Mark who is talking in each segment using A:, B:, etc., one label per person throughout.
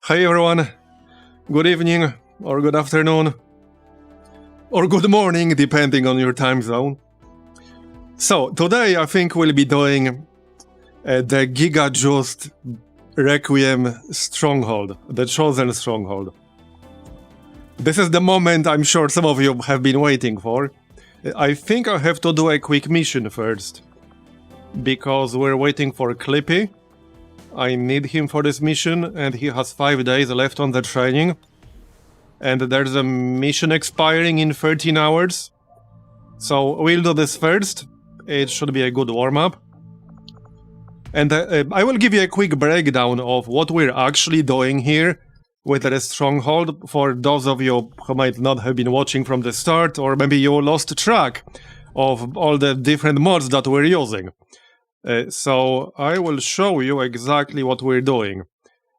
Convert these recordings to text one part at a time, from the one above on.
A: Hey everyone, good evening, or good afternoon, or good morning, depending on your time zone. So, today I think we'll be doing the Giga Just Requiem Stronghold, the Chosen Stronghold. This is the moment I'm sure some of you have been waiting for. I think I have to do a quick mission first, because we're waiting for Clippy. I need him for this mission, and he has 5 days left on the training. And there's a mission expiring in 13 hours. So we'll do this first. It should be a good warm-up. And I will give you a quick breakdown of what we're actually doing here with the Stronghold, for those of you who might not have been watching from the start, or maybe you lost track of all the different mods that we're using. So I will show you exactly what we're doing.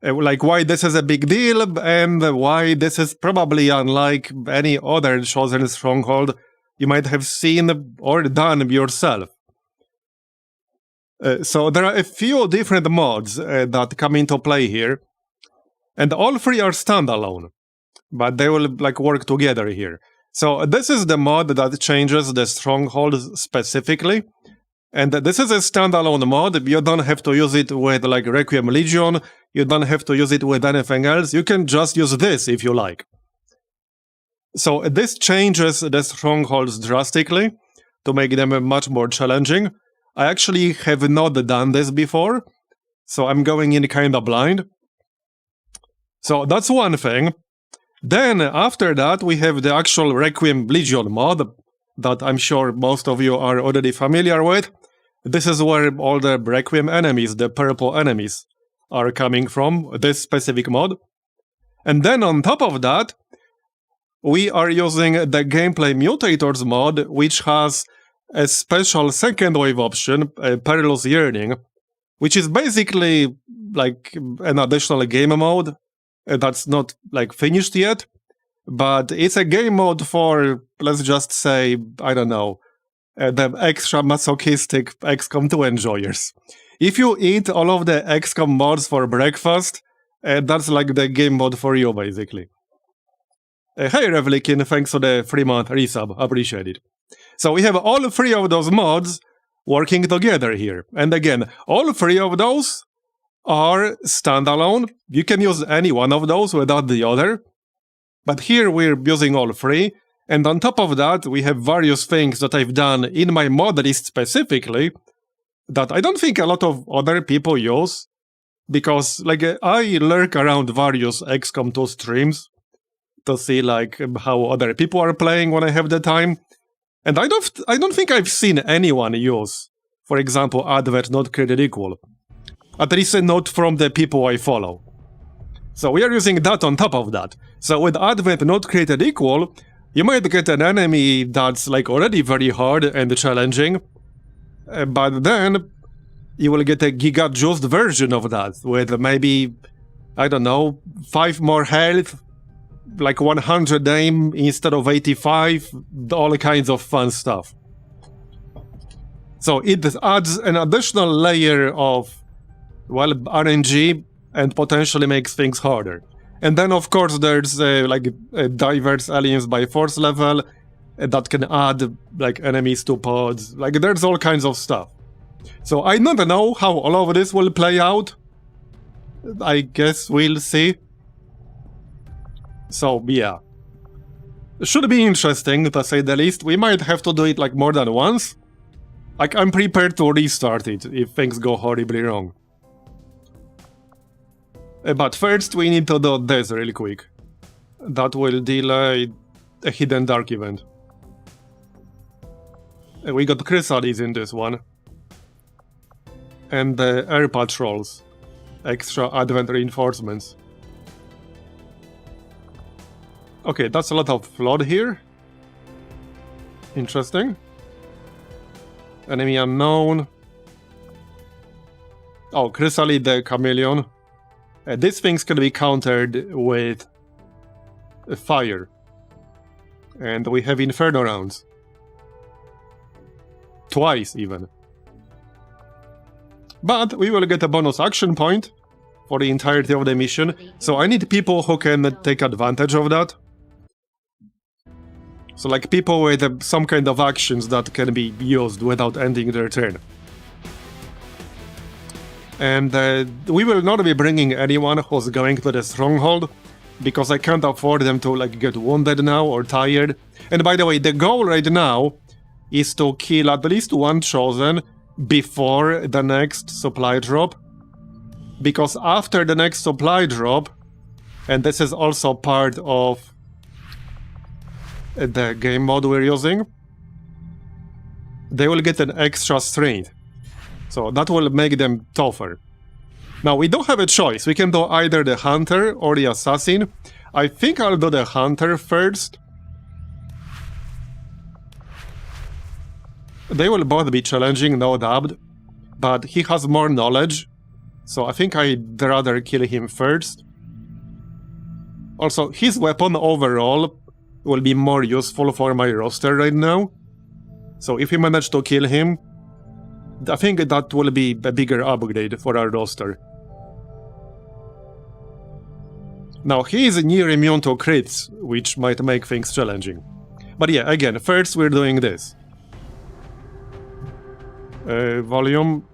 A: Like why this is a big deal, and why this is probably unlike any other Chosen Stronghold you might have seen or done yourself. So there are a few different mods that come into play here, and all three are standalone, but they will work together here. So this is the mod that changes the Stronghold specifically. And this is a standalone mod. You don't have to use it with Requiem Legion, you don't have to use it with anything else, you can just use this if you like. So this changes the Strongholds drastically to make them much more challenging. I actually have not done this before, so I'm going in kinda blind. So that's one thing. Then after that we have the actual Requiem Legion mod that I'm sure most of you are already familiar with. This is where all the Requiem enemies, the purple enemies, are coming from, this specific mod. And then on top of that, we are using the Gameplay Mutators mod, which has a special second wave option, Perilous Yearning, which is basically an additional game mode that's not finished yet. But it's a game mode for, let's just say, I don't know, the extra masochistic XCOM 2 enjoyers. If you eat all of the XCOM mods for breakfast, that's the game mode for you, basically. Hey Revlikin, thanks for the 3-month resub, appreciate it. So we have all three of those mods working together here. And again, all three of those are standalone. You can use any one of those without the other. But here we're using all three, and on top of that we have various things that I've done in my mod list specifically that I don't think a lot of other people use, because I lurk around various XCOM 2 streams to see how other people are playing when I have the time, and I don't think I've seen anyone use, for example, Advent Not Created Equal. At least not from the people I follow. So we are using that on top of that. So with Advent Not Created Equal, you might get an enemy that's already very hard and challenging, but then you will get a Giga Just version of that, with maybe, I don't know, 5 more health, 100 aim instead of 85, all kinds of fun stuff. So it adds an additional layer of, well, RNG, and potentially makes things harder. And then of course there's diverse aliens by force level that can add enemies to pods, there's all kinds of stuff. So I don't know how all of this will play out. I guess we'll see. So yeah, it should be interesting to say the least. We might have to do it more than once. I'm prepared to restart it if things go horribly wrong. But first we need to do this really quick. That will delay a hidden dark event. We got Chrysalids in this one. And the air patrols. Extra advent reinforcements. Okay, that's a lot of flood here. Interesting. Enemy unknown. Oh, Chrysalid the chameleon. These things can be countered with fire. And we have Inferno rounds. Twice, even. But we will get a bonus action point for the entirety of the mission. So I need people who can take advantage of that. So like people with some kind of actions that can be used without ending their turn. And we will not be bringing anyone who's going to the Stronghold, because I can't afford them to like get wounded now or tired. And by the way, the goal right now is to kill at least one Chosen before the next supply drop. Because after the next supply drop, and this is also part of the game mode we're using, they will get an extra strength. So that will make them tougher. Now, we don't have a choice. We can do either the Hunter or the Assassin. I think I'll do the Hunter first. They will both be challenging, no doubt. But he has more knowledge. So I think I'd rather kill him first. Also, his weapon overall will be more useful for my roster right now. So if we manage to kill him, I think that will be a bigger upgrade for our roster. Now, he is near immune to crits, which might make things challenging. But yeah, again, first we're doing this. Volume.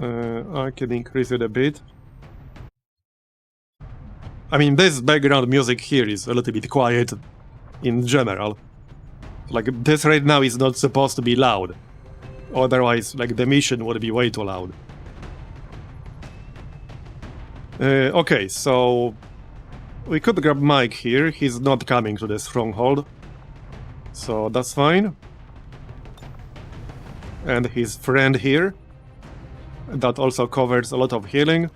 A: I can increase it a bit. I mean, this background music here is a little bit quiet in general. Like, this right now is not supposed to be loud. Otherwise, like, the mission would be way too loud. Okay, so we could grab Mike here. He's not coming to the Stronghold, so that's fine. And his friend here. That also covers a lot of healing.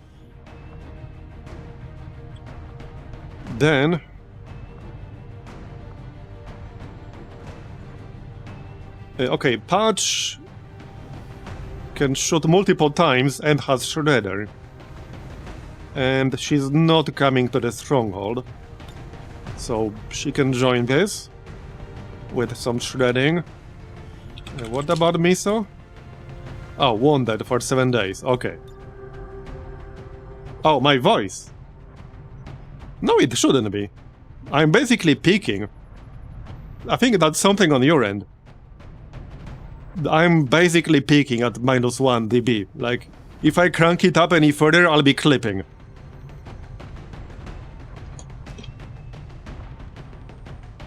A: Then okay, Patch can shoot multiple times and has Shredder. And she's not coming to the Stronghold. So she can join this with some shredding. What about Miso? Oh, wounded for 7 days. Okay. Oh, my voice. No, it shouldn't be. I'm basically peaking. I think that's something on your end. I'm basically peaking at -1 dB. Like, if I crank it up any further, I'll be clipping.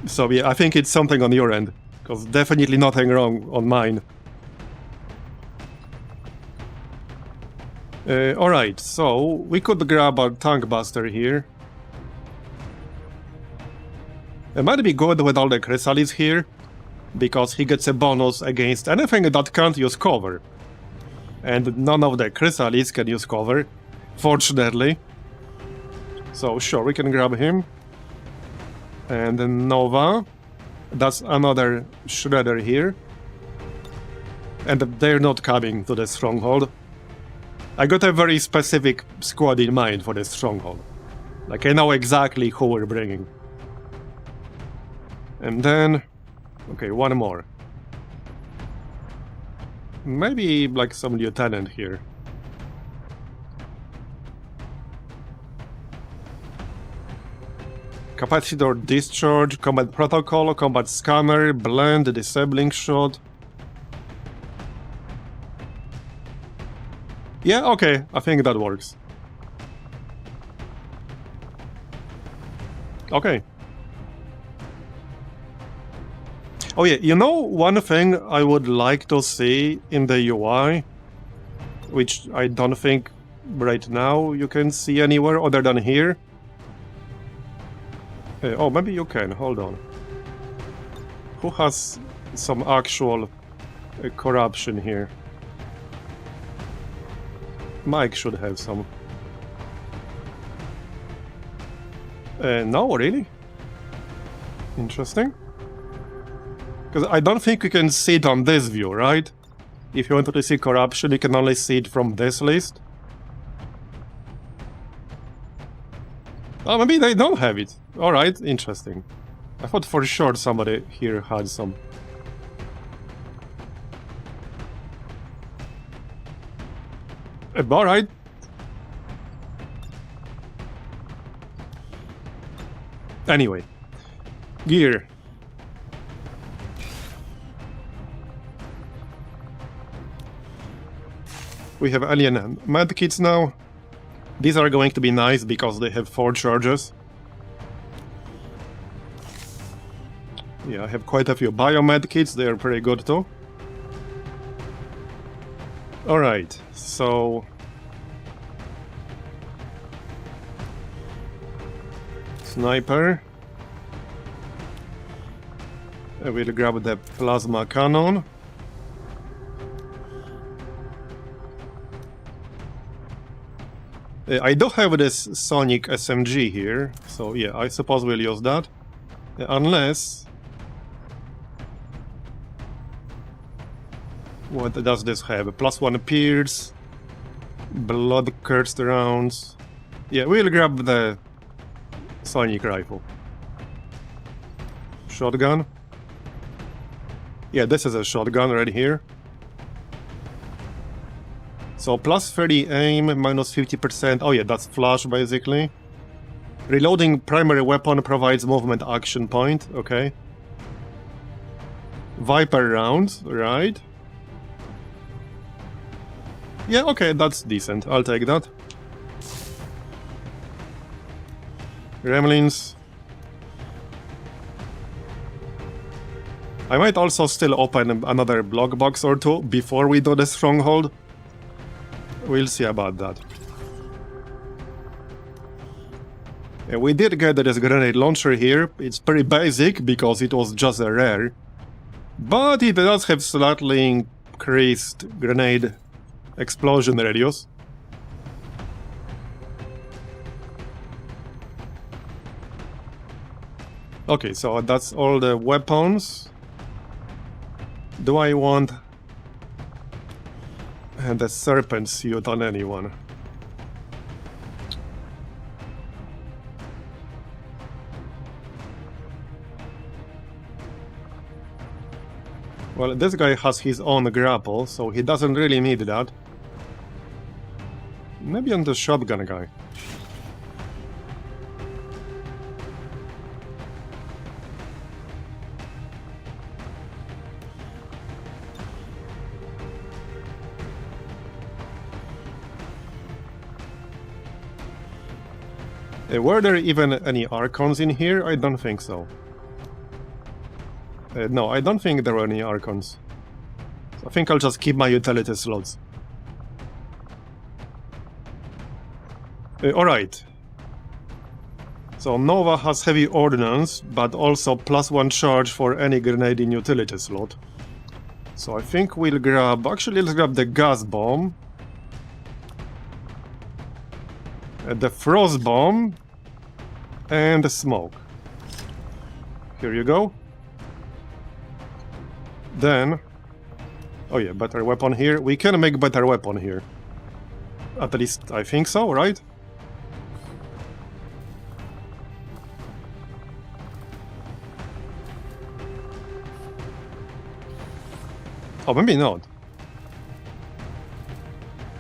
A: So yeah, I think it's something on your end. Because definitely nothing wrong on mine. Alright, so we could grab our Tank Buster here. It might be good with all the Chrysalis here, because he gets a bonus against anything that can't use cover. And none of the Chrysalis can use cover, fortunately. So sure, we can grab him. And then Nova. That's another Shredder here. And they're not coming to the Stronghold. I got a very specific squad in mind for the Stronghold. Like, I know exactly who we're bringing. And then... okay, one more. Maybe, like, some lieutenant here. Capacitor Discharge, Combat Protocol, Combat Scanner, Blend, Disabling Shot. Yeah, okay, I think that works. Okay. Oh yeah, you know one thing I would like to see in the UI, which I don't think right now you can see anywhere other than here? Oh, maybe you can, hold on. Who has some actual corruption here? Mike should have some. No, really? Interesting. Because I don't think you can see it on this view, right? If you wanted to see corruption, you can only see it from this list. Oh, maybe they don't have it. Alright, interesting. I thought for sure somebody here had some. Alright. Anyway. Gear. We have alien medkits now. These are going to be nice because they have 4 charges. Yeah, I have quite a few biomed kits, they are pretty good too. Alright, so... Sniper. I will grab the plasma cannon. I do have this Sonic SMG here, so yeah, I suppose we'll use that. Unless... What does this have? +1 pierce, blood-cursed rounds. Yeah, we'll grab the Sonic rifle. Shotgun. Yeah, this is a shotgun right here. So +30 aim, -50%. Oh yeah, that's flash basically. Reloading primary weapon provides movement action point. Okay. Viper rounds, right? Yeah, okay, that's decent. I'll take that. Gremlins. I might also still open another block box or two before we do the Stronghold. We'll see about that. Yeah, we did get this grenade launcher here. It's pretty basic because it was just a rare. But it does have slightly increased grenade explosion radius. Okay, so that's all the weapons. Do I want the serpent suit on anyone? Well, this guy has his own grapple, so he doesn't really need that. Maybe on the shotgun guy. Were there even any Archons in here? I don't think so. No, I don't think there were any Archons. So I think I'll just keep my utility slots. Alright. So Nova has heavy ordnance, but also +1 charge for any grenade in utility slot. So I think we'll grab... Actually, let's grab the gas bomb. The frost bomb. And the smoke. Here you go. Then... Oh yeah, better weapon here. We can make better weapon here. At least I think so, right? Oh, maybe not.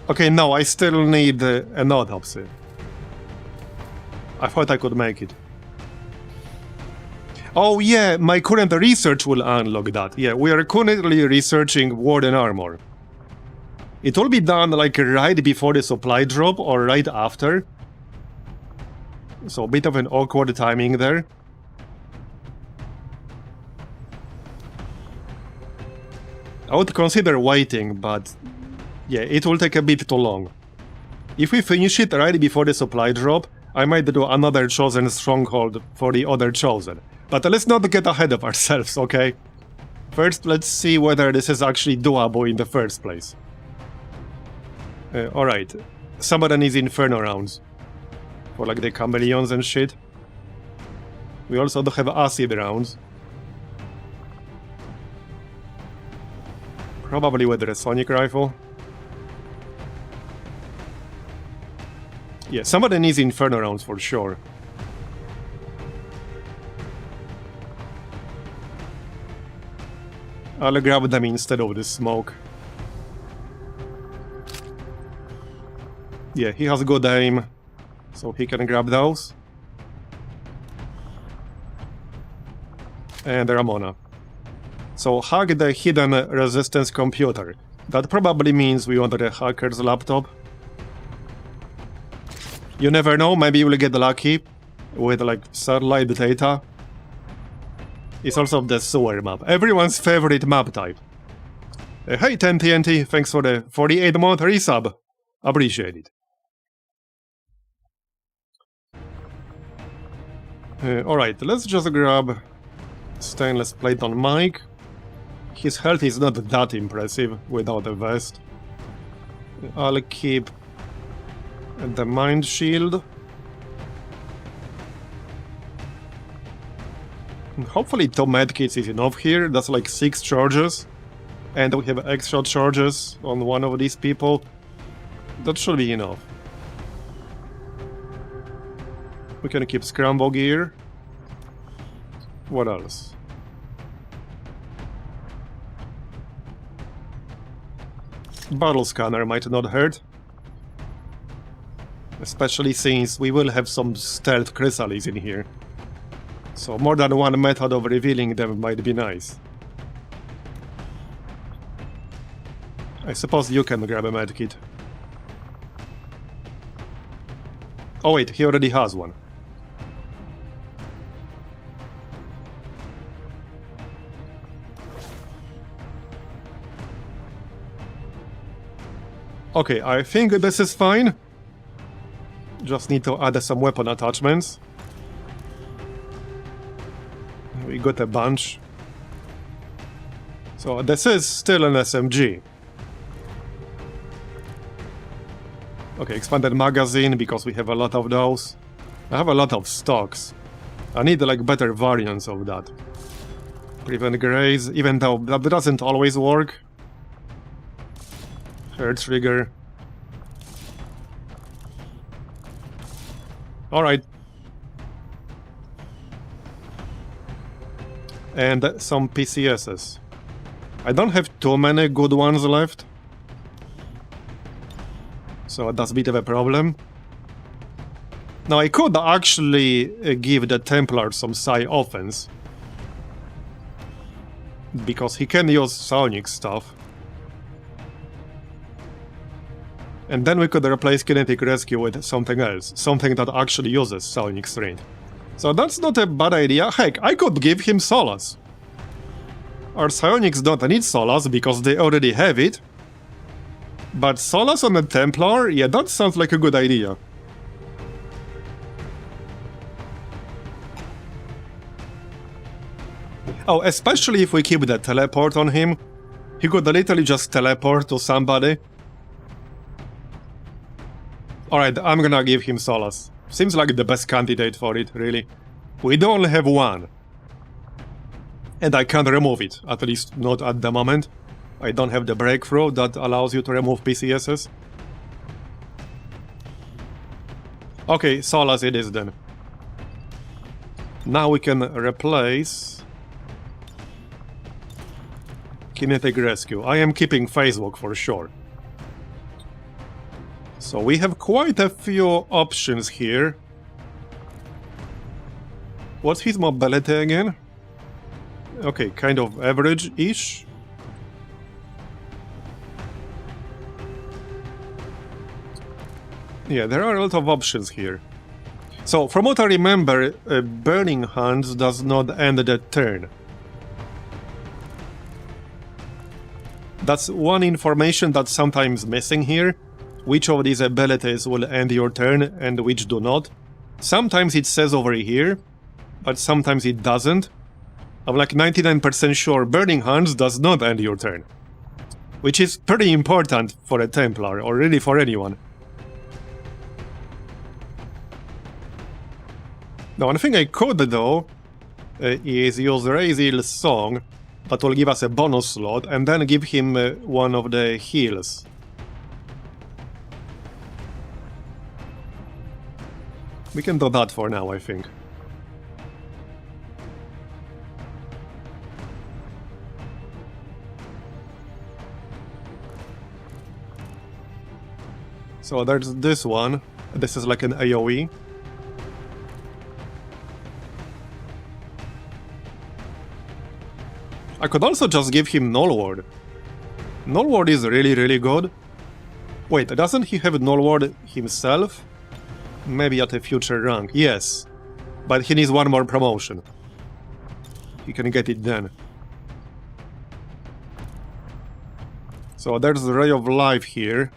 A: Okay, no, I still need an autopsy. I thought I could make it. Oh yeah, my current research will unlock that. Yeah, we are currently researching Warden Armor. It will be done like right before the supply drop or right after. So a bit of an awkward timing there. I would consider waiting, but yeah, it will take a bit too long. If we finish it right before the supply drop, I might do another Chosen Stronghold for the other Chosen. But let's not get ahead of ourselves, okay? First, let's see whether this is actually doable in the first place. Alright. Somebody needs Inferno rounds. For like the chameleons and shit. We also do have acid rounds. Probably with the Sonic rifle. Yeah, somebody needs Inferno rounds for sure. I'll grab them instead of the smoke. Yeah, he has good aim, so he can grab those. And Ramona. So hack the hidden resistance computer. That probably means we want the hacker's laptop. You never know, maybe we'll get lucky with like satellite data. It's also the sewer map. Everyone's favorite map type. Hey 10TNT, thanks for the 48-month resub. Appreciate it. Alright, let's just grab stainless plate on Mike. His health is not that impressive without a vest. I'll keep the mind shield. Hopefully 2 medkits is enough here. That's like 6 charges. And we have extra charges on one of these people. That should be enough. We can keep scramble gear. What else? Battle scanner might not hurt. Especially since we will have some stealth chrysalids in here. So more than one method of revealing them might be nice. I suppose you can grab a medkit. Oh wait, he already has one. Okay, I think this is fine. Just need to add some weapon attachments. We got a bunch. So this is still an SMG. Okay, expanded magazine because we have a lot of those. I have a lot of stocks. I need like better variants of that. Prevent graze, even though that doesn't always work. Hair trigger. Alright. And some PCSs. I don't have too many good ones left. So that's a bit of a problem. Now I could actually give the Templar some psi offense. Because he can use psionic stuff. And then we could replace Kinetic Rescue with something else. Something that actually uses psionic strength. So that's not a bad idea. Heck, I could give him Solace. Our psionics don't need Solace because they already have it. But Solace on a Templar? Yeah, that sounds like a good idea. Oh, especially if we keep the teleport on him. He could literally just teleport to somebody. Alright, I'm gonna give him Solace. Seems like the best candidate for it, really. We do only have one. And I can't remove it, at least not at the moment. I don't have the breakthrough that allows you to remove PCSs. Okay, Solace it is then. Now we can replace Kinetic Rescue. I am keeping Facebook for sure. So we have quite a few options here. What's his mobility again? Okay, kind of average-ish. Yeah, there are a lot of options here. So, from what I remember, Burning Hands does not end the turn. That's one information that's sometimes missing here. Which of these abilities will end your turn and which do not. Sometimes it says over here, but sometimes it doesn't. I'm like 99% sure Burning Hands does not end your turn. Which is pretty important for a Templar, or really for anyone. Now, one thing I could though, is use Razil's song, that will give us a bonus slot, and then give him one of the heals. We can do that for now, I think. So there's this one. This is like an AoE. I could also just give him Null Ward. Null Ward is really good. Wait, doesn't he have Null Ward himself? Maybe at a future rank, yes. But he needs one more promotion. He can get it then. So there's the Ray of Life here.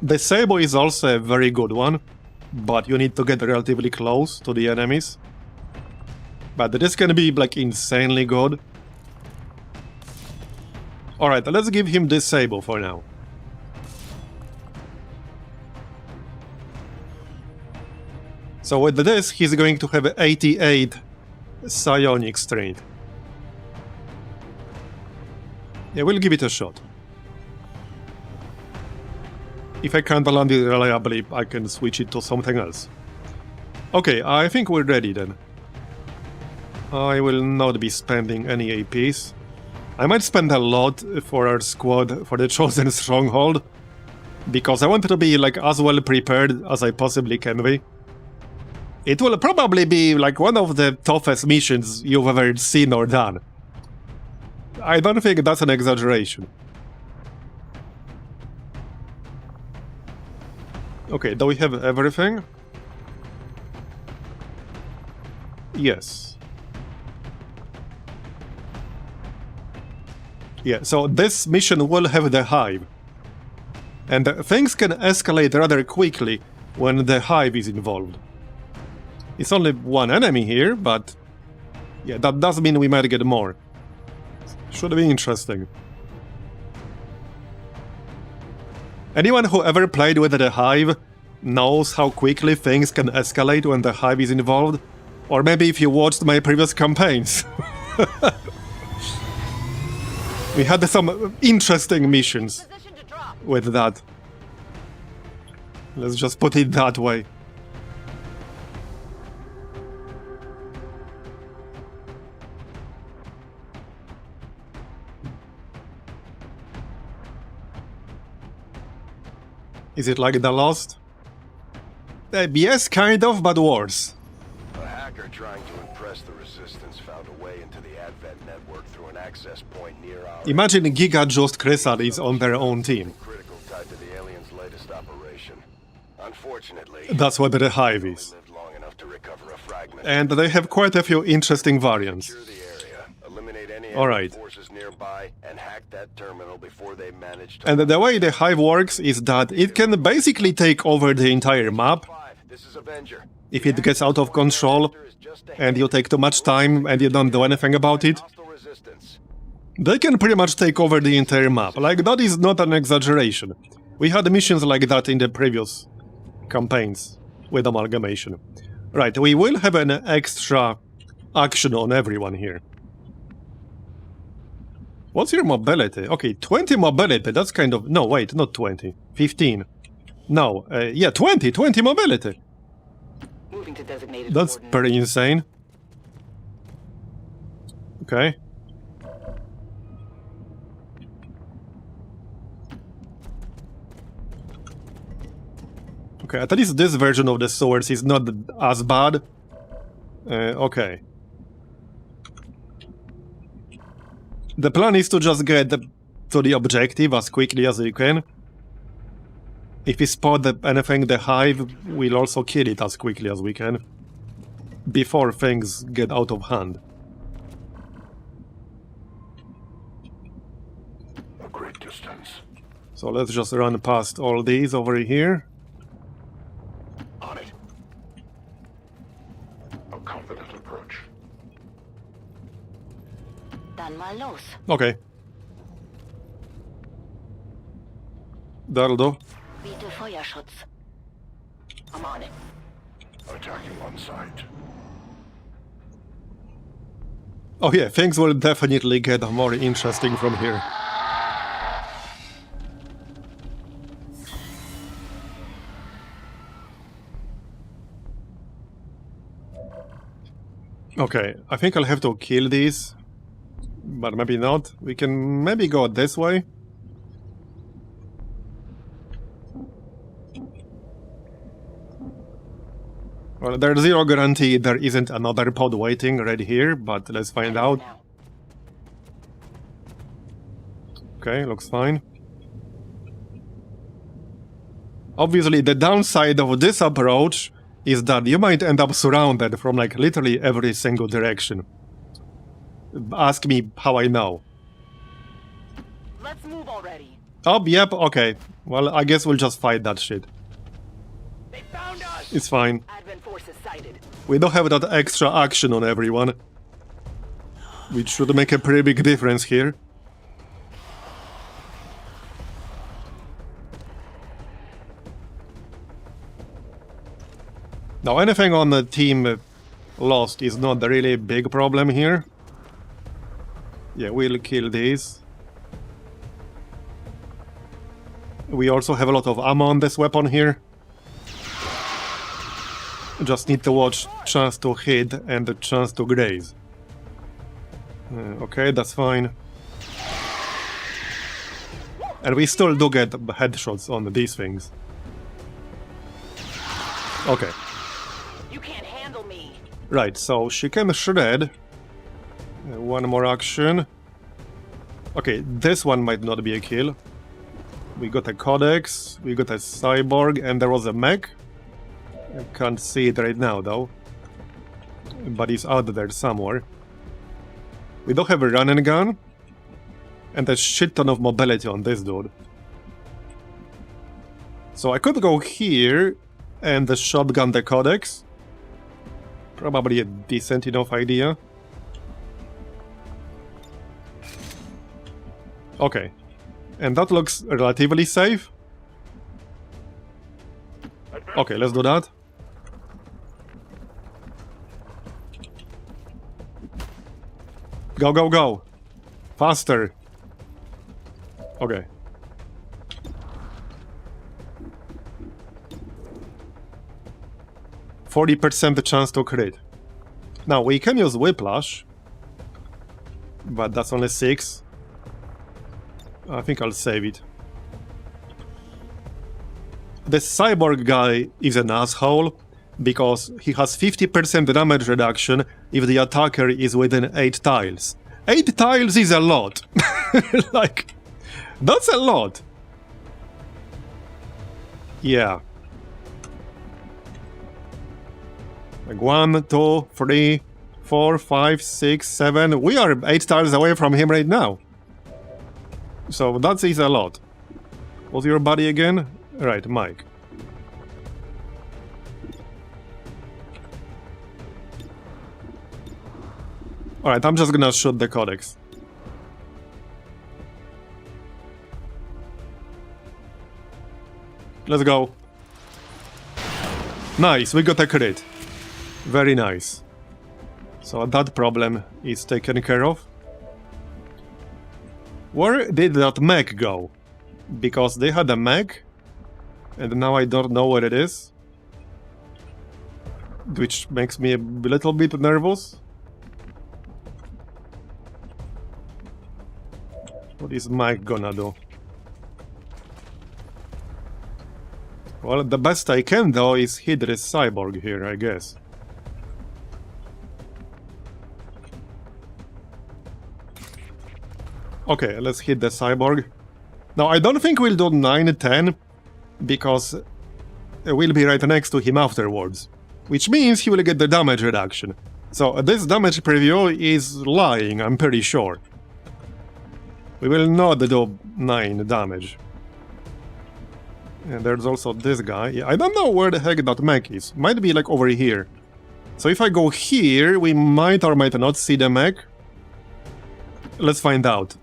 A: The Sabo is also a very good one, but you need to get relatively close to the enemies. But this can be like insanely good. Alright, let's give him this Sabo for now. So with this, he's going to have 88 psionic strength. Yeah, we'll give it a shot. If I can't land it reliably, I can switch it to something else. Okay, I think we're ready then. I will not be spending any APs. I might spend a lot for our squad for the chosen Stronghold, because I want to be like as well prepared as I possibly can be. It will probably be like one of the toughest missions you've ever seen or done. I don't think that's an exaggeration. Okay, do we have everything? Yes. Yeah, so this mission will have the Hive. And things can escalate rather quickly when the Hive is involved. It's only one enemy here, but yeah, that does mean we might get more. Should be interesting. Anyone who ever played with the Hive knows how quickly things can escalate when the Hive is involved. Or maybe if you watched my previous campaigns. We had some interesting missions with that. Let's just put it that way. Is it like the Lost? Yes, kind of, but worse.
B: A hacker trying to impress the Resistance found a way into the Advent network through an access point near our...
A: Imagine Giga just Chrysalis on their own team.
B: Critical tied to the aliens' latest operation. Unfortunately,
A: that's what the Hive is.
B: lived long enough to recover a fragment.
A: And they have quite a few interesting variants.
B: Secure the area, eliminate any
A: All
B: enemy
A: right.
B: forces nearby, and hack that terminal before they manage to...
A: And the way the Hive works is that it can basically take over the entire map
B: This is Avenger.
A: if it gets out of control and you take too much time and you don't do anything about it.
B: Hostile resistance.
A: They can pretty much take over the entire map. Like, that is not an exaggeration. We had missions like that in the previous campaigns with Amalgamation. Right, we will have an extra action on everyone here. What's your mobility? Okay, 20 mobility, that's kind of... No, wait, not 20. 15. No, yeah, 20 mobility.
C: Moving to designated
A: That's
C: coordinates.
A: pretty insane. Okay. Okay, at least this version of the swords is not as bad. Okay. The plan is to just get to the objective as quickly as we can. If we spot anything the Hive, we'll also kill it as quickly as we can. Before things get out of hand.
B: A great distance.
A: So let's just run past all these over here.
B: On it. A confident approach.
C: Dann mal los.
A: Okay. That'll do.
C: Biete Feuerschutz. I'm on it.
B: Attacking on sight.
A: Oh yeah, things will definitely get more interesting from here. Okay, I think I'll have to kill these. But maybe not. We can maybe go this way. Well, there's zero guarantee there isn't another pod waiting right here, but let's find out.
C: Now.
A: Okay, looks fine. Obviously, the downside of this approach is that you might end up surrounded from like literally every single direction. Ask me how I know.
C: Let's move already.
A: Oh, yep, okay. Well, I guess we'll just fight that shit.
C: They found us.
A: It's fine.
C: Advent forces sighted.
A: We don't have that extra action on everyone, which should make a pretty big difference here. Now, anything on the team lost is not a really big problem here. Yeah, we'll kill these. We also have a lot of ammo on this weapon here. Just need to watch chance to hit and the chance to graze. Okay, that's fine. And we still do get headshots on these things. Okay.
C: You can't handle me.
A: Right, so she can shred. One more action. Okay, this one might not be a kill. We got a codex, we got a cyborg, and there was a mech. I can't see it right now though. But it's out there somewhere. We don't have a run and gun. And a shit ton of mobility on this dude. So I could go here and shotgun the codex. Probably a decent enough idea. Okay. And that looks relatively safe. Okay, let's do that. Go, go, go! Faster! Okay. %40 chance to crit. Now, we can use Whiplash. But that's only 6. I think I'll save it. The cyborg guy is an asshole because he has 50% damage reduction if the attacker is within 8 tiles. 8 tiles is a lot. Like, that's a lot. Yeah. Like 1, 2, 3, 4, 5, 6, 7. We are 8 tiles away from him right now. So that is a lot. What's your buddy again? Right, Mike. Alright, I'm just gonna shoot the codex. Let's go. Nice, we got a crit. Very nice. So that problem is taken care of. Where did that mech go? Because they had a mech, and now I don't know where it is. Which makes me a little bit nervous. What is Mike gonna do? Well, the best I can though is hit this cyborg here, I guess. Okay, let's hit the cyborg. Now, I don't think we'll do 9-10, because we'll be right next to him afterwards. Which means he will get the damage reduction. So this damage preview is lying, I'm pretty sure. We will not do 9 damage. And there's also this guy. Yeah, I don't know where the heck that mech is. Might be like over here. So if I go here, we might or might not see the mech. Let's find out.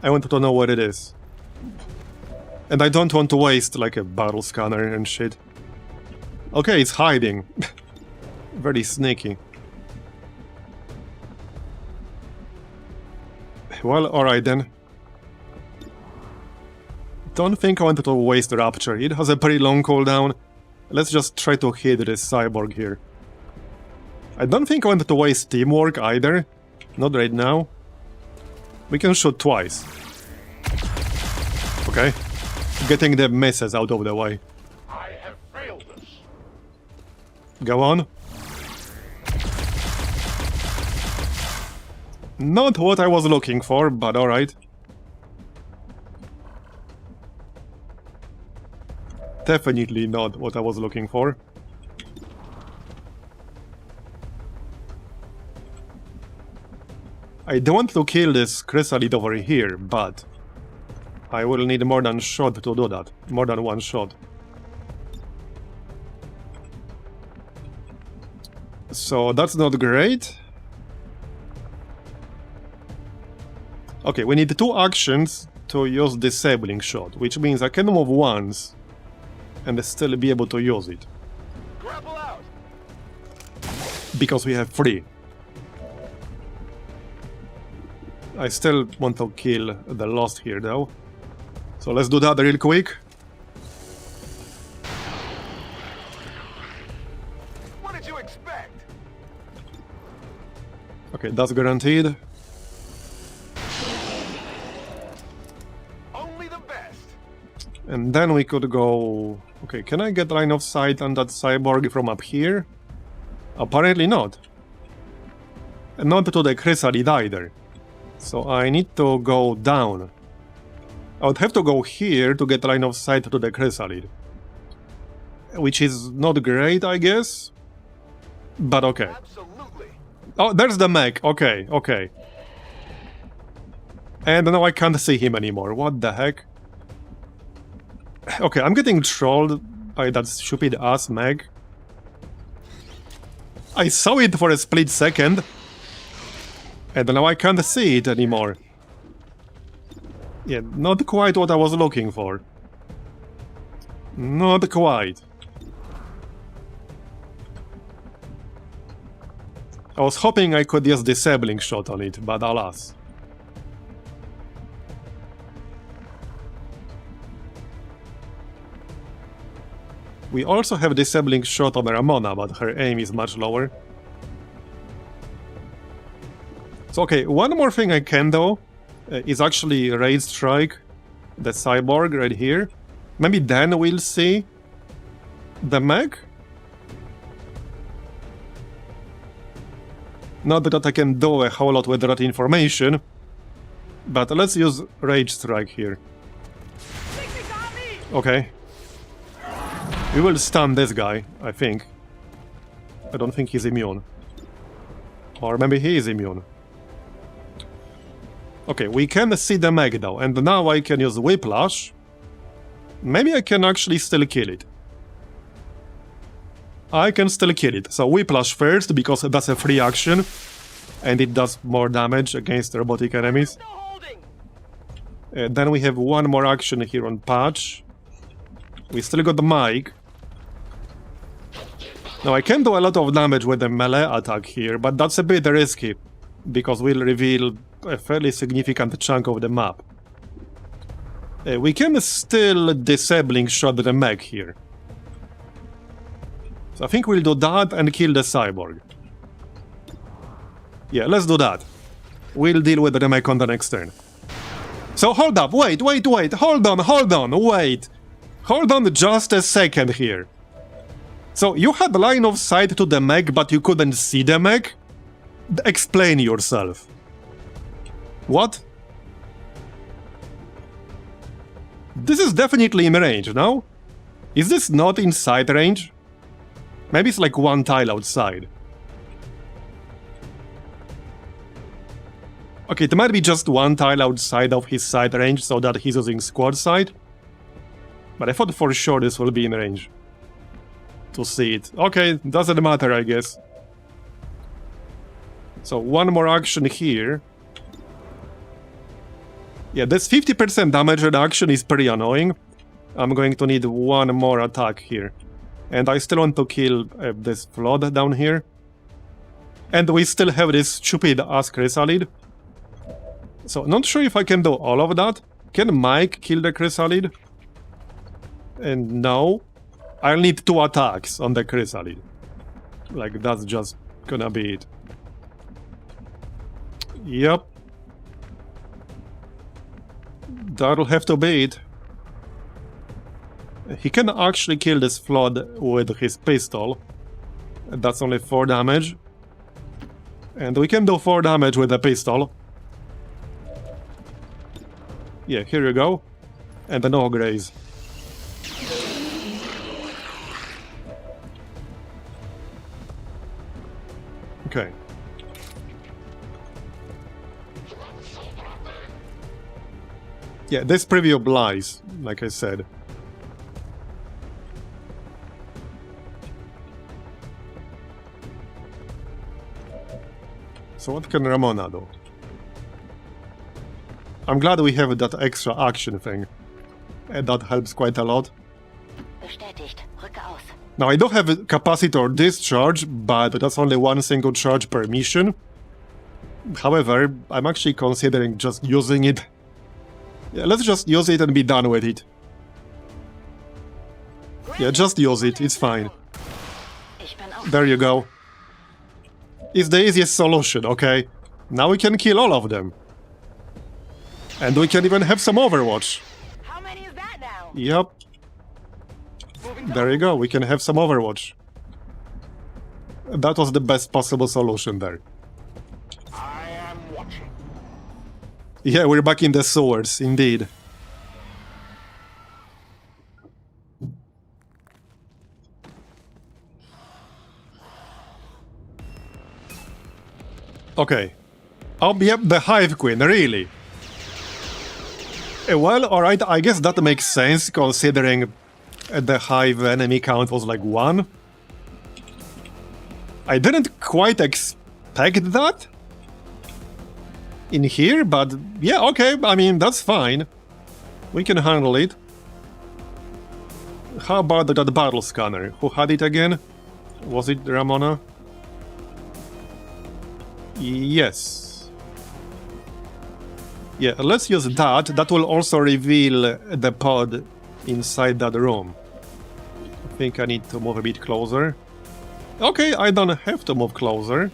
A: I want to know what it is. And I don't want to waste like a battle scanner and shit. Okay, it's hiding. Very sneaky. Well, alright then. Don't think I wanted to waste the Rapture. It has a pretty long cooldown. Let's just try to hit this cyborg here. I don't think I wanted to waste teamwork either. Not right now. We can shoot twice. Okay. Getting the misses out of the way.
D: I have failed us.
A: Go on. Not what I was looking for, but alright. Definitely not what I was looking for. I don't want to kill this chrysalid over here, but I will need more than shot to do that. More than one shot. So that's not great. Okay, we need 2 actions to use disabling shot, which means I can move once and still be able to use it.
B: Grapple out.
A: Because we have 3. I still want to kill the Lost here though. So let's do that real quick.
B: What did you expect?
A: Okay, that's guaranteed.
B: Only the best.
A: And then we could go... Okay, can I get line of sight on that cyborg from up here? Apparently not. And not to the chrysalid either. So I need to go down. I would have to go here to get line of sight to the chrysalid. Which is not great, I guess. But okay.
B: Absolutely.
A: Oh, there's the mech. Okay, okay. And now I can't see him anymore. What the heck? Okay, I'm getting trolled by that stupid ass mech. I saw it for a split second. And now I can't see it anymore. Yeah, not quite what I was looking for. Not quite. I was hoping I could use disabling shot on it, but alas. We also have disabling shot on Ramona, but her aim is much lower. So okay, one more thing I can do is actually raid strike the cyborg right here. Maybe then we'll see the mech. Not that I can do a whole lot with that information, but let's use rage strike here. Okay. We will stun this guy, I think. I don't think he's immune. Or maybe he is immune. Okay, we can see the mech though, and now I can use Whiplash. Maybe I can actually still kill it. I can still kill it. So Whiplash first, because that's a free action, and it does more damage against robotic enemies. Then we have one more action here on Patch. We still got the mic. Now I can do a lot of damage with the melee attack here, but that's a bit risky, because we'll reveal a fairly significant chunk of the map. We can still disabling shot the mech here. So I think we'll do that and kill the cyborg. Yeah, let's do that. We'll deal with the mech on the next turn. So hold up, wait, hold on, wait. Hold on just a second here. So you had line of sight to the mech, but you couldn't see the mech? Explain yourself. What? This is definitely in range, no? Is this not inside range? Maybe it's like one tile outside. Okay, it might be just one tile outside of his sight range, so that he's using squad sight. But I thought for sure this will be in range to see it. Okay, doesn't matter, I guess. So one more action here. Yeah, this 50% damage reduction is pretty annoying. I'm going to need one more attack here. And I still want to kill this flood down here. And we still have this stupid ass chrysalid. So not sure if I can do all of that. Can Mike kill the chrysalid? And no. I'll need 2 attacks on the chrysalid. Like, that's just gonna be it. Yep. That'll have to be it. He can actually kill this flood with his pistol. That's only 4 damage. And we can do 4 damage with a pistol. Yeah, here you go. And no graze. Okay. Yeah, this preview lies, like I said. So what can Ramona do? I'm glad we have that extra action thing. And that helps quite a lot.
C: Bestätigt. Rücke aus.
A: Now I do have a capacitor discharge, but that's only one single charge per mission. However, I'm actually considering just using it. Yeah, let's just use it and be done with it. Yeah, just use it, it's fine.
C: Ich bin auf.
A: There you go. It's the easiest solution, okay? Now we can kill all of them. And we can even have some Overwatch.
C: How many is that now?
A: Yep. There you go, we can have some Overwatch. That was the best possible solution there.
B: I am watching.
A: Yeah, we're back in the sewers, indeed. Okay. Oh, yep, the Hive Queen, really? Well, alright, I guess that makes sense, considering the Hive enemy count was like 1. I didn't quite expect that in here, but yeah, okay, I mean, that's fine. We can handle it. How about that battle scanner? Who had it again? Was it Ramona? Yes. Yeah, let's use that. That will also reveal the pod inside that room. I think I need to move a bit closer. Okay, I don't have to move closer.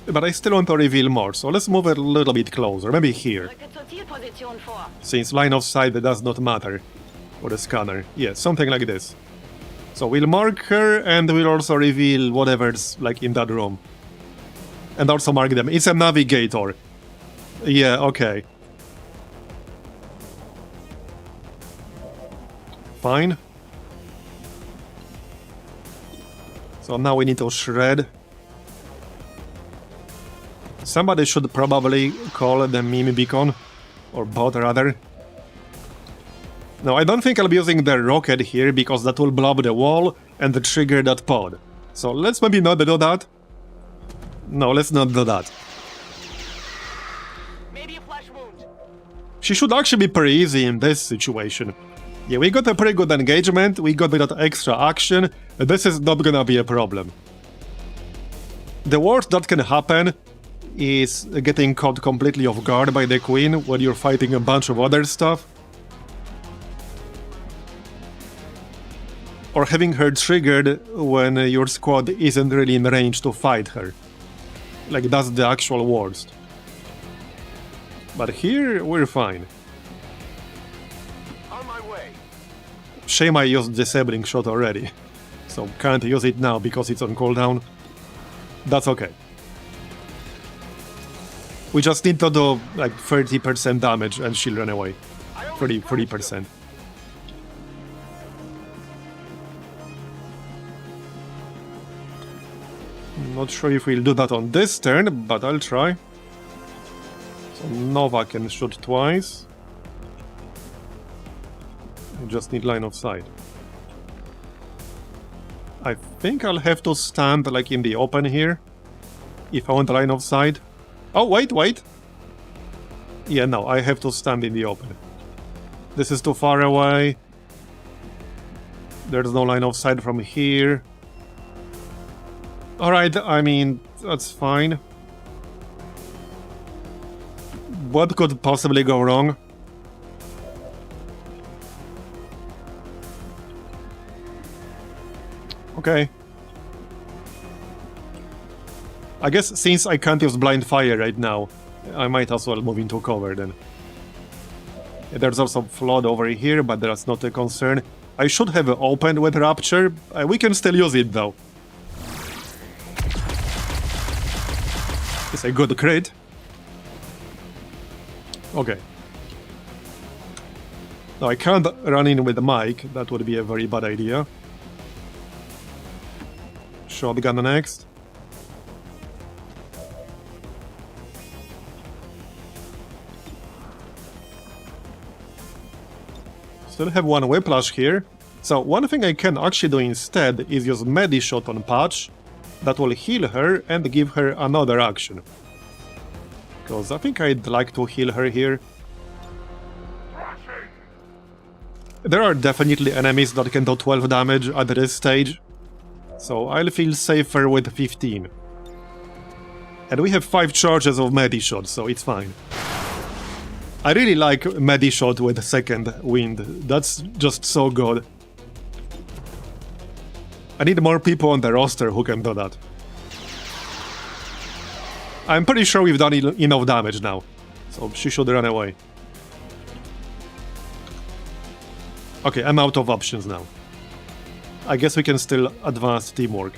A: But I still want to reveal more, so let's move a little bit closer, maybe here.
C: Rücke zur Zielposition vor.
A: Since line of sight does not matter for the scanner. Yeah, something like this. So we'll mark her and we'll also reveal whatever's like in that room. And also mark them. It's a navigator. Yeah, okay. Fine. So now we need to shred. Somebody should probably call the meme beacon. Or bot rather. No, I don't think I'll be using the rocket here, because that will blow up the wall and trigger that pod. So let's maybe not do that. No, let's not do that.
C: Maybe a flesh wound.
A: She should actually be pretty easy in this situation. Yeah, we got a pretty good engagement, we got that extra action, this is not gonna be a problem. The worst that can happen is getting caught completely off guard by the Queen when you're fighting a bunch of other stuff. Or having her triggered when your squad isn't really in range to fight her. Like, that's the actual worst. But here, we're fine.
B: On my way.
A: Shame I used disabling shot already. So can't use it now because it's on cooldown. That's okay. We just need to do like 30% damage and she'll run away. 30%. Not sure if we'll do that on this turn, but I'll try. So Nova can shoot twice. We just need line of sight. I think I'll have to stand like in the open here, if I want line of sight. Oh, wait! Yeah, no, I have to stand in the open. This is too far away. There's no line of sight from here. Alright, I mean, that's fine. What could possibly go wrong? Okay. I guess since I can't use blind fire right now, I might as well move into cover then. There's also flood over here, but that's not a concern. I should have opened with Rapture. We can still use it though. It's a good crit. Okay. No, I can't run in with the mic. That would be a very bad idea. Shotgun next. Still have one whiplash here. So one thing I can actually do instead is use Medishot on Patch. That will heal her and give her another action. Because I think I'd like to heal her here. There are definitely enemies that can do 12 damage at this stage. So I'll feel safer with 15. And we have 5 charges of Medishot, so it's fine. I really like Medishot with second wind. That's just so good. I need more people on the roster who can do that. I'm pretty sure we've done enough damage now. So she should run away. Okay, I'm out of options now. I guess we can still advance teamwork.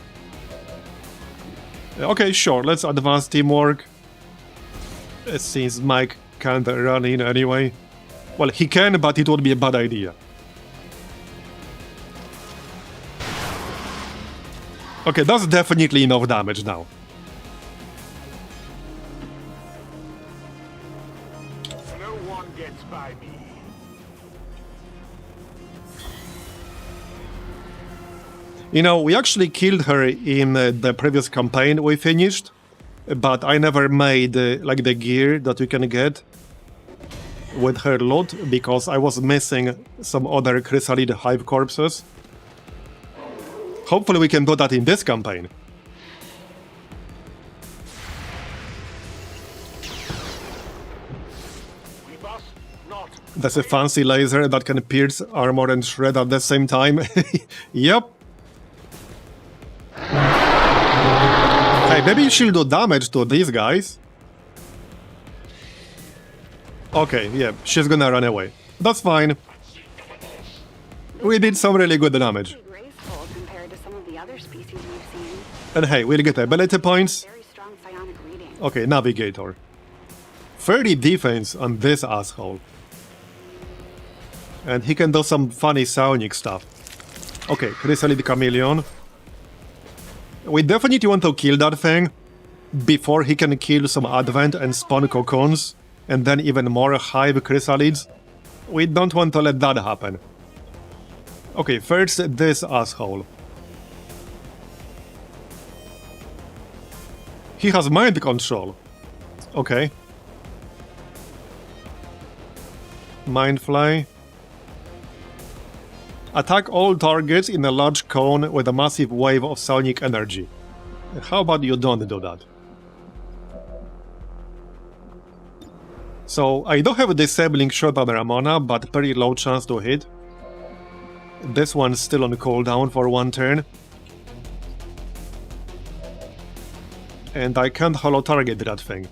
A: Okay, sure, let's advance teamwork. Since Mike can't run in anyway. Well, he can, but it would be a bad idea. Okay, that's definitely enough damage now.
D: No one gets by me.
A: You know, we actually killed her in the previous campaign we finished, but I never made like the gear that you can get with her loot because I was missing some other Chrysalid Hive corpses. Hopefully we can do that in this campaign.
D: We must not.
A: That's a fancy laser that can pierce armor and shred at the same time. Yep. Hey, maybe she'll do damage to these guys. Okay, yeah, she's gonna run away. That's fine. We did some really good damage.
C: Graceful compared to some of the other species we've seen.
A: And hey, we'll get ability points.
C: Very strong psionic reading.
A: Okay, Navigator. 30 defense on this asshole. And he can do some funny psionic stuff. Okay, Chrysalid Chameleon. We definitely want to kill that thing before he can kill some Advent and spawn cocoons, and then even more Hive Chrysalids. We don't want to let that happen. Okay, first this asshole. He has mind control. Okay. Mind Fly. Attack all targets in a large cone with a massive wave of psionic energy. How about you don't do that? So, I do have a disabling shot on Ramona, but very low chance to hit. This one's still on cooldown for 1 turn. And I can't holo target that thing.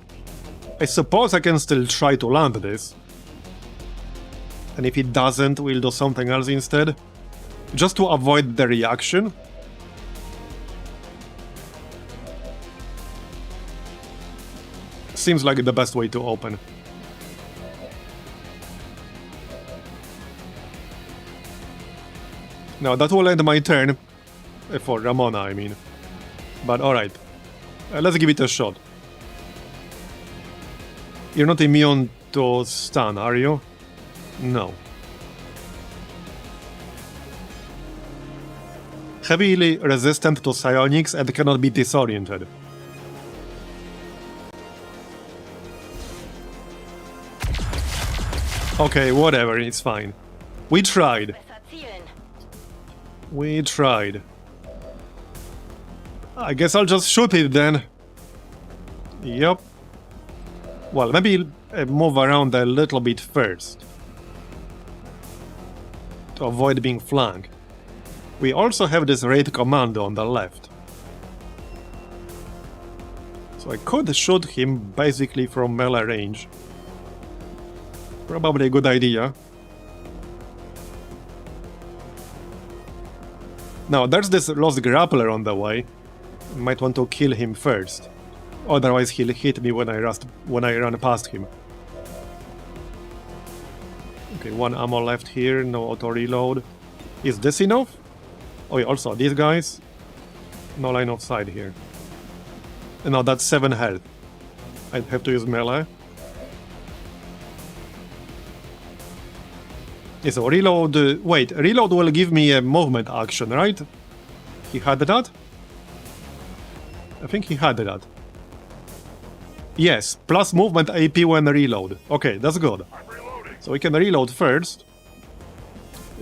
A: I suppose I can still try to land this. And if it doesn't, we'll do something else instead. Just to avoid the reaction. Seems like the best way to open. Now that will end my turn. For Ramona, I mean. But alright. Let's give it a shot. You're not immune to stun, are you? No. Heavily resistant to psionics and cannot be disoriented. Okay, whatever, it's fine. We tried. We tried. I guess I'll just shoot it then. Yup. Well, maybe move around a little bit first. To avoid being flanked. We also have this raid commando on the left. So I could shoot him basically from melee range. Probably a good idea. Now, there's this lost grappler on the way. Might want to kill him first. Otherwise, he'll hit me when I run past him. Okay, 1 ammo left here, no auto-reload. Is this enough? Oh yeah, also, these guys. No line of sight here. No, that's 7 health. I'd have to use melee. Yeah, so reload... wait, reload will give me a movement action, right? He had that? I think he had that. Yes, plus movement AP when reload. Okay, that's good. So we can reload first.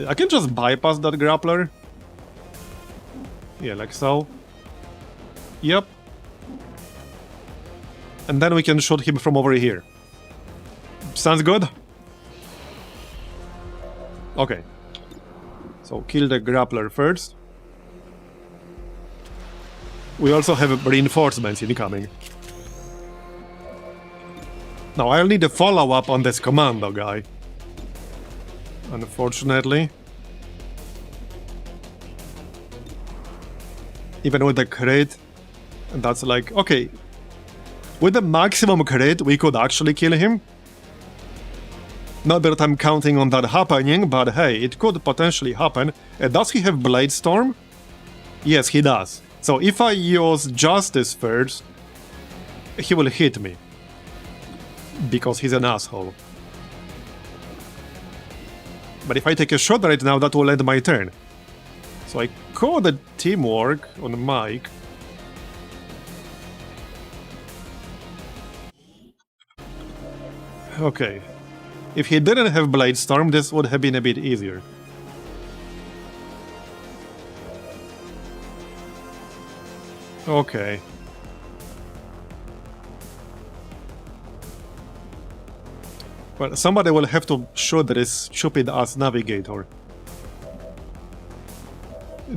A: I can just bypass that grappler. Yeah, like so. Yep. And then we can shoot him from over here. Sounds good? Okay. So kill the grappler first. We also have reinforcements incoming. Now I'll need a follow-up on this commando guy. Unfortunately. Even with the crit, that's like, okay. With the maximum crit, we could actually kill him. Not that I'm counting on that happening, but hey, it could potentially happen. Does he have Blade Storm? Yes, he does. So if I use Justice first, he will hit me. Because he's an asshole. But if I take a shot right now, that will end my turn. So I call the teamwork on Mike. Okay. If he didn't have Blade Storm, this would have been a bit easier. Okay. Well, somebody will have to shoot this stupid-ass navigator.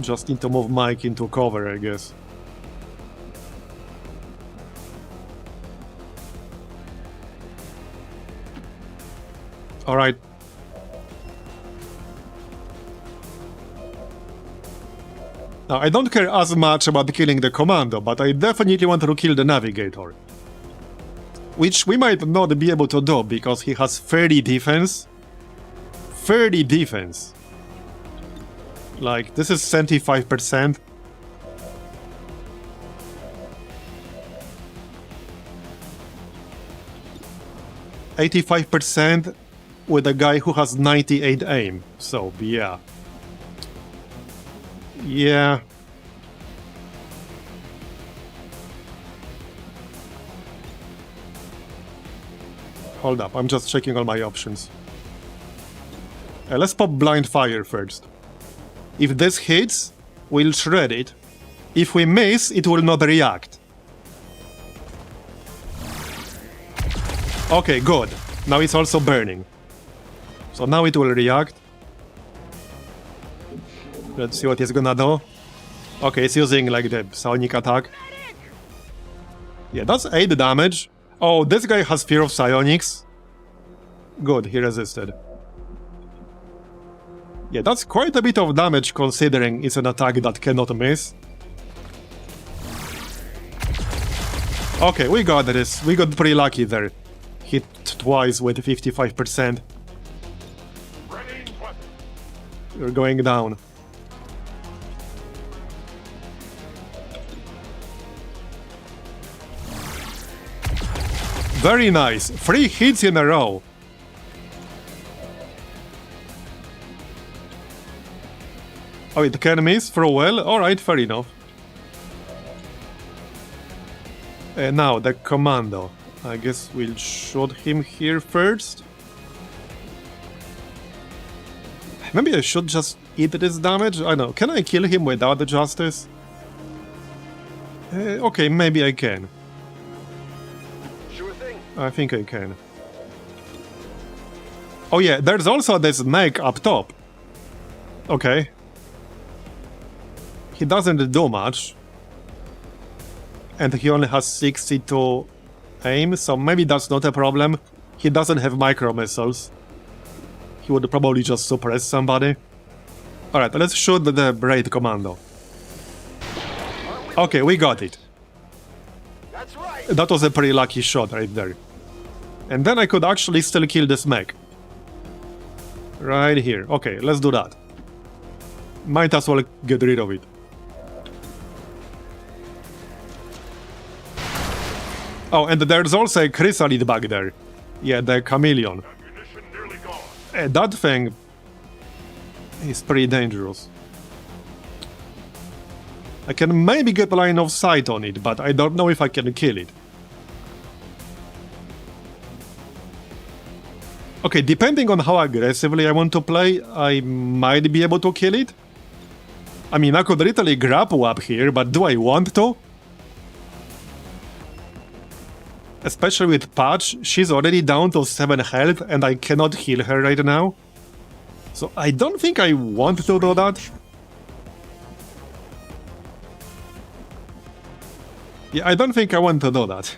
A: Just need to move Mike into cover, I guess. Alright. Now, I don't care as much about killing the commando, but I definitely want to kill the navigator. Which we might not be able to do, because he has 30 defense. 30 defense. Like, this is 75%. %85% with a guy who has 98 aim. So, yeah. Yeah. Hold up, I'm just checking all my options. Let's pop blind fire first. If this hits, we'll shred it. If we miss, it will not react. Okay, good. Now it's also burning. So now it will react. Let's see what it's gonna do. Okay, it's using like the sonic attack. Yeah, that's 8 damage. Oh, this guy has fear of psionics. Good, he resisted. Yeah, that's quite a bit of damage considering it's an attack that cannot miss. Okay, we got this. We got pretty lucky there. Hit twice with 55%. We're going down. Very nice. 3 hits in a row. Oh, it can miss for a while? Alright, fair enough. Now, the commando. I guess we'll shoot him here first. Maybe I should just eat this damage? I don't know. Can I kill him without the justice? Okay, maybe I can.
B: Sure thing.
A: I think I can. Oh yeah, there's also this mech up top. Okay. He doesn't do much. And he only has 62 aim, so maybe that's not a problem. He doesn't have micro missiles. He would probably just suppress somebody. Alright, let's shoot the Braid Commando. Okay, we got it.
D: That's right.
A: That was a pretty lucky shot right there. And then I could actually still kill this mech. Right here. Okay, let's do that. Might as well get rid of it. Oh, and there's also a chrysalid back there. Yeah, the chameleon.
D: Ammunition nearly gone.
A: That thing is pretty dangerous. I can maybe get a line of sight on it, but I don't know if I can kill it. Okay, depending on how aggressively I want to play, I might be able to kill it. I mean, I could literally grapple up here, but do I want to? Especially with Patch, she's already down to 7 health and I cannot heal her right now. So I don't think I want to do that. Yeah, I don't think I want to do that.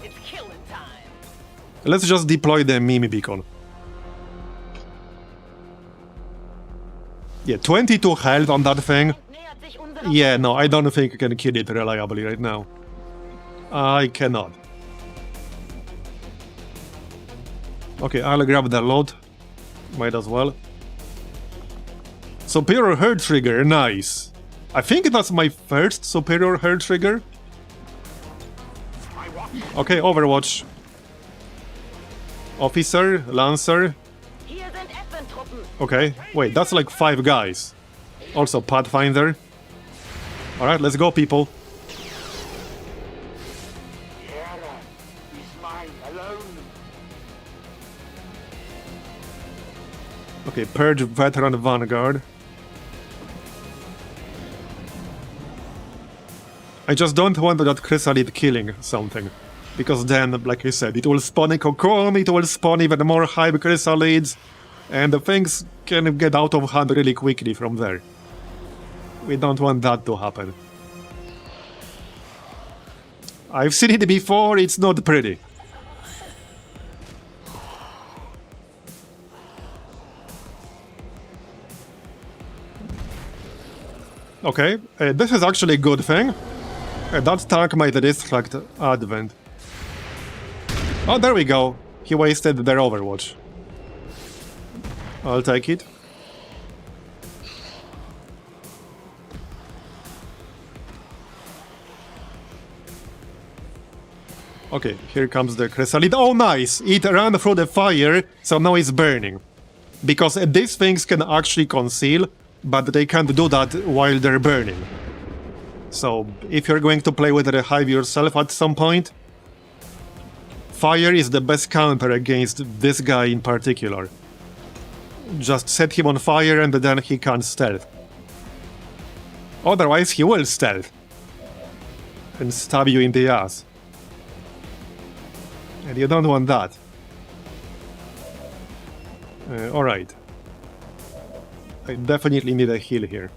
C: It's killing time.
A: Let's just deploy the Mimi beacon. Yeah, 22 health on that thing.
C: Nähert sich unserer
A: Yeah, no, I don't think I can kill it reliably right now. I cannot. Okay, I'll grab the load. Might as well. Superior hair trigger, nice. I think that's my first superior hair trigger. Okay, Overwatch. Officer, Lancer.
C: Hier sind Advent-Truppen.
A: Okay, wait, that's like 5 guys. Also Pathfinder. Alright, let's go, people.
D: Yara is mine alone.
A: Okay, Purge Veteran Vanguard. I just don't want that chrysalid killing something. Because then, like I said, it will spawn a cocoon, it will spawn even more Hive chrysalids, and the things can get out of hand really quickly from there. We don't want that to happen. I've seen it before, it's not pretty. Okay, this is actually a good thing. That tank might distract Advent. Oh, there we go. He wasted their Overwatch. I'll take it. Okay, here comes the chrysalid. Oh, nice! It ran through the fire, so now it's burning. Because these things can actually conceal, but they can't do that while they're burning. So, if you're going to play with the Hive yourself at some point, fire is the best counter against this guy in particular. Just set him on fire and then he can't stealth. Otherwise he will stealth and stab you in the ass. And you don't want that. Alright. I definitely need a heal here.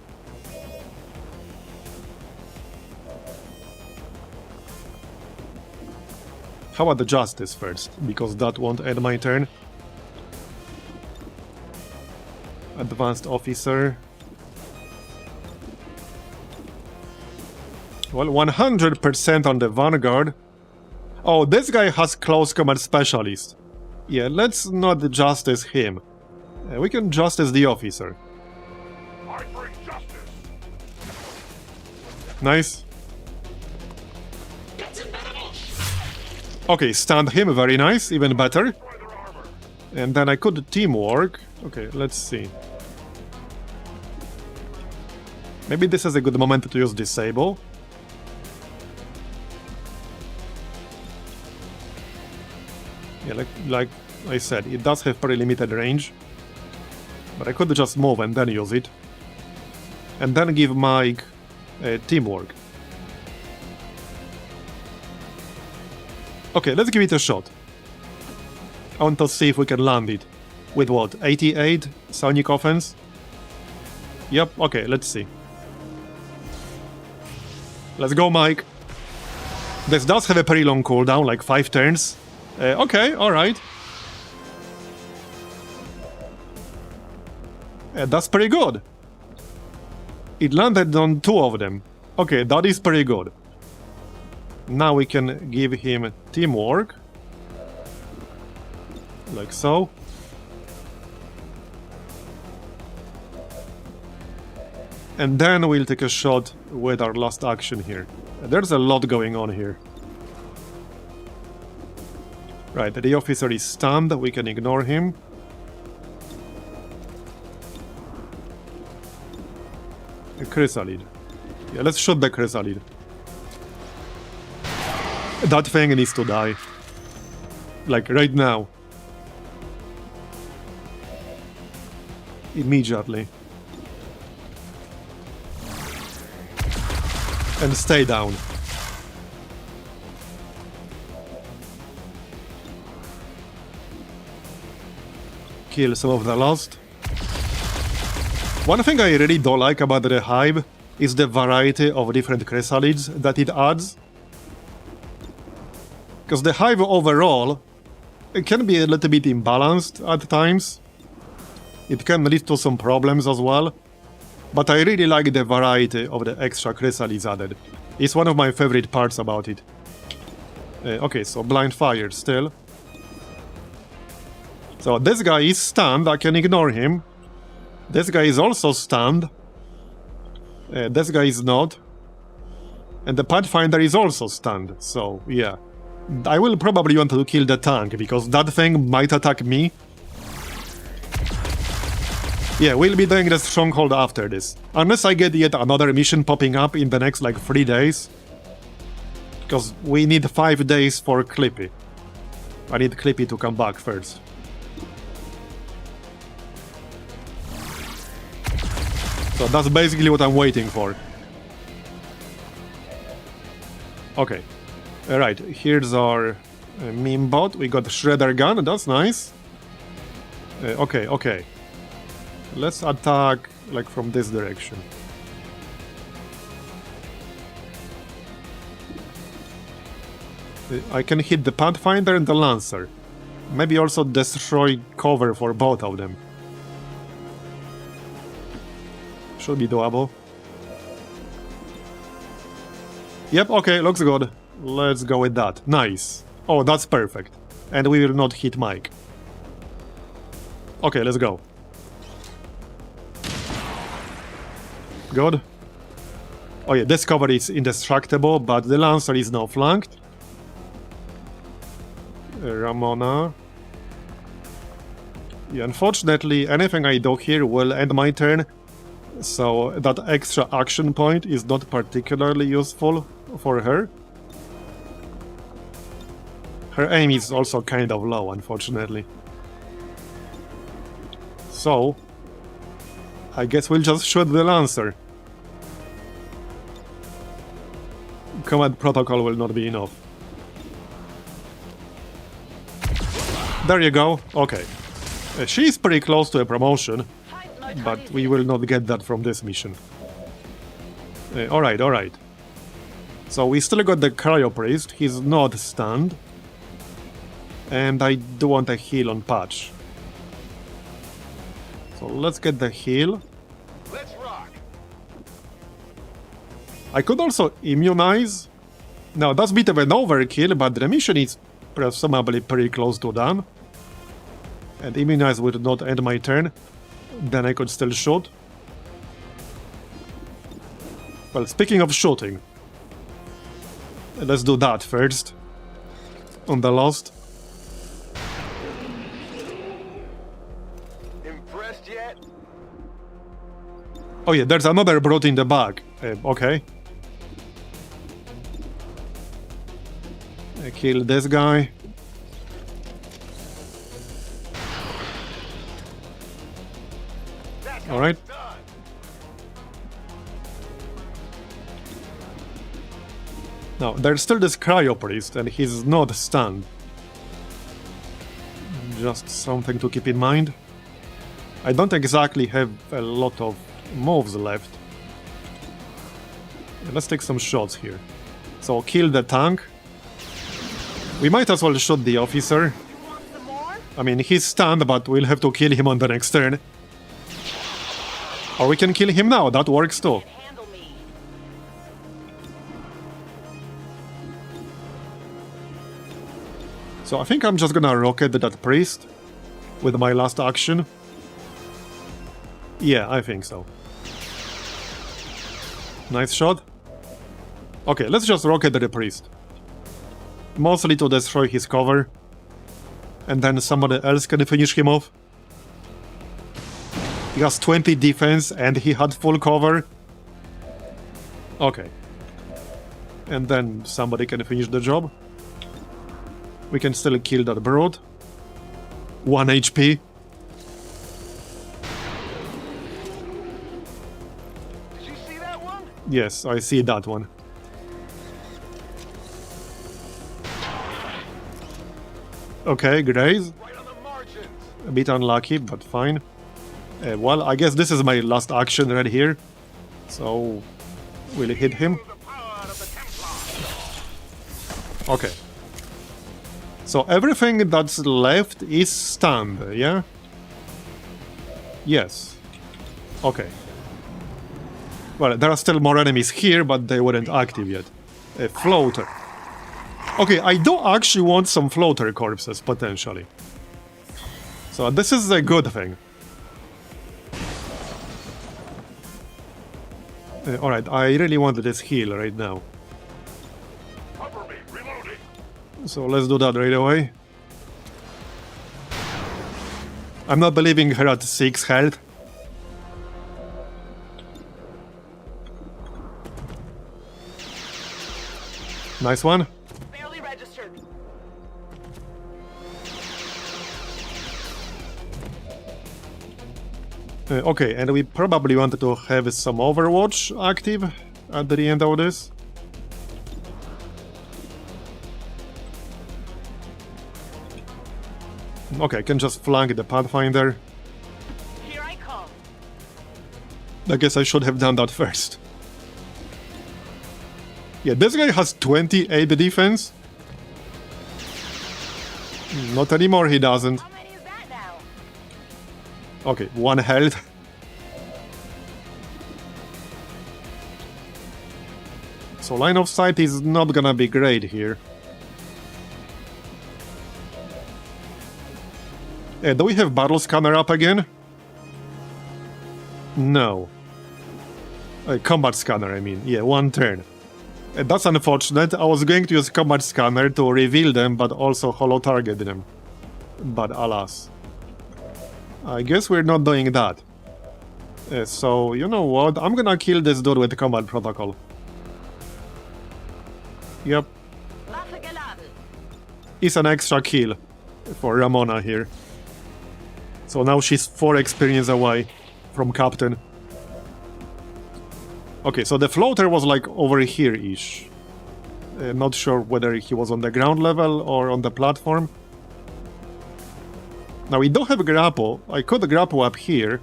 A: How about the Justice first? Because that won't end my turn. Advanced Officer. Well, 100% on the Vanguard. Oh, this guy has Close Combat Specialist. Yeah, let's not Justice him. We can Justice the Officer.
D: I bring justice.
A: Nice. Okay, stand him, very nice, even better.
D: Further armor.
A: And then I could teamwork. Okay, let's see. Maybe this is a good moment to use Disable. Yeah, like I said, it does have pretty limited range. But I could just move and then use it. And then give Mike teamwork. Okay, let's give it a shot. I want to see if we can land it. With what? 88 Sonic offense? Yep, okay, let's see. Let's go, Mike. This does have a pretty long cooldown, like 5 turns. Okay, alright. That's pretty good. It landed on 2 of them. Okay, that is pretty good. Now we can give him teamwork. Like so. And then we'll take a shot with our last action here. There's a lot going on here. Right, the officer is stunned, we can ignore him. A chrysalid. Yeah, let's shoot the chrysalid. That thing needs to die. Like, right now. Immediately. And stay down. Kill some of the last. One thing I really don't like about the Hive is the variety of different chrysalids that it adds. Because the Hive overall, it can be a little bit imbalanced at times. It can lead to some problems as well. But I really like the variety of the extra chrysalids added. It's one of my favorite parts about it. Okay, so blind fire still. So this guy is stunned, I can ignore him. This guy is also stunned. This guy is not. And the Pathfinder is also stunned, so yeah. I will probably want to kill the tank, because that thing might attack me. Yeah, we'll be doing the Stronghold after this. Unless I get yet another mission popping up in the next, like, 3 days. Because we need 5 days for Clippy. I need Clippy to come back first. So that's basically what I'm waiting for. Okay. Alright, here's our meme bot. We got Shredder gun, that's nice. Okay. Let's attack, like, from this direction. I can hit the Pathfinder and the Lancer. Maybe also destroy cover for both of them. Should be doable. Yep, okay, looks good. Let's go with that. Nice. Oh, that's perfect. And we will not hit Mike. Okay, let's go. Good. Oh yeah, this cover is indestructible, but the Lancer is now flanked. Ramona. Yeah, unfortunately, anything I do here will end my turn, so that extra action point is not particularly useful for her. Her aim is also kind of low, unfortunately. So, I guess we'll just shoot the Lancer. Command protocol will not be enough. There you go. Okay. She's pretty close to a promotion, but we will not get that from this mission. Alright. So we still got the Cryo Priest. He's not stunned. And I do want a heal on Patch. So let's get the heal.
D: Let's rock.
A: I could also immunize. Now that's a bit of an overkill, but the mission is presumably pretty close to done. And immunize would not end my turn. Then I could still shoot. Well, speaking of shooting, let's do that first. On the last.
D: Impressed yet?
A: Oh yeah, there's another brute in the back. Okay. I kill this guy. Alright. Now, there's still this Cryo Priest, and he's not stunned. Just something to keep in mind. I don't exactly have a lot of moves left. Let's take some shots here. So, kill the tank. We might as well shoot the officer. I mean, he's stunned, but we'll have to kill him on the next turn. Or we can kill him now, that works too.
C: Handle me.
A: So I think I'm just gonna rocket that priest with my last action. Yeah, I think so. Nice shot. Okay, let's just rocket the priest. Mostly to destroy his cover. And then somebody else can finish him off. He has 20 defense and he had full cover. Okay. And then somebody can finish the job. We can still kill that brood. 1 HP.
D: Did you see that one?
A: Yes, I see that one. Okay, great.
D: Right on the margins.
A: A bit unlucky, but fine. Well, I guess this is my last action right here. So, we'll hit him.
D: The power of the Templar.
A: Okay. So everything that's left is stunned, yeah? Yes. Okay. Well, there are still more enemies here, but they weren't active yet. A floater. Okay, I do actually want some floater corpses, potentially. So this is a good thing. Alright, I really want this heal right now.
D: Cover me. Reloading.
A: So let's do that right away. I'm not believing her at 6 health. Nice one.
C: Barely registered.
A: Okay, and we probably wanted to have some Overwatch active at the end of this. Okay, I can just flank the Pathfinder.
C: Here I come.
A: I guess I should have done that first. Yeah, this guy has 28 defense. Not anymore, he doesn't.
C: How many is that now?
A: Okay, 1 health. So line of sight is not gonna be great here. Do we have battle scanner up again? No. Combat scanner, I mean. Yeah, 1 turn. That's unfortunate. I was going to use combat scanner to reveal them, but also holo target them. But alas. I guess we're not doing that. So, you know what? I'm gonna kill this dude with combat protocol. Yep.
C: Waffe geladen.
A: It's an extra kill for Ramona here. So now she's 4 experience away from Captain. Okay, so the floater was like over here-ish. Not sure whether he was on the ground level or on the platform. Now we don't have a grapple. I could grapple up here.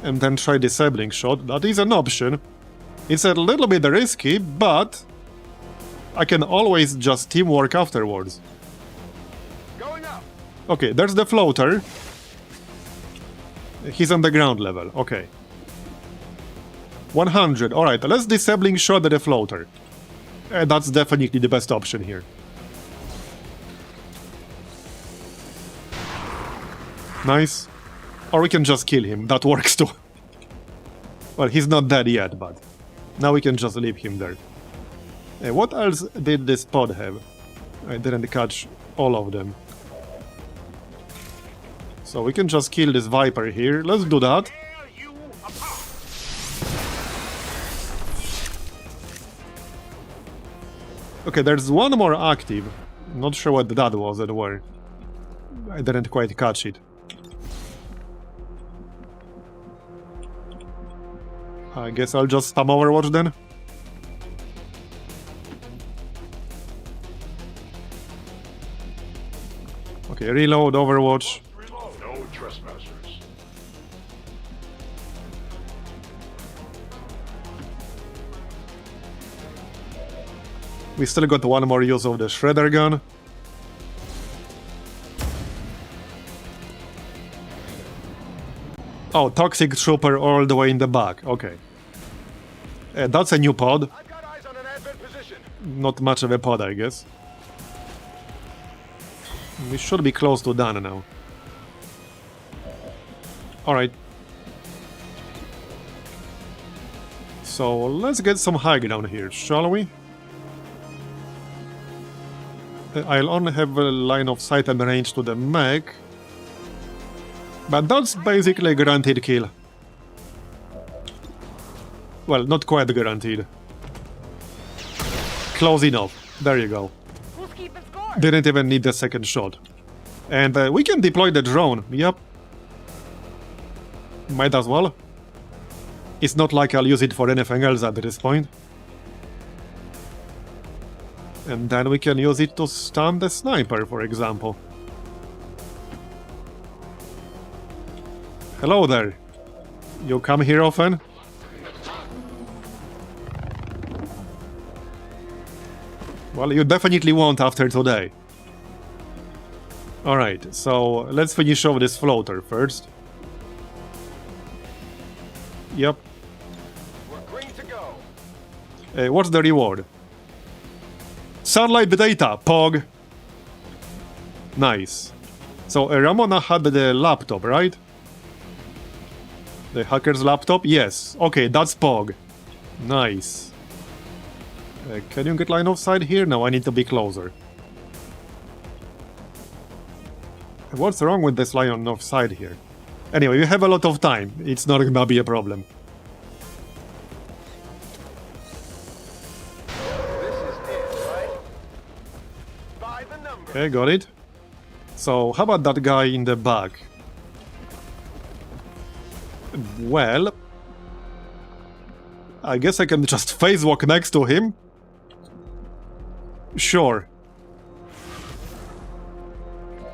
A: And then try disabling shot. That is an option. It's a little bit risky, but I can always just teamwork afterwards.
D: Going up.
A: Okay, there's the floater. He's on the ground level, okay. 100, alright, let's disabling shot at the floater. That's definitely the best option here. Nice. Or we can just kill him, that works too. Well, he's not dead yet, but now we can just leave him there. What else did this pod have? I didn't catch all of them. So we can just kill this Viper here. Let's do that.
D: Tear you apart.
A: Okay, there's one more active. Not sure what that was and where. I didn't quite catch it. I guess I'll just spam Overwatch then. Okay, reload Overwatch.
D: Reload. No trespassers.
A: We still got one more use of the Shredder gun. Oh, Toxic Trooper all the way in the back. Okay. That's a new pod.
B: I've got eyes on an advent position.
A: Not much of a pod, I guess. We should be close to done now. Alright. So, let's get some high ground here, shall we? I'll only have a line of sight and range to the mech. But that's basically a guaranteed kill. Well, not quite guaranteed. Close enough. There you go.
C: Who's keeping score?
A: Didn't even need the second shot. And we can deploy the drone. Yep. Might as well. It's not like I'll use it for anything else at this point. And then we can use it to stun the sniper, for example. Hello there. You come here often? Well, you definitely won't after today. Alright, so let's finish off this floater first. Yep.
B: We're green to go.
A: What's the reward? Sunlight data, Pog. Nice. So Ramona had the laptop, right? The hacker's laptop? Yes. Okay, that's Pog. Nice. Can you get line of sight here? No, I need to be closer. What's wrong with this line of sight here? Anyway, we have a lot of time. It's not gonna be a problem.
B: This is it, right? By the number.
A: Okay, got it. So, how about that guy in the back? Well... I guess I can just phase walk next to him. Sure.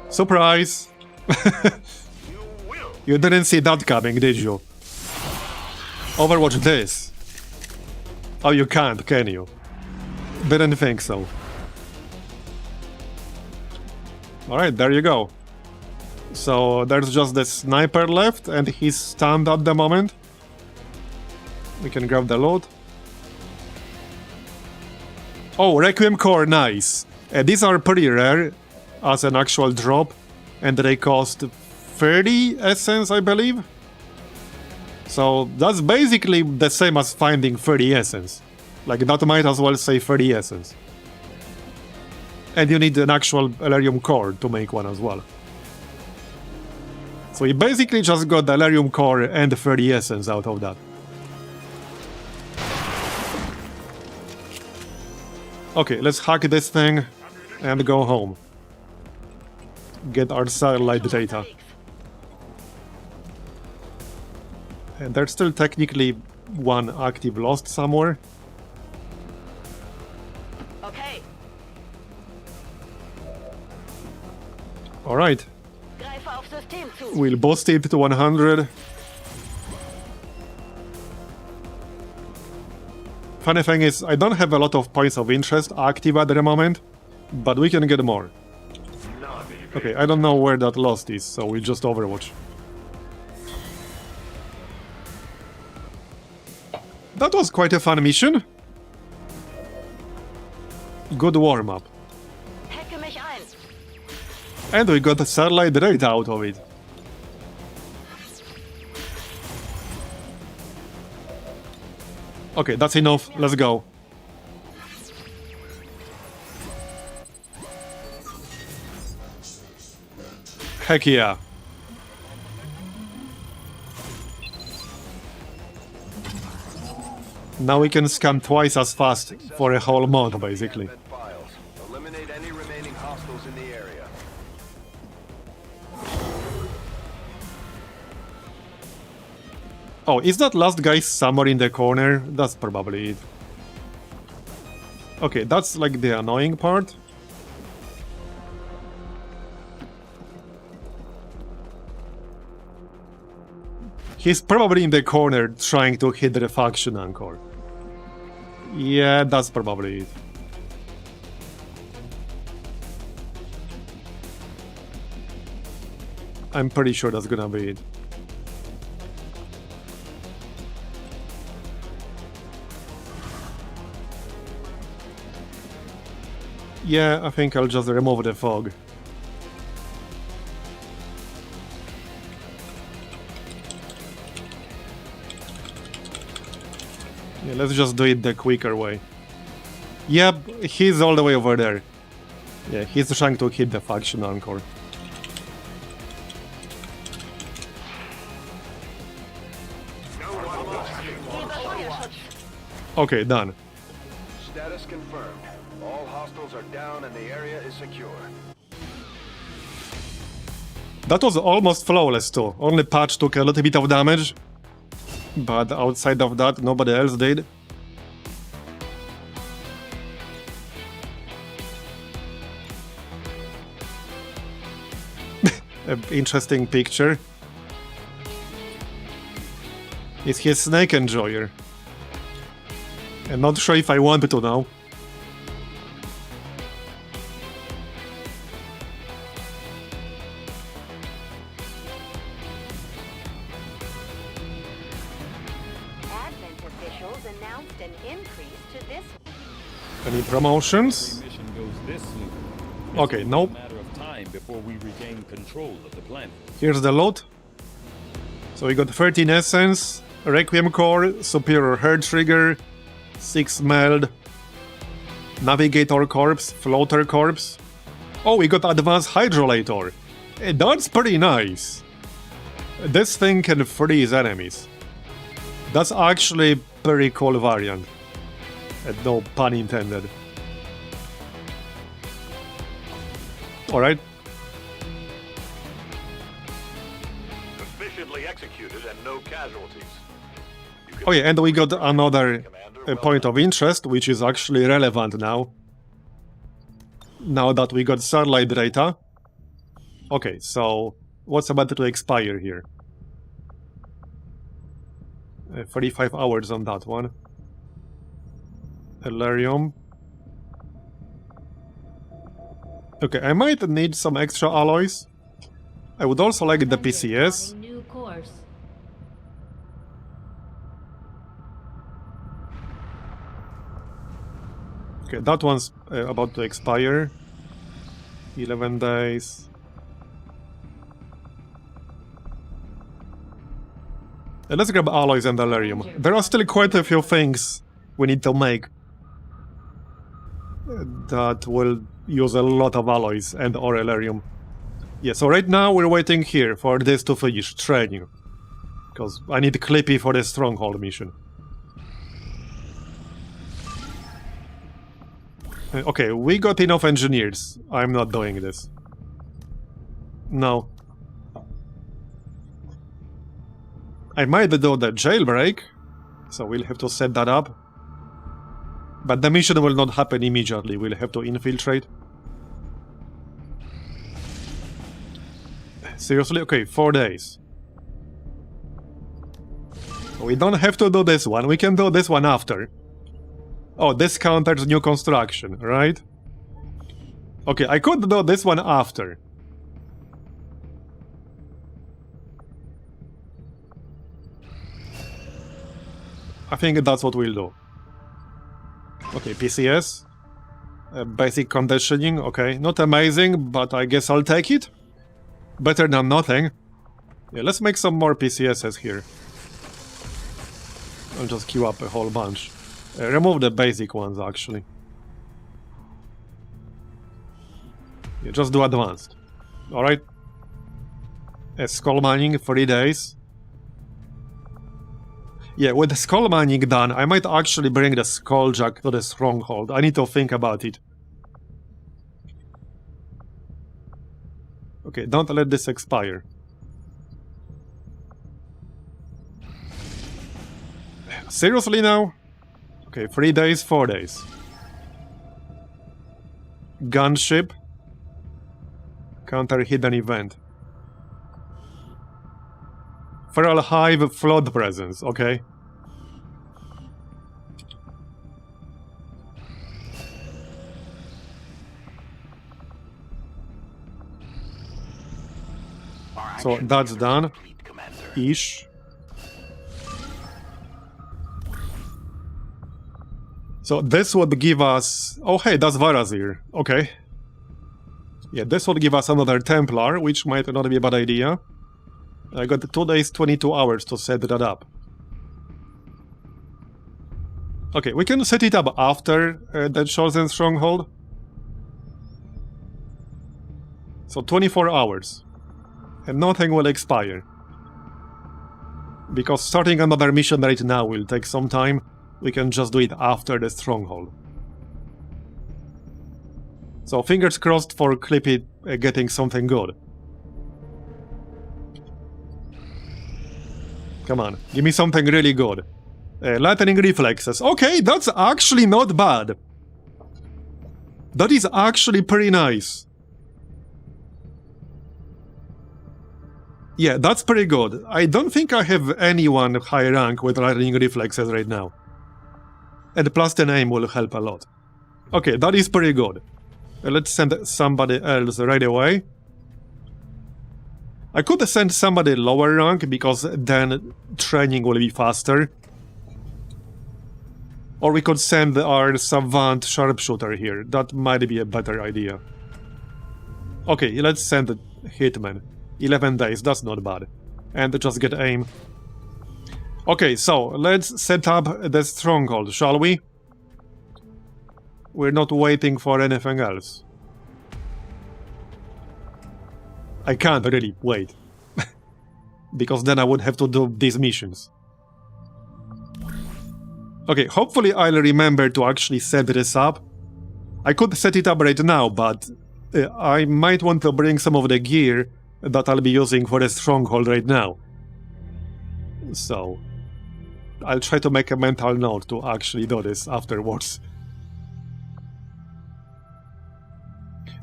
A: Surprise!
D: You will.
A: You didn't see that coming, did you? Overwatch this. Oh, you can't, can you? Didn't think so. Alright, there you go. So, there's just the sniper left, and he's stunned at the moment. We can grab the loot. Oh, Requiem core, nice. These are pretty rare as an actual drop, and they cost 30 essence, I believe. So that's basically the same as finding 30 essence. Like, that might as well say 30 essence. And you need an actual Elerium core to make one as well. So you basically just got the Elerium core and 30 essence out of that. Okay, let's hack this thing and go home. Get our satellite data. And there's still technically one active lost somewhere.
C: Okay.
A: Alright,
C: Greife auf System zu.
A: we'll boost it to 100. Funny thing is, I don't have a lot of points of interest active at the moment, but we can get more. Okay, I don't know where that lost is, so we'll just Overwatch. That was quite a fun mission. Good warm-up.
C: Hacke mich ein.
A: And we got the satellite data out of it. Okay, that's enough. Let's go. Heck yeah. Now we can scan twice as fast for a whole month, basically.
B: Advent files. Eliminate any remaining hostiles in the area.
A: Oh, is that last guy somewhere in the corner? That's probably it. Okay, that's like the annoying part. He's probably in the corner trying to hit the faction anchor. Yeah, that's probably it. I'm pretty sure that's gonna be it. Yeah, I think I'll just remove the fog. Yeah, let's just do it the quicker way. Yep, he's all the way over there. Yeah, he's trying to hit the faction anchor. Okay, done.
B: Status confirmed. All hostiles are down and the area is secure.
A: That was almost flawless too. Only Patch took a little bit of damage. But outside of that, nobody else did. An interesting picture. Is he a snake enjoyer? I'm not sure if I wanted to now.
E: Advent officials announced an increase to this.
A: Any promotions?
F: Mission goes this smooth.
A: Okay, nope.
F: It's only a matter of time before we regain control of the planet.
A: Here's the loot. So we got 13 essence, Requiem core, superior hair trigger, 6 meld, navigator corpse, floater corpse. Oh, we got advanced hydrolator. That's pretty nice. This thing can freeze enemies. That's actually pretty cool variant. No pun intended. Alright.
D: Efficiently executed and no casualties.
A: Oh yeah, and we got another point of interest, which is actually relevant now. Now that we got satellite data. Okay, so what's about to expire here? 35 hours on that one. Elerium. Okay, I might need some extra alloys. I would also like the PCS.
G: New course.
A: Okay, that one's about to expire. 11 days. Let's grab alloys and Elerium. There are still quite a few things we need to make that will use a lot of alloys and or Elerium. Yeah, so right now we're waiting here for this to finish training. Because I need Clippy for the Stronghold mission. Okay, we got enough engineers. I'm not doing this. No. I might do the jailbreak, so we'll have to set that up. But the mission will not happen immediately, we'll have to infiltrate. Seriously? Okay, 4 days. We don't have to do this one, we can do this one after. Oh, this counters new construction, right? Okay, I could do this one after. I think that's what we'll do. Okay, PCS. Basic conditioning, okay. Not amazing, but I guess I'll take it. Better than nothing. Yeah, let's make some more PCSs here. I'll just queue up a whole bunch. Remove the basic ones, actually. Yeah, just do advanced. Alright. Skull mining, 3 days. Yeah, with the skull mining done, I might actually bring the skull jack to the Stronghold. I need to think about it. Okay, don't let this expire. Seriously now? Okay, 3 days, 4 days. Gunship. Counter hidden event. Feral Hive flood presence, okay. So that's done. Ish. So this would give us... Oh hey, that's Marbozir. Okay. Yeah, this would give us another Templar, which might not be a bad idea. I got 2 days, 22 hours to set that up. Okay, we can set it up after the chosen Stronghold. So 24 hours. And nothing will expire. Because starting another mission right now will take some time. We can just do it after the Stronghold. So fingers crossed for Clippy getting something good. Come on, give me something really good. Lightning reflexes. Okay, that's actually not bad. That is actually pretty nice. Yeah, that's pretty good. I don't think I have anyone high rank with lightning reflexes right now. And plus 10 aim will help a lot. Okay, that is pretty good. Let's send somebody else right away. I could send somebody lower rank, because then training will be faster. Or we could send our Savant Sharpshooter here. That might be a better idea. Okay, let's send Hitman. 11 days, that's not bad. And just get aim. Okay, so let's set up the Stronghold, shall we? We're not waiting for anything else. I can't really wait. Because then I would have to do these missions. Okay, hopefully I'll remember to actually set this up. I could set it up right now, but I might want to bring some of the gear that I'll be using for the Stronghold right now. So, I'll try to make a mental note to actually do this afterwards.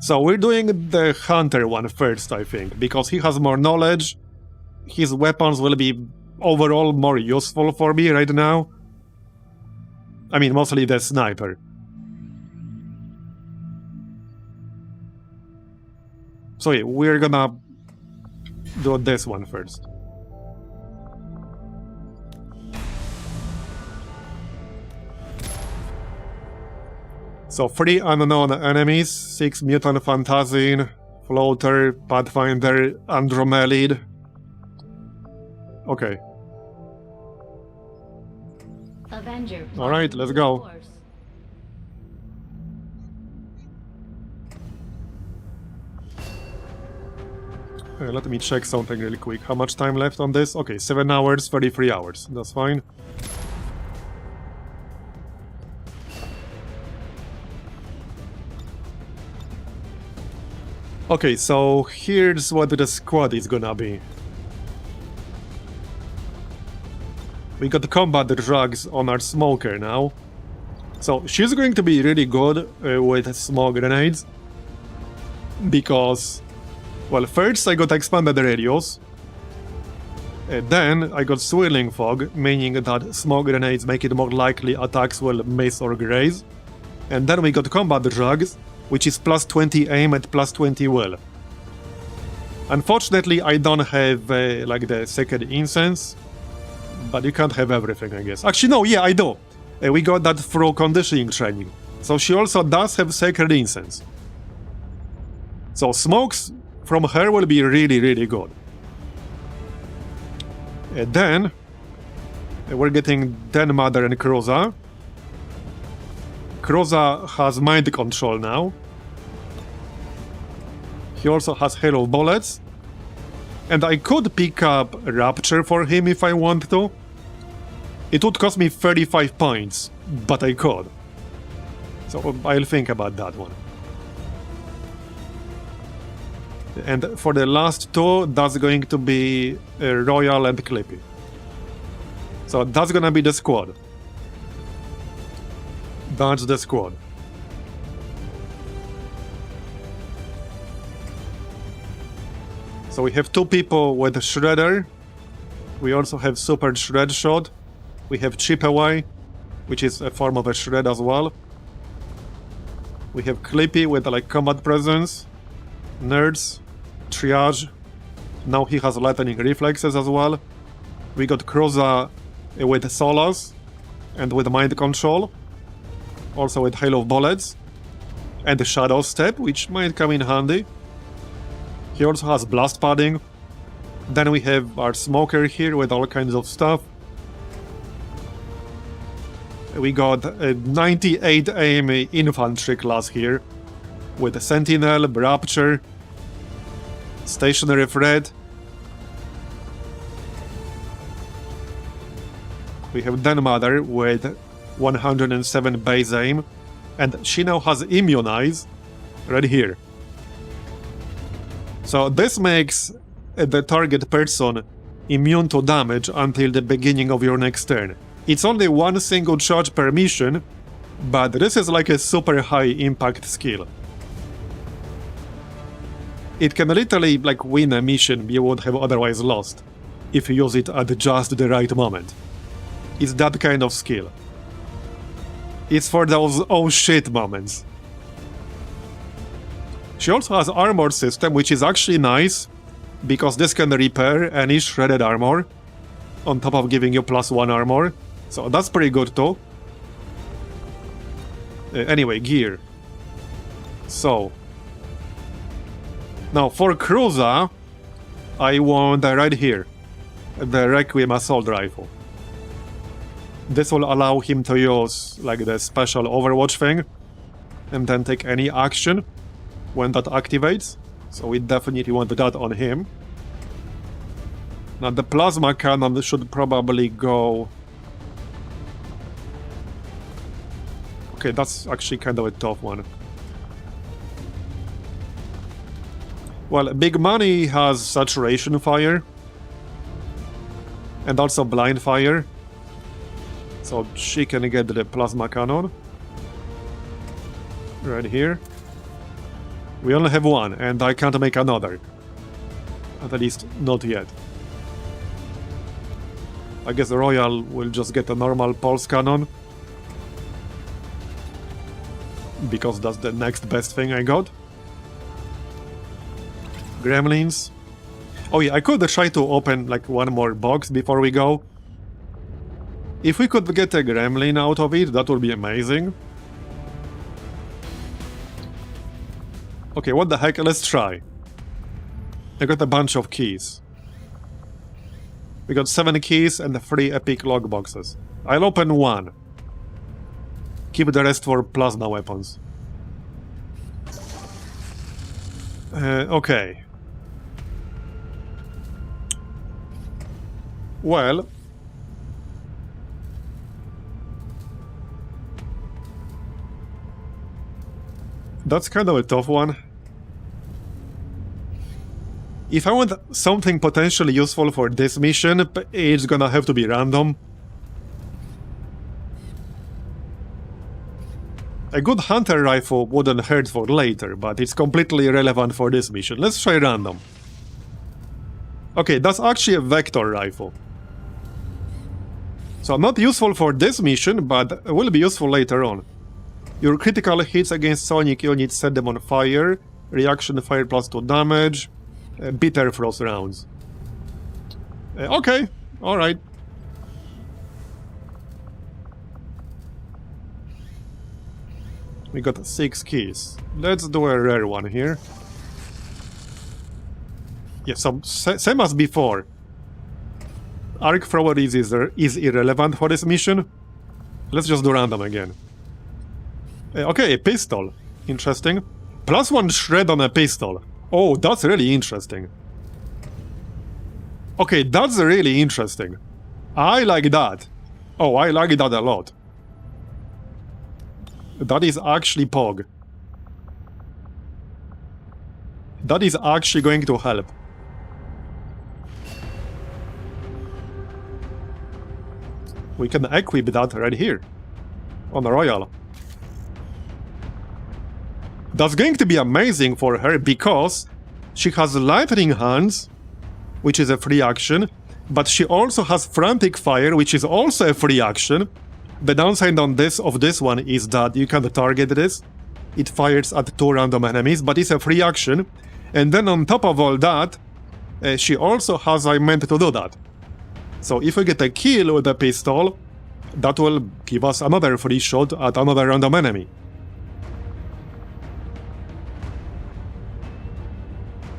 A: So we're doing the Hunter one first, I think, because he has more knowledge. His weapons will be overall more useful for me right now. I mean, mostly the sniper. So yeah, we're gonna do this one first. So 3 unknown enemies, 6 mutant Phantasine, Floater, Pathfinder, Andromelid. Okay.
G: Avenger.
A: Alright, let's go. Let me check something really quick. How much time left on this? Okay, 7 hours, 33 hours. That's fine. Okay, so here's what the squad is gonna be. We got combat drugs on our smoker now. So she's going to be really good with smoke grenades. Because, well, first I got expanded radius. Then I got swirling fog, meaning that smoke grenades make it more likely attacks will miss or graze. And then we got combat drugs, which is plus 20 aim and plus 20 will. Unfortunately, I don't have like the Sacred Incense, but you can't have everything, I guess. Actually, no, yeah, I do. We got that through conditioning training. So she also does have Sacred Incense. So smokes from her will be really, really good. And then we're getting Den Mother and Cruza. Cruza has mind control now. He also has Hail of Bullets. And I could pick up Rapture for him if I want to. It would cost me 35 points, but I could. So I'll think about that one. And for the last two, that's going to be Royal and Clippy. So that's gonna be the squad. That's the squad. So we have 2 people with Shredder. We also have Super Shred Shot. We have TPY, which is a form of a shred as well. We have Clippy with like combat presence. Nerds. Triage. Now he has lightning reflexes as well. We got Cruza with Solas and with mind control. Also with Hail of Bullets. And the Shadow Step, which might come in handy. He also has Blast Padding. Then we have our Smoker here with all kinds of stuff. We got a 98 aim infantry class here. With a Sentinel, Rapture, Stationary Threat. We have Den Mother with 107 base aim. And she now has Immunize right here. So this makes the target person immune to damage until the beginning of your next turn. It's only one single charge per mission, but this is like a super high impact skill. It can literally like win a mission you would have otherwise lost, if you use it at just the right moment. It's that kind of skill. It's for those oh shit moments. She also has armor system, which is actually nice, because this can repair any shredded armor, on top of giving you +1 armor, so that's pretty good too. Anyway, gear. So, now for Cruza, I want right here, the Requiem assault rifle. This will allow him to use like the special Overwatch thing, and then take any action when that activates. So we definitely want that on him. Now the plasma cannon should probably go... Okay, that's actually kind of a tough one. Well, Big Money has saturation fire, and also blind fire. So she can get the plasma cannon. Right here. We only have one, and I can't make another. At least, not yet. I guess the Royal will just get a normal pulse cannon. Because that's the next best thing I got. Gremlins. Oh yeah, I could try to open like one more box before we go. If we could get a gremlin out of it, that would be amazing. Okay, what the heck, let's try. I got a bunch of keys. We got 7 keys and 3 epic log boxes. I'll open one. Keep the rest for plasma weapons. Okay. Well... that's kind of a tough one. If I want something potentially useful for this mission, it's gonna have to be random. A good hunter rifle wouldn't hurt for later, but it's completely irrelevant for this mission. Let's try random. Okay, that's actually a vector rifle. So not useful for this mission, but will be useful later on. Your critical hits against Sonic units set them on fire, reaction fire +2 damage, bitter frost rounds. Okay, alright. We got 6 keys. Let's do a rare one here. Yeah, so same as before. Arc thrower is irrelevant for this mission. Let's just do random again. Okay, a pistol. Interesting. +1 shred on a pistol. Oh, that's really interesting. Okay, that's really interesting. I like that. Oh, I like that a lot. That is actually Pog. That is actually going to help. We can equip that right here. On the Royal. That's going to be amazing for her because she has Lightning Hands, which is a free action, but she also has Frantic Fire, which is also a free action. The downside on this one is that you can't target this. It fires at 2 random enemies, but it's a free action. And then on top of all that, she also has I meant to do that. So if we get a kill with a pistol, that will give us another free shot at another random enemy.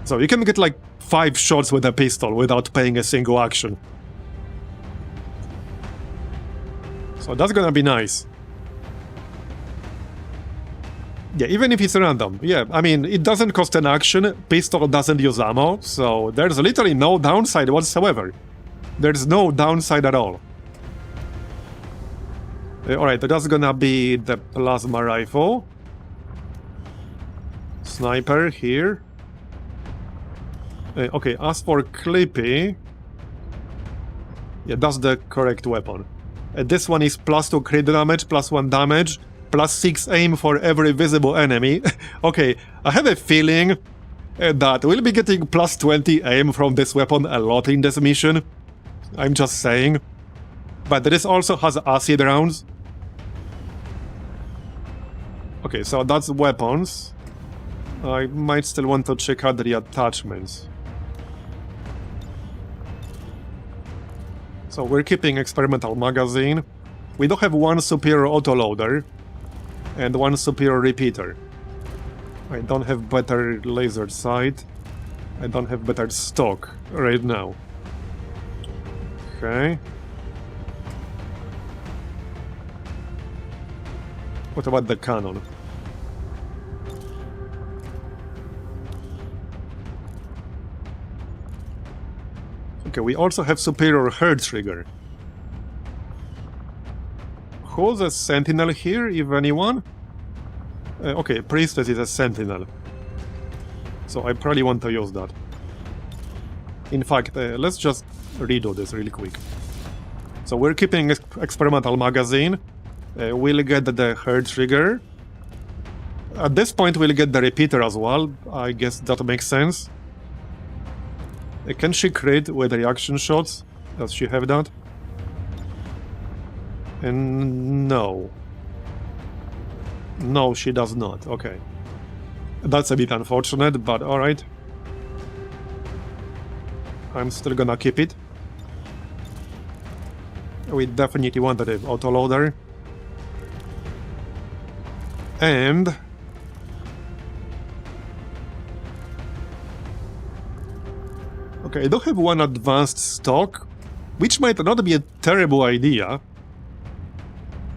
A: So you can get like 5 shots with a pistol without paying a single action. So that's gonna be nice. Yeah, even if it's random. Yeah, I mean, it doesn't cost an action, pistol doesn't use ammo, so there's literally no downside whatsoever. There's no downside at all. Alright, that's gonna be the plasma rifle. Sniper here. Okay, as for Clippy... Yeah, that's the correct weapon. This one is +2 crit damage, +1 damage, +6 aim for every visible enemy. Okay, I have a feeling that we'll be getting +20 aim from this weapon a lot in this mission. I'm just saying. But this also has acid rounds. Okay, so that's weapons. I might still want to check out the attachments. So we're keeping experimental magazine. We do have one superior autoloader and one superior repeater. I don't have better laser sight. I don't have better stock right now. Okay. What about the cannon? Okay, we also have superior herd trigger. Who's a sentinel here, if anyone? Okay, priestess is a sentinel. So I probably want to use that. In fact, let's just redo this really quick. So we're keeping experimental magazine. We'll get the herd trigger. At this point we'll get the repeater as well. I guess that makes sense. Can she crit with reaction shots? Does she have that? And no. No, she does not. Okay. That's a bit unfortunate, but alright. I'm still gonna keep it. We definitely wanted an autoloader. And... okay, I do have one advanced stock, which might not be a terrible idea.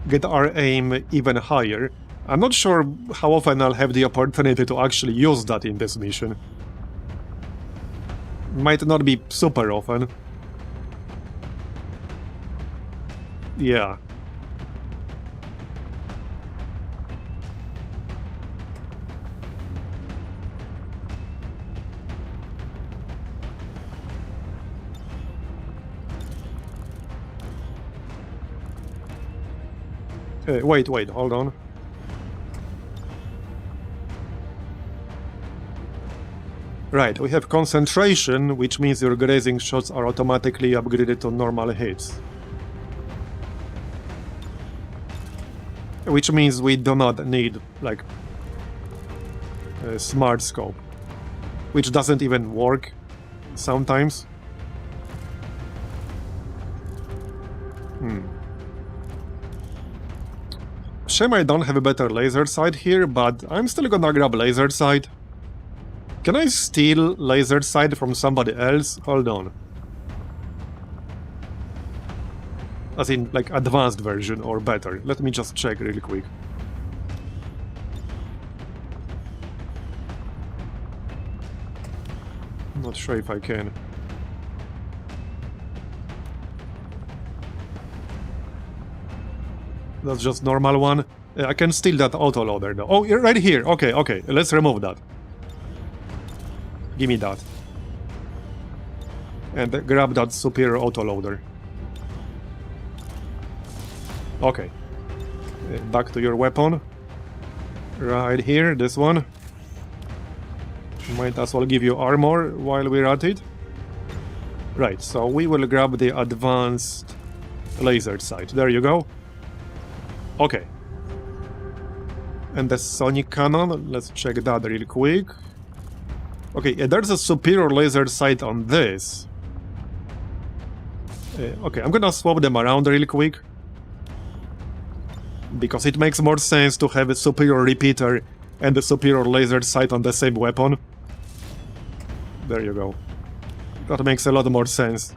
A: Get our aim even higher. I'm not sure how often I'll have the opportunity to actually use that in this mission. Might not be super often. Yeah. Wait, hold on. Right, we have concentration, which means your grazing shots are automatically upgraded to normal hits. Which means we do not need, like, a smart scope. Which doesn't even work sometimes. Shame I don't have a better laser sight here, but I'm still gonna grab laser sight. Can I steal laser sight from somebody else? Hold on. As in, like, advanced version or better. Let me just check really quick. Not sure if I can. That's just normal one. I can steal that autoloader though. Oh, right here. Okay, okay. Let's remove that. Give me that. And grab that superior autoloader. Okay. Back to your weapon. Right here, this one. Might as well give you armor while we're at it. Right, so we will grab the advanced laser sight. There you go. Okay. And the sonic cannon, let's check that real quick. Okay, there's a superior laser sight on this. Okay, I'm gonna swap them around real quick. because it makes more sense to have a superior repeater and a superior laser sight on the same weapon. There you go. That makes a lot more sense.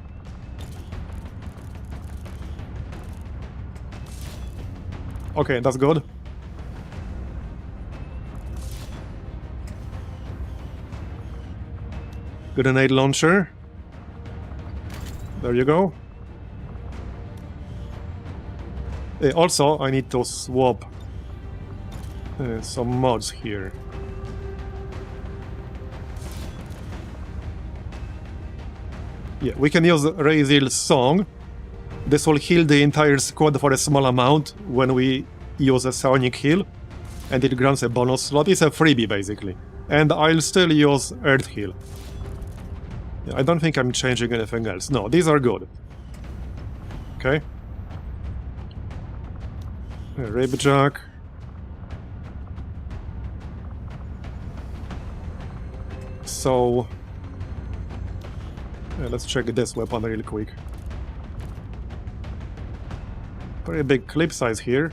A: Okay, that's good. Grenade launcher. There you go. Also, I need to swap some mods here. Yeah, we can use Razil's song. This will heal the entire squad for a small amount when we use a sonic heal, and it grants a bonus slot. It's a freebie, basically. And I'll still use Earth heal. Yeah, I don't think I'm changing anything else. No, these are good. Okay. Ribjack. So... let's check this weapon real quick. Pretty big clip size here.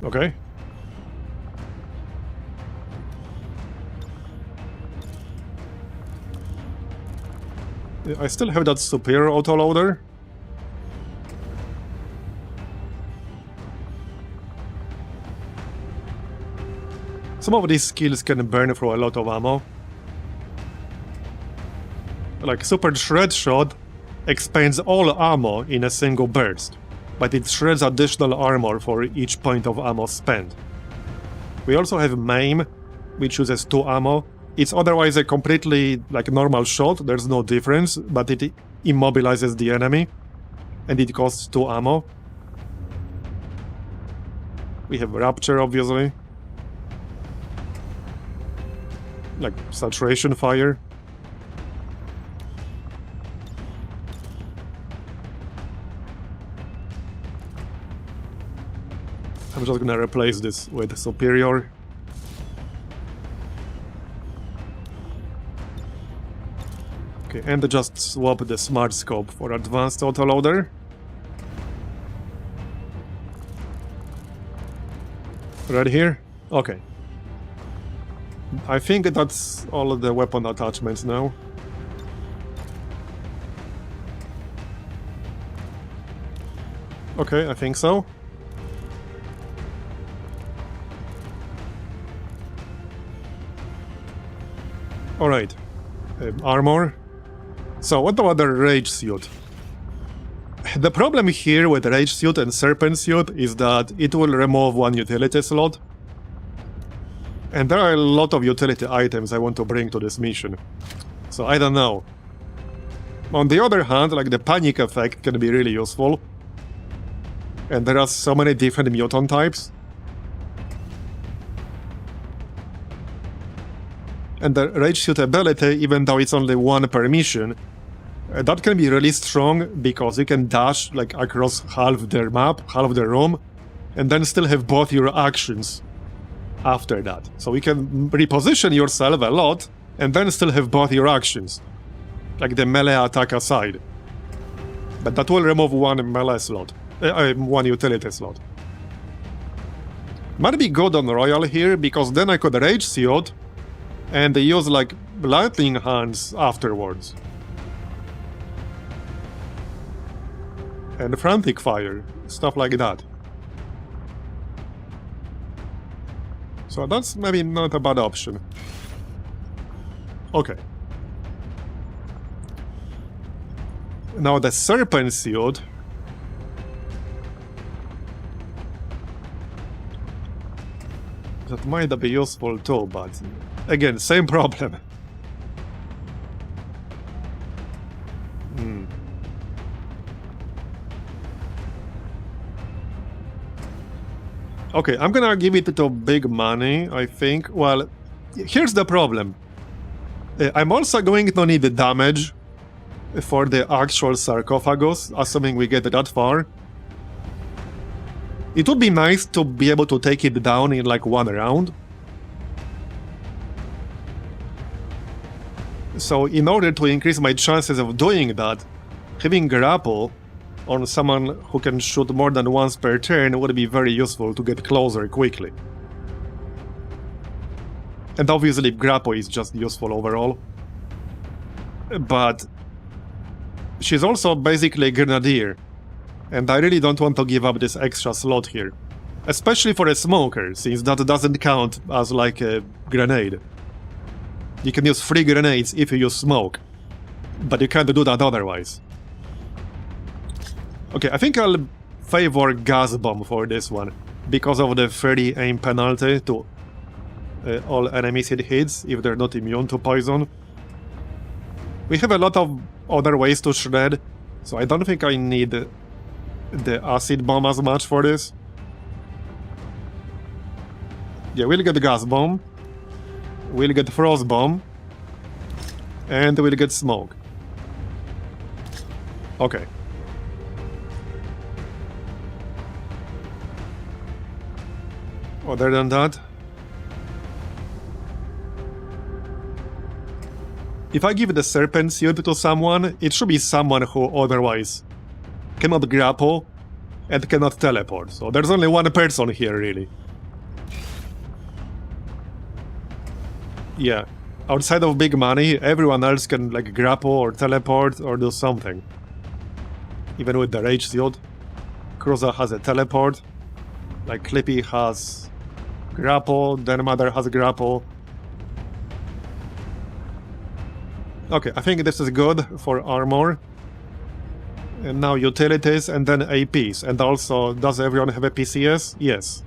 A: Okay. I still have that superior autoloader. Some of these skills can burn through a lot of ammo. Like Super Shred Shot expands all ammo in a single burst, but it shreds additional armor for each point of ammo spent. We also have Maim, which uses 2 ammo. It's otherwise a completely like normal shot, there's no difference, but it immobilizes the enemy, and it costs 2 ammo. We have Rapture, obviously. Like Saturation Fire. I'm just gonna replace this with Superior. Okay, and just swap the Smart Scope for Advanced Autoloader. Right here? Okay. I think that's all of the weapon attachments now. Okay, I think so. Alright. Armor. So, what about the Rage Suit? The problem here with Rage Suit and Serpent Suit is that it will remove 1 utility slot. And there are a lot of utility items I want to bring to this mission. So I don't know. On the other hand, like the panic effect can be really useful. And there are so many different mutant types. And the Rage Suit ability, even though it's only 1 per mission, that can be really strong because you can dash like across half the map, half the room, and then still have both your actions after that. So you can reposition yourself a lot and then still have both your actions, like the melee attack aside. But that will remove 1 melee slot, 1 utility slot. Might be good on Royal here, because then I could Rage Suit and use like Lightning Hands afterwards. And Frantic Fire, stuff like that. So that's maybe not a bad option. Okay. Now the Serpent Suit. That might be useful too, but again, same problem. Okay, I'm gonna give it to Big Money, I think. Well, here's the problem. I'm also going to need the damage for the actual Sarcophagus, assuming we get that far. It would be nice to be able to take it down in like 1 round. So in order to increase my chances of doing that, having grapple on someone who can shoot more than once per turn would be very useful to get closer quickly. And obviously grapple is just useful overall. But she's also basically a grenadier, and I really don't want to give up this extra slot here. Especially for a smoker, since that doesn't count as like a grenade. You can use 3 grenades if you use smoke, but you can't do that otherwise. Okay, I think I'll favor gas bomb for this one, because of the 30 aim penalty to all enemies it hits if they're not immune to poison. We have a lot of other ways to shred, so I don't think I need the acid bomb as much for this. Yeah, we'll get gas bomb, we'll get frost bomb, and we'll get smoke. Okay. Other than that, if I give the serpent suit to someone, it should be someone who otherwise cannot grapple and cannot teleport. So there's only one person here, really. Yeah, outside of big money, everyone else can like grapple or teleport or do something. Even with the rage suit, Cruza has a teleport, like Clippy has grapple, then Mother has grapple. Okay, I think this is good for armor. And now utilities and then APs. And also, does everyone have a PCS? Yes.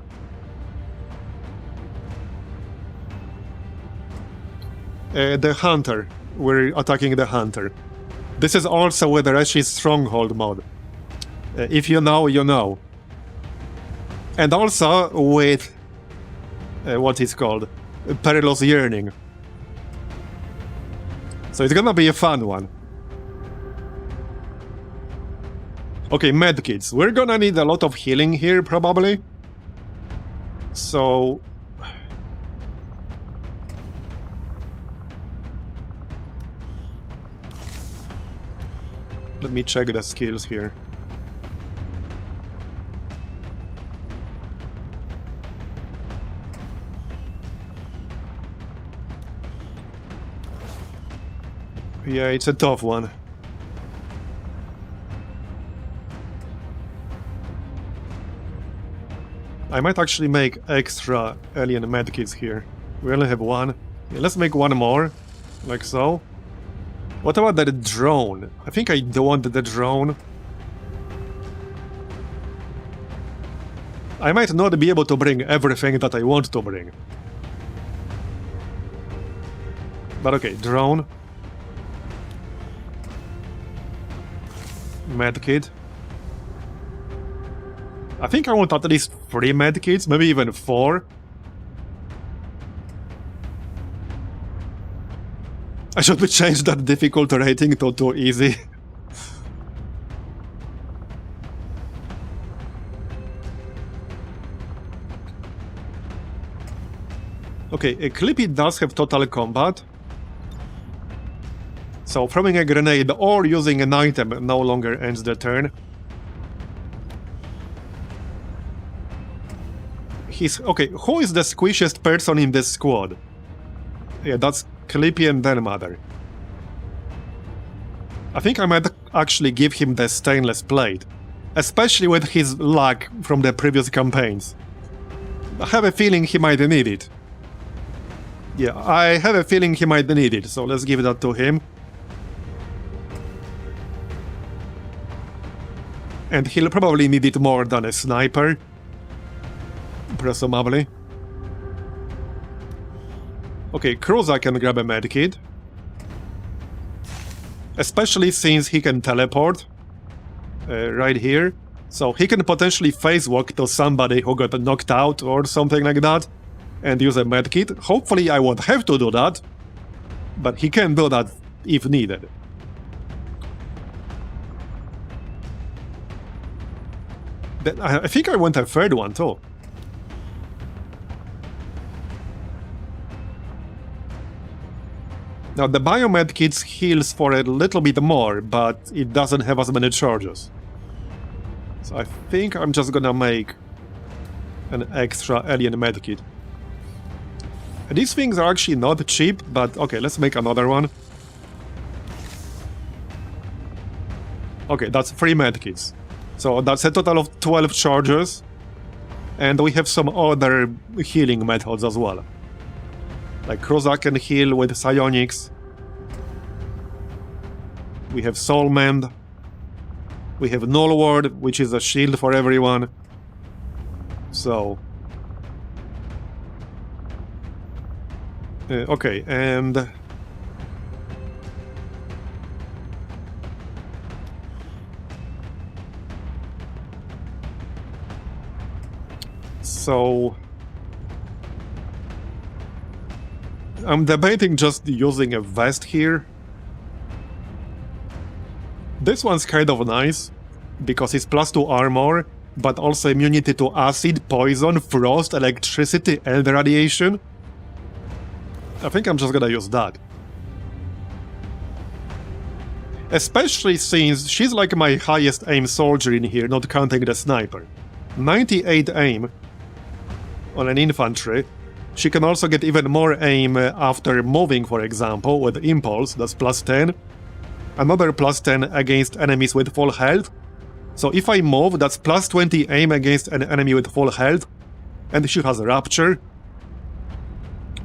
A: The Hunter. We're attacking the Hunter. This is also with Reshi's Stronghold mod. If you know, you know. And also with... what is called? Perilous Yearning. So it's gonna be a fun one. Okay, medkits. We're gonna need a lot of healing here, probably. So... let me check the skills here. Yeah, it's a tough one. I might actually make extra alien medkits here. We only have one. Yeah, let's make one more, like so. What about that drone? I think I don't want the drone. I might not be able to bring everything that I want to bring. But okay, drone. Medkit. I think I want at least 3 medkits, maybe even 4. I should change that difficulty rating to too easy. Okay, Clippy does have total combat. So throwing a grenade or using an item no longer ends the turn. Okay, who is the squishiest person in this squad? Yeah, that's Clippy and then Mother. I think I might actually give him the stainless plate, especially with his luck from the previous campaigns. I have a feeling he might need it. Yeah, I have a feeling he might need it, so let's give that to him. And he'll probably need it more than a sniper. Presumably. Okay, Cruza can grab a medkit. Especially since he can teleport. Right here. So he can potentially phase walk to somebody who got knocked out or something like that. And use a medkit. Hopefully I won't have to do that. But he can do that if needed. I think I want a third one too. Now the biomed kit heals for a little bit more, but it doesn't have as many charges. So I think I'm just gonna make an extra alien medkit. These things are actually not cheap, but okay, let's make another one. Okay, that's 3 medkits. So that's a total of 12 charges. And we have some other healing methods as well. Like Cruza can heal with psionics. We have Soul Mend. We have Null Ward, which is a shield for everyone. So... okay, and... so... I'm debating just using a vest here. This one's kind of nice, because it's +2 armor, but also immunity to acid, poison, frost, electricity, and radiation. I think I'm just gonna use that. Especially since she's like my highest aim soldier in here, not counting the sniper. 98 aim on an infantry. She can also get even more aim after moving, for example, with impulse, that's +10. Another +10 against enemies with full health. So if I move, that's +20 aim against an enemy with full health. And she has Rapture.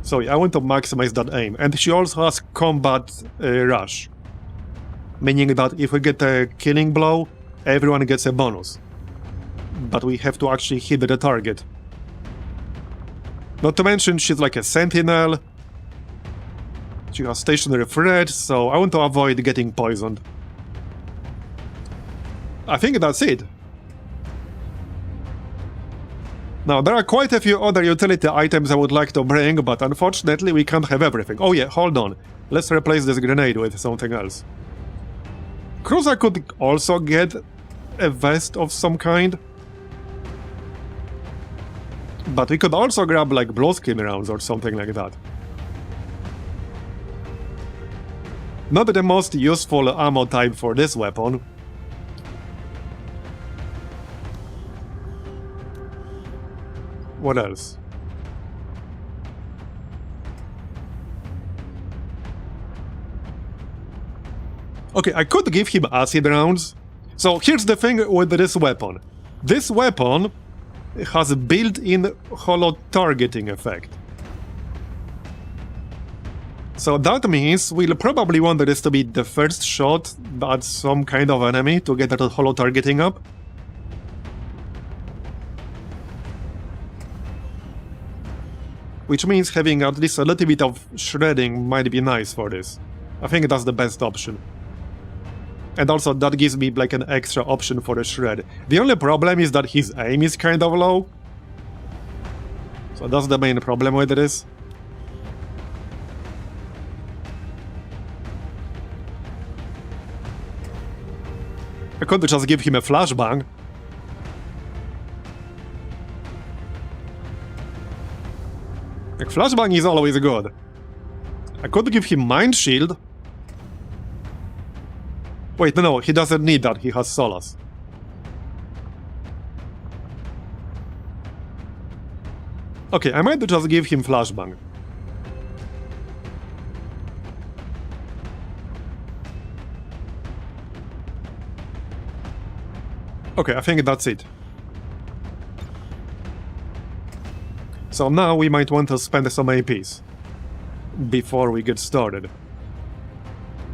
A: So yeah, I want to maximize that aim. And she also has Combat Rush. Meaning that if we get a killing blow, everyone gets a bonus. But we have to actually hit the target. Not to mention, she's like a sentinel. She has stationary threat, so I want to avoid getting poisoned. I think that's it. Now, there are quite a few other utility items I would like to bring, but unfortunately we can't have everything. Oh yeah, hold on. Let's replace this grenade with something else. Cruiser could also get a vest of some kind. But we could also grab like blowskin rounds or something like that. Not the most useful ammo type for this weapon. What else? Okay, I could give him acid rounds. So here's the thing with this weapon. This weapon has a built-in holo targeting effect. So that means we'll probably want this to be the first shot at some kind of enemy to get that holo targeting up. Which means having at least a little bit of shredding might be nice for this. I think that's the best option. And also that gives me like an extra option for a shred. The only problem is that his aim is kind of low. So that's the main problem with this. I could just give him a flashbang. Like, flashbang is always good. I could give him mind shield. Wait, no, he doesn't need that, he has Solace. Okay, I might just give him flashbang. Okay, I think that's it. So now we might want to spend some APs before we get started.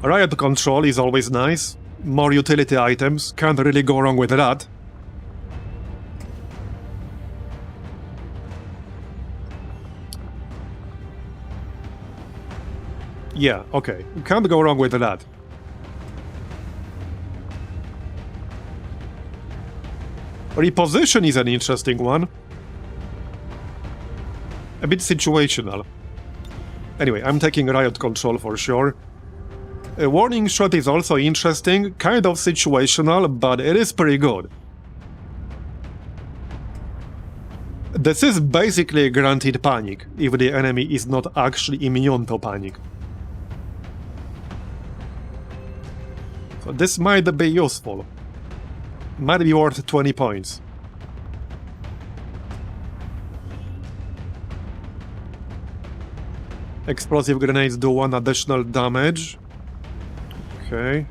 A: Riot control is always nice. More utility items, can't really go wrong with that. Yeah, okay, can't go wrong with that. Reposition is an interesting one. A bit situational. Anyway, I'm taking riot control for sure. A warning shot is also interesting, kind of situational, but it is pretty good. This is basically a guaranteed panic, if the enemy is not actually immune to panic. So this might be useful. Might be worth 20 points. Explosive grenades do 1 additional damage. Okay.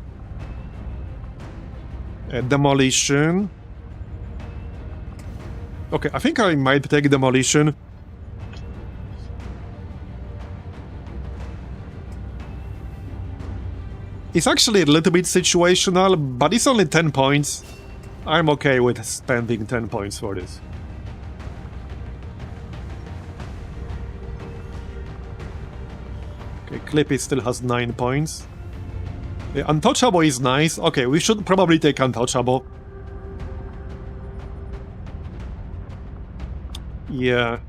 A: Demolition. Okay, I think I might take demolition. It's actually a little bit situational, but it's only 10 points. I'm okay with spending 10 points for this. Okay, Clippy still has 9 points. Untouchable is nice. Okay, we should probably take Untouchable. Yeah.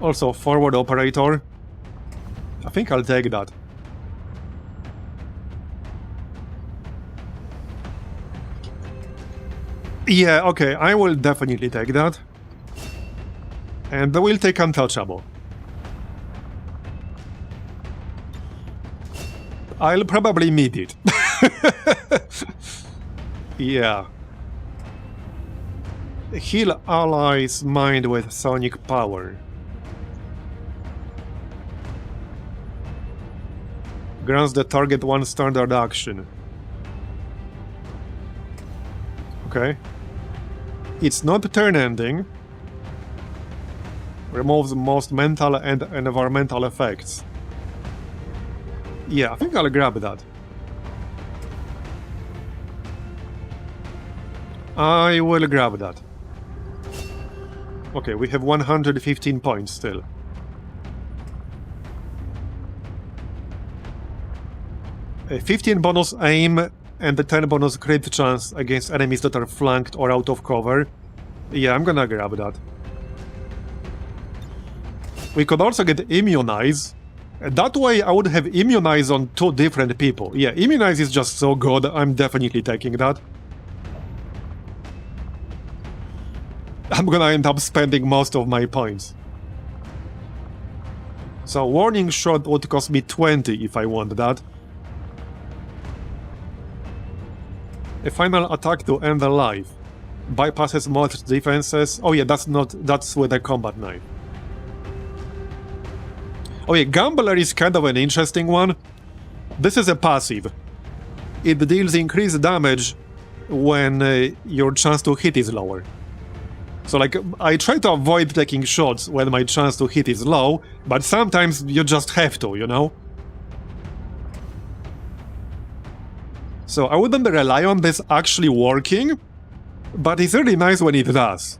A: Also, Forward Operator. I think I'll take that. Yeah, okay, I will definitely take that. And we'll take Untouchable. I'll probably need it. Yeah. Heal allies' mind with sonic power. Grants the target 1 standard action. Okay. It's not turn-ending. Removes most mental and environmental effects. Yeah, I think I'll grab that. I will grab that. Okay, we have 115 points still. A 15 bonus aim and a 10 bonus crit chance against enemies that are flanked or out of cover. Yeah, I'm gonna grab that. We could also get Immunize. That way I would have Immunize on 2 different people. Yeah, Immunize is just so good, I'm definitely taking that. I'm gonna end up spending most of my points. So Warning Shot would cost me 20 if I want that. A final attack to end the life. Bypasses most defenses. Oh yeah, that's with a combat knife. Oh yeah, Gambler is kind of an interesting one. This is a passive. It deals increased damage when your chance to hit is lower. So like, I try to avoid taking shots when my chance to hit is low, but sometimes you just have to, you know? So I wouldn't rely on this actually working, but it's really nice when it does.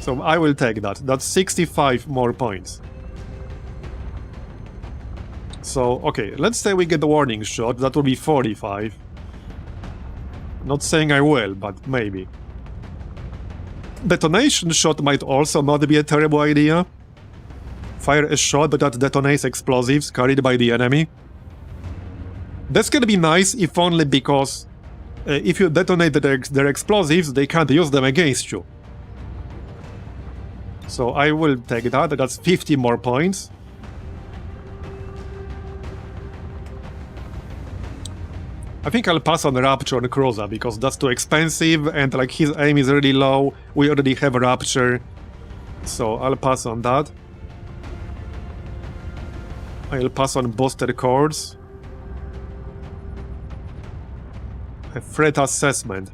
A: So I will take that. That's 65 more points. So, okay, let's say we get the Warning Shot. That will be 45. Not saying I will, but maybe. Detonation Shot might also not be a terrible idea. Fire a shot that detonates explosives carried by the enemy. That's gonna be nice, if only because if you detonate their explosives, they can't use them against you. So I will take that. That's 50 more points. I think I'll pass on Rapture on Cruza because that's too expensive and like his aim is really low. We already have a Rapture, so I'll pass on that. I'll pass on Boosted Cords. A threat assessment.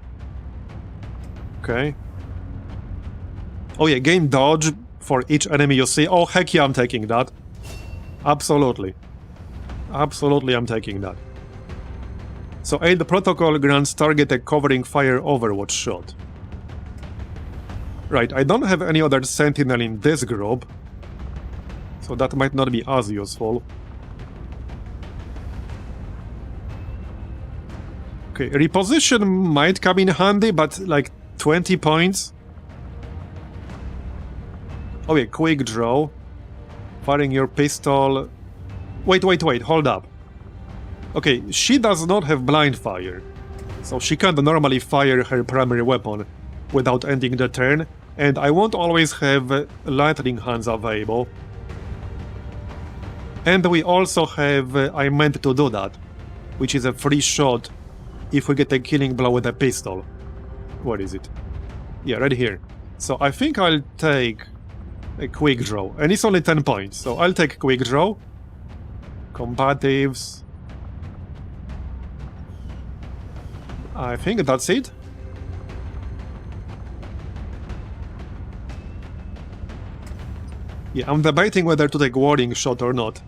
A: Okay. Oh yeah, gain dodge for each enemy you see. Oh heck yeah, I'm taking that. Absolutely. Absolutely, I'm taking that. So Aid Protocol grants target a covering fire overwatch shot. Right, I don't have any other Sentinel in this group, so that might not be as useful. Okay, reposition might come in handy, but like 20 points. Oh yeah, quick draw. Firing your pistol. Wait, hold up. Okay, she does not have blind fire, so she can't normally fire her primary weapon without ending the turn, and I won't always have lightning hands available. And we also have, I meant to do that, which is a free shot if we get a killing blow with a pistol. What is it? Yeah, right here. So I think I'll take a quick draw. And it's only 10 points, so I'll take quick draw. Combatives. I think that's it. Yeah, I'm debating whether to take warning shot or not.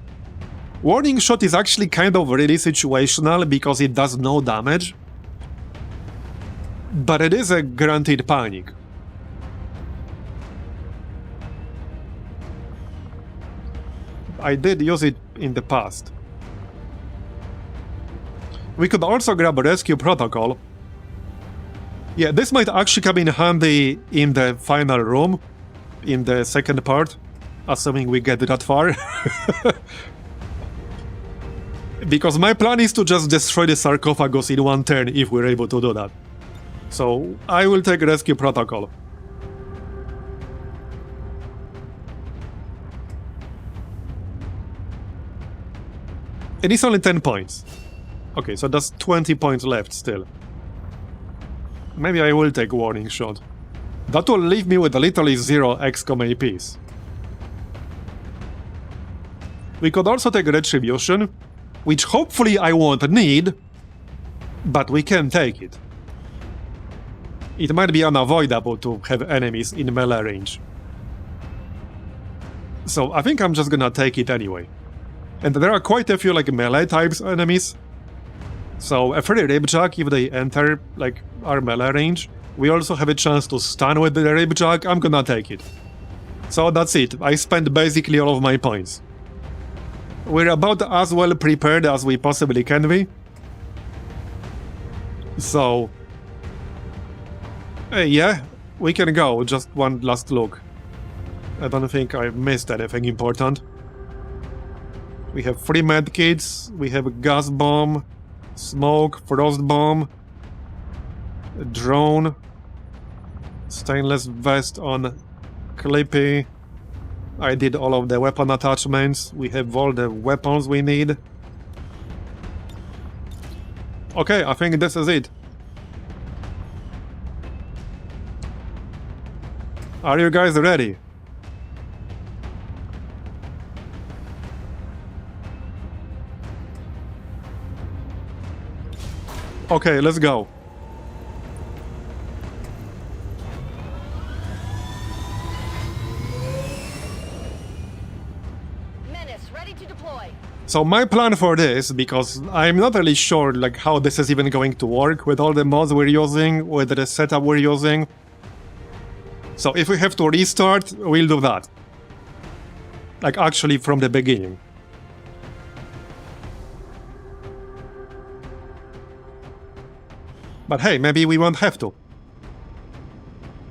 A: Warning shot is actually kind of really situational because it does no damage. But it is a guaranteed panic. I did use it in the past. We could also grab a rescue protocol. Yeah, this might actually come in handy in the final room, in the second part, assuming we get that far. Because my plan is to just destroy the sarcophagus in one turn if we're able to do that. So I will take rescue protocol. And it's only 10 points. Okay, so that's 20 points left still. Maybe I will take warning shot. That will leave me with literally 0 XCOM APs. We could also take retribution, which hopefully I won't need, but we can take it. It might be unavoidable to have enemies in melee range. So I think I'm just gonna take it anyway. And there are quite a few like melee types enemies. So a free ribjack if they enter like our melee range. We also have a chance to stun with the ribjack. I'm gonna take it. So that's it. I spent basically all of my points. We're about as well prepared as we possibly can be. So yeah, we can go. Just one last look. I don't think I missed anything important. We have 3 medkits, we have a gas bomb, smoke, frost bomb, a drone, stainless vest on Clippy. I did all of the weapon attachments. We have all the weapons we need. Okay, I think this is it. Are you guys ready? Okay, let's go.
E: Menace, ready to deploy.
A: So my plan for this, because I'm not really sure like how this is even going to work with all the mods we're using, with the setup we're using. So if we have to restart, we'll do that. Like actually from the beginning. But hey, maybe we won't have to.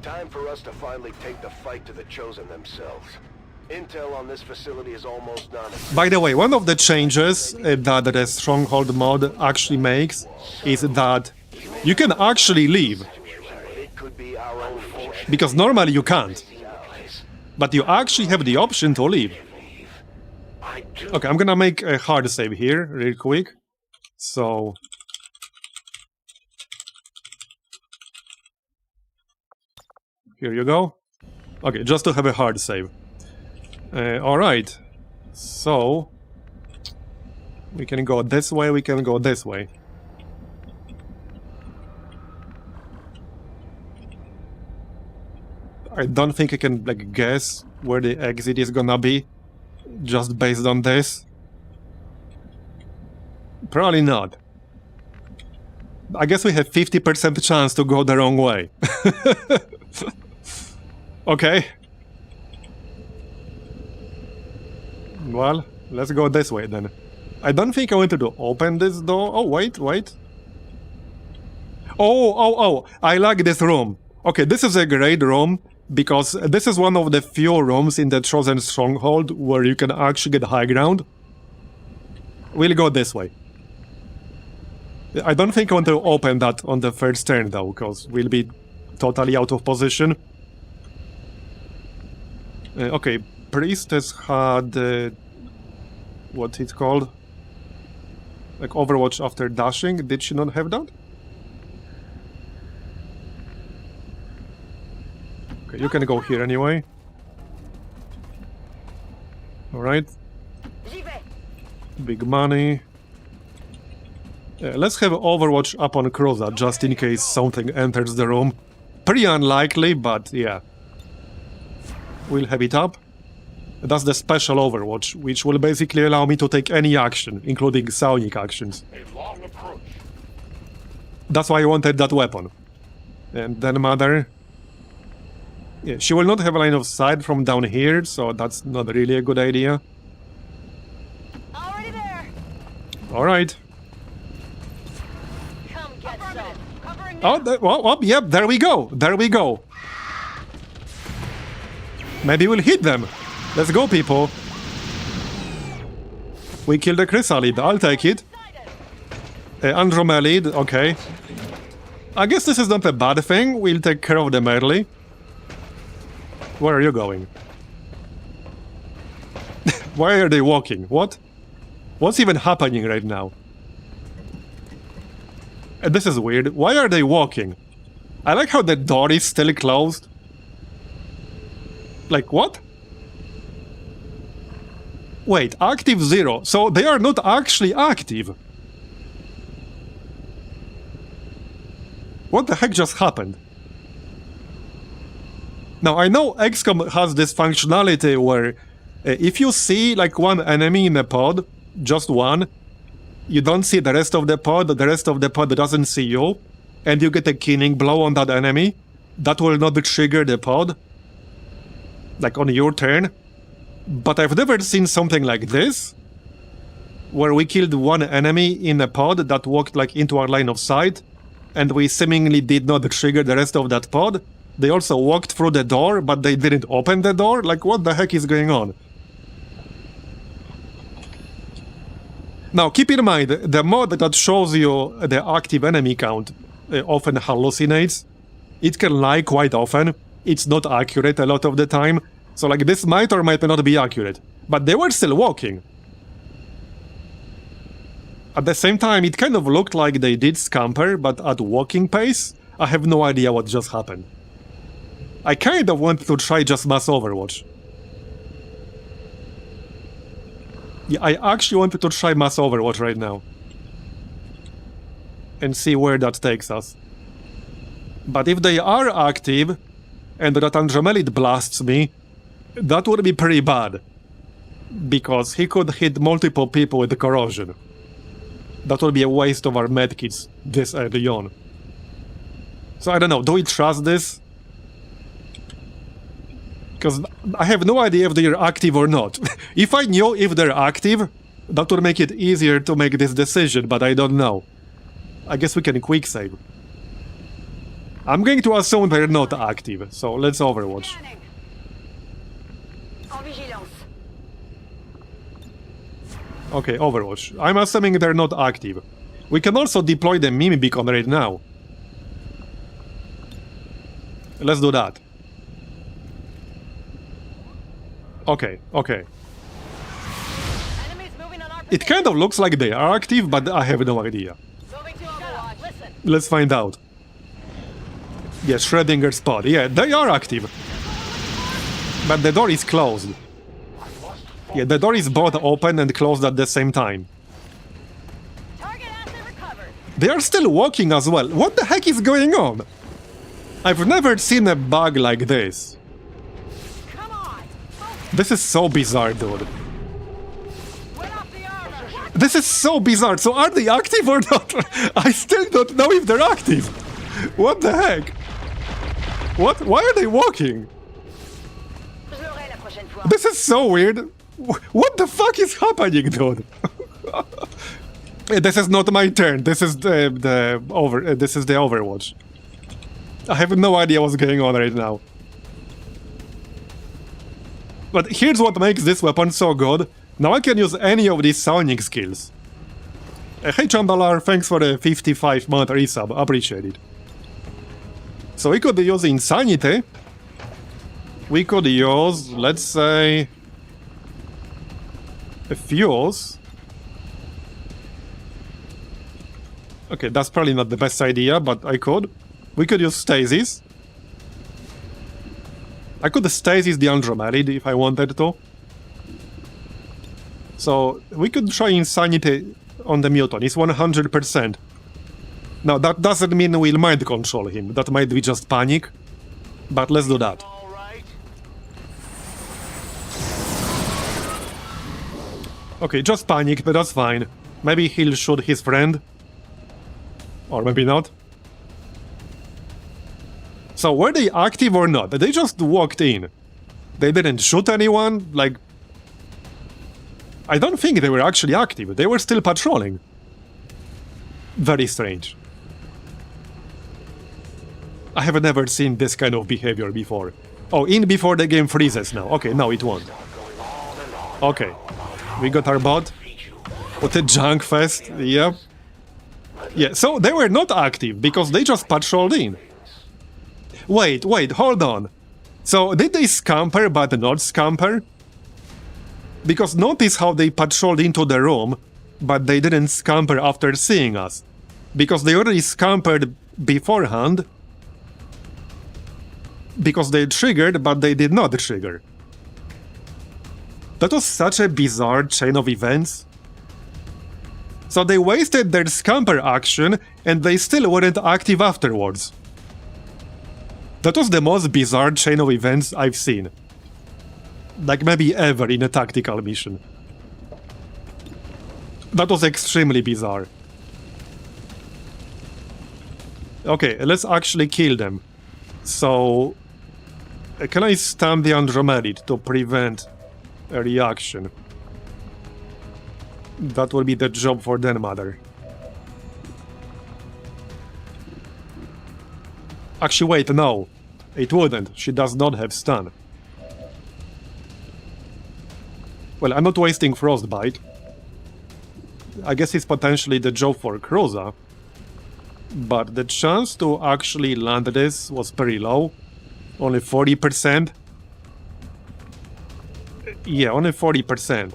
B: Time for us to finally take the fight to the Chosen themselves. Intel on this facility is almost non-existent.
A: By the way, one of the changes that the Stronghold mod actually makes is that you can actually leave.
B: It could be our own force.
A: Because normally you can't. But you actually have the option to leave. Okay, I'm gonna make a hard save here, real quick. So... here you go. Okay, just to have a hard save. Alright. So... we can go this way, we can go this way. I don't think I can, like, guess where the exit is gonna be, just based on this. Probably not. I guess we have 50% chance to go the wrong way. Okay. Well, let's go this way then. I don't think I wanted to open this door. Oh, wait. Oh, I like this room. Okay, this is a great room, because this is one of the few rooms in the Chosen Stronghold where you can actually get high ground. We'll go this way. I don't think I want to open that on the first turn though, because we'll be totally out of position. Okay, Priestess had what it's called? Like Overwatch after dashing. Did she not have that? Okay, you can go here anyway. Alright.
C: J'y vais.
A: Big money. Let's have Overwatch up on Croza, just in case something enters the room. Pretty unlikely, but yeah. We'll have it up. That's the special Overwatch, which will basically allow me to take any action, including psionic actions.
D: A long approach.
A: That's why I wanted that weapon. And then Mother... Yeah, she will not have a line of sight from down here, so that's not really a good idea.
C: Already there.
A: Alright.
C: Come get some. Covering
A: Oh, yep, there we go. There we go. Maybe we'll hit them. Let's go, people. We killed the Chrysalid. I'll take it. Andromelid, okay. I guess this is not a bad thing. We'll take care of them early. Where are you going? Why are they walking? What? What's even happening right now? This is weird. Why are they walking? I like how the door is still closed. Like, what? Wait, active 0. So they are not actually active. What the heck just happened? Now, I know XCOM has this functionality where if you see like one enemy in a pod, just one, you don't see the rest of the pod doesn't see you, and you get a killing blow on that enemy, that will not trigger the pod, like on your turn. But I've never seen something like this, where we killed one enemy in a pod that walked like into our line of sight, and we seemingly did not trigger the rest of that pod. They also walked through the door, but they didn't open the door? Like, what the heck is going on? Now, keep in mind, the mod that shows you the active enemy count often hallucinates. It can lie quite often. It's not accurate a lot of the time. So, like, this might or might not be accurate. But they were still walking. At the same time, it kind of looked like they did scamper, but at walking pace. I have no idea what just happened. I kind of want to try just mass Overwatch. Yeah, I actually wanted to try mass Overwatch right now. And see where that takes us. But if they are active, and that Andromelid blasts me, that would be pretty bad. Because he could hit multiple people with the corrosion. That would be a waste of our medkits this early on. So I don't know, do we trust this? Because I have no idea if they are active or not. If I knew if they're active, that would make it easier to make this decision, but I don't know. I guess we can quick save. I'm going to assume they're not active, so let's Overwatch.
C: Scanning. En vigilance.
A: Okay, Overwatch. I'm assuming they're not active. We can also deploy the meme beacon right now. Let's do that. Okay, okay.
C: Enemies moving on our
A: It kind of looks like they are active, but I have no idea.
C: Moving to Overwatch. Listen.
A: Let's find out. Yeah, Schrödinger spot. Yeah, they are active. But the door is closed. Yeah, the door is both open and closed at the same time.
C: Target asset recovered.
A: They are still walking as well. What the heck is going on? I've never seen a bug like this.
C: Come on.
A: This is so bizarre, dude.
C: Went off the armor.
A: This is so bizarre. So are they active or not? I still don't know if they're active. What the heck? What? Why are they walking?
C: Je l'aurai la prochaine fois.
A: This is so weird. What the fuck is happening, dude? This is not my turn. This is the Overwatch. I have no idea what's going on right now. But here's what makes this weapon so good. Now I can use any of these sounding skills. Hey Chambalar, thanks for the 55-month resub, appreciate it. So we could use Insanity. We could use, let's say... Fuels. Okay, that's probably not the best idea, but I could. We could use stasis. I could stasis the Andromelid if I wanted to. So, we could try Insanity on the Muton. It's 100%. Now, that doesn't mean we'll mind control him. That might be just panic. But let's do that.
B: All right.
A: Okay, just panic, but that's fine. Maybe he'll shoot his friend. Or maybe not. So, were they active or not? They just walked in. They didn't shoot anyone? Like... I don't think they were actually active. They were still patrolling. Very strange. I have never seen this kind of behavior before. Oh, in before the game freezes now. Okay, now it won't. Okay. We got our bot. What a junk fest. Yep. Yeah, so they were not active because they just patrolled in. Wait, hold on. So did they scamper but not scamper? Because notice how they patrolled into the room, but they didn't scamper after seeing us. Because they already scampered beforehand. Because they triggered, but they did not trigger. That was such a bizarre chain of events. So they wasted their scamper action, and they still weren't active afterwards. That was the most bizarre chain of events I've seen. Like maybe ever in a tactical mission. That was extremely bizarre. Okay, let's actually kill them. So... can I stun the Andromelid to prevent a reaction? That will be the job for Den Mother. Actually, wait, no. It wouldn't. She does not have stun. Well, I'm not wasting Frostbite. I guess it's potentially the job for Kroza. But the chance to actually land this was pretty low. Only 40%. Yeah, only 40%.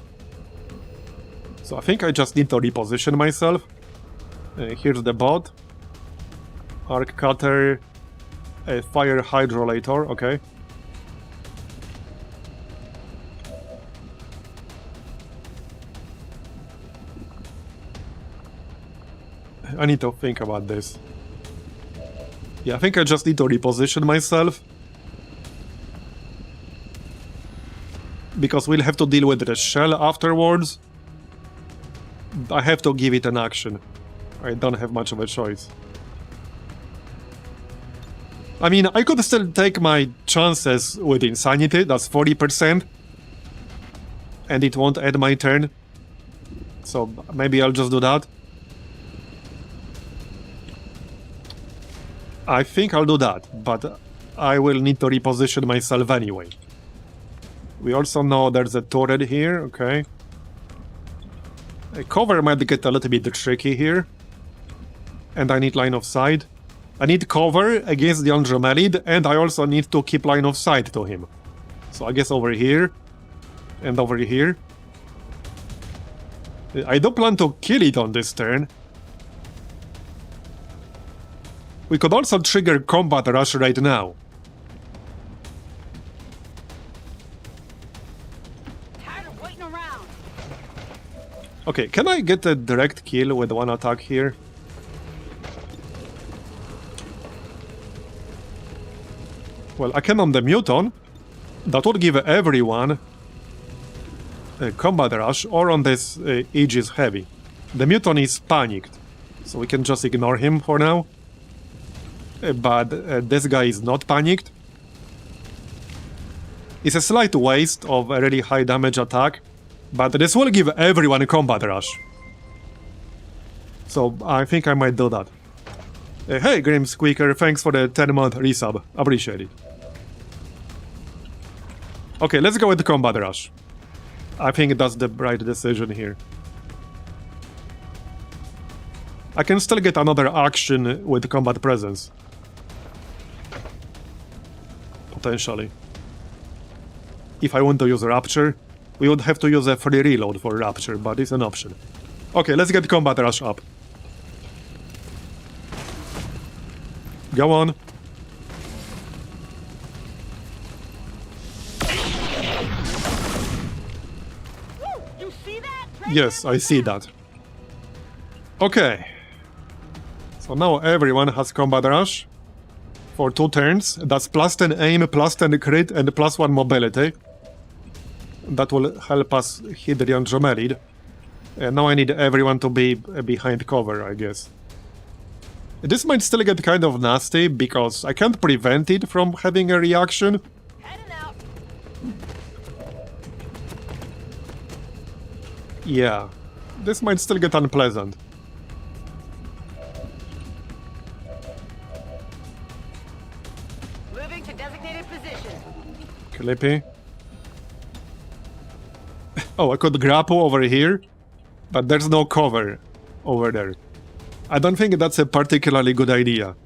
A: So I think I just need to reposition myself. Here's the bot. Arc Cutter. A Fire Hydrolator, okay. I need to think about this. Yeah, I think I just need to reposition myself. Because we'll have to deal with the shell afterwards. I have to give it an action. I don't have much of a choice. I mean, I could still take my chances with Insanity, that's 40%. And it won't add my turn. So maybe I'll just do that. I think I'll do that, but I will need to reposition myself anyway. We also know there's a turret here, okay. A cover might get a little bit tricky here. And I need line of sight. I need cover against the Andromelid, and I also need to keep line of sight to him. So I guess over here. And over here. I do plan to kill it on this turn. We could also trigger combat rush right now.
C: Tired of waiting around.
A: Okay, can I get a direct kill with one attack here? Well, I can on the Muton. That would give everyone a combat rush, or on this Aegis Heavy. The Muton is panicked, so we can just ignore him for now. But this guy is not panicked. It's a slight waste of a really high damage attack, but this will give everyone a combat rush. So I think I might do that. Hey Grim Squeaker, thanks for the 10-month resub. Appreciate it. Okay, let's go with the combat rush. I think that's the right decision here. I can still get another action with combat presence. Potentially. If I want to use Rapture, We would have to use a free reload for Rapture, but it's an option. Okay, let's get Combat Rush up. Go on.
C: You see that?
A: Yes, I see that. Okay. So now everyone has Combat Rush. For 2 turns. That's +10 aim, +10 crit, and +1 mobility. That will help us hit the Andromelid. And now I need everyone to be behind cover, I guess. This might still get kind of nasty, because I can't prevent it from having a reaction.
C: Heading out.
A: Yeah. This might still get unpleasant.
C: Moving to designated position.
A: Clippy. Oh, I could grapple over here, but there's no cover over there. I don't think that's a particularly good idea.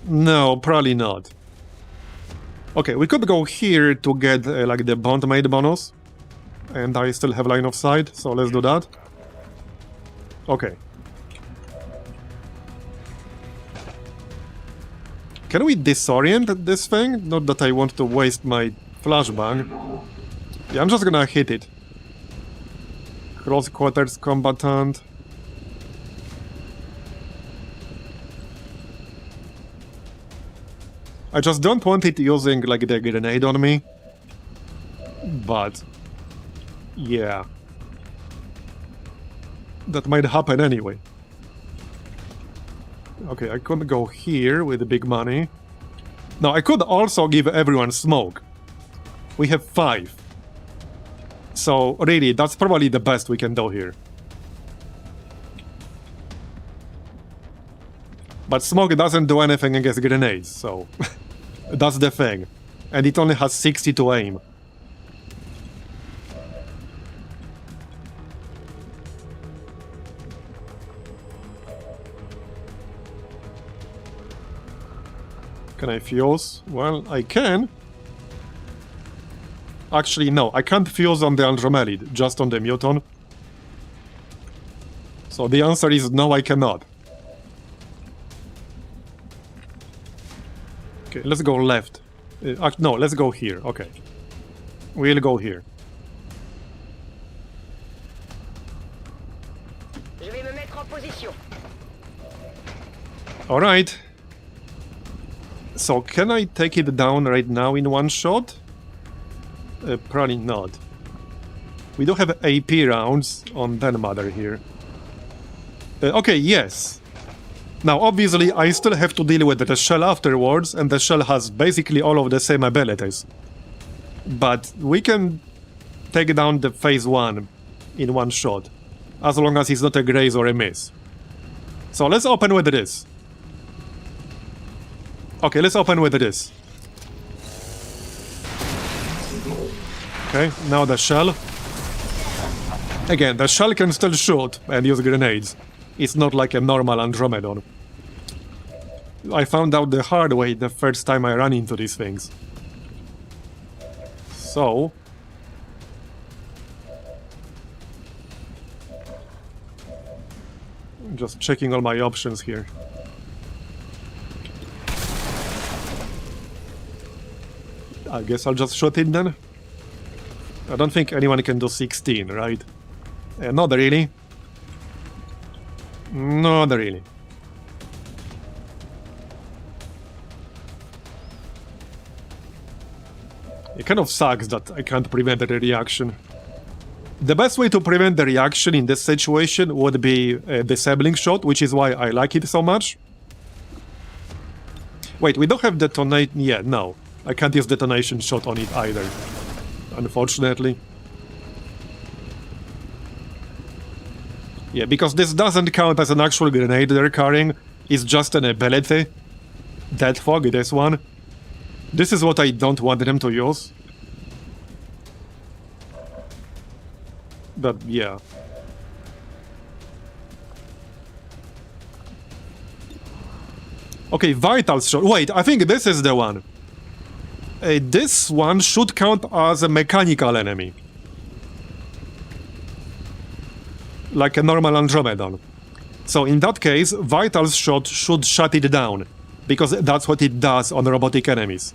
A: No, probably not. Okay, we could go here to get like the bondmate bonus. And I still have line of sight, so let's do that. Okay. Can we disorient this thing? Not that I want to waste my flashbang. Yeah, I'm just gonna hit it. Close quarters combatant. I just don't want it using like the grenade on me. But yeah. That might happen anyway. Okay, I could go here with the big money. Now, I could also give everyone smoke. We have 5. So, really, that's probably the best we can do here. But smoke doesn't do anything against grenades, so... that's the thing. And it only has 60 to aim. Can I fuse? Well, I can. Actually, no, I can't fuse on the Andromelid, just on the Muton. So the answer is no, I cannot. Okay, let's go left. No, let's go here, okay. We'll go here.
C: Je vais me mettre en position.
A: Alright. So, can I take it down right now in one shot? Probably not. We do have AP rounds on Den Mother here. Okay, yes. Now, obviously, I still have to deal with the shell afterwards, and the shell has basically all of the same abilities. But we can take down the phase 1 in one shot, as long as it's not a graze or a miss. So let's open with this. Okay, let's open with this. Okay, now the shell. Again, the shell can still shoot and use grenades. It's not like a normal Andromedon. I found out the hard way the first time I ran into these things. So... just checking all my options here. I guess I'll just shoot it then. I don't think anyone can do 16, right? Not really. Not really. It kind of sucks that I can't prevent the reaction. The best way to prevent the reaction in this situation would be a disabling shot, which is why I like it so much. Wait, we don't have detonate... yeah, no. I can't use detonation shot on it either, unfortunately. Yeah, because this doesn't count as an actual grenade they're carrying, it's just an ability. Death Fog, this one. This is what I don't want them to use. But, yeah. Okay, Vital Shot. Wait, I think this is the one. This one should count as a mechanical enemy. like a normal Andromedon. So in that case, Vital Shot should shut it down, because that's what it does on robotic enemies.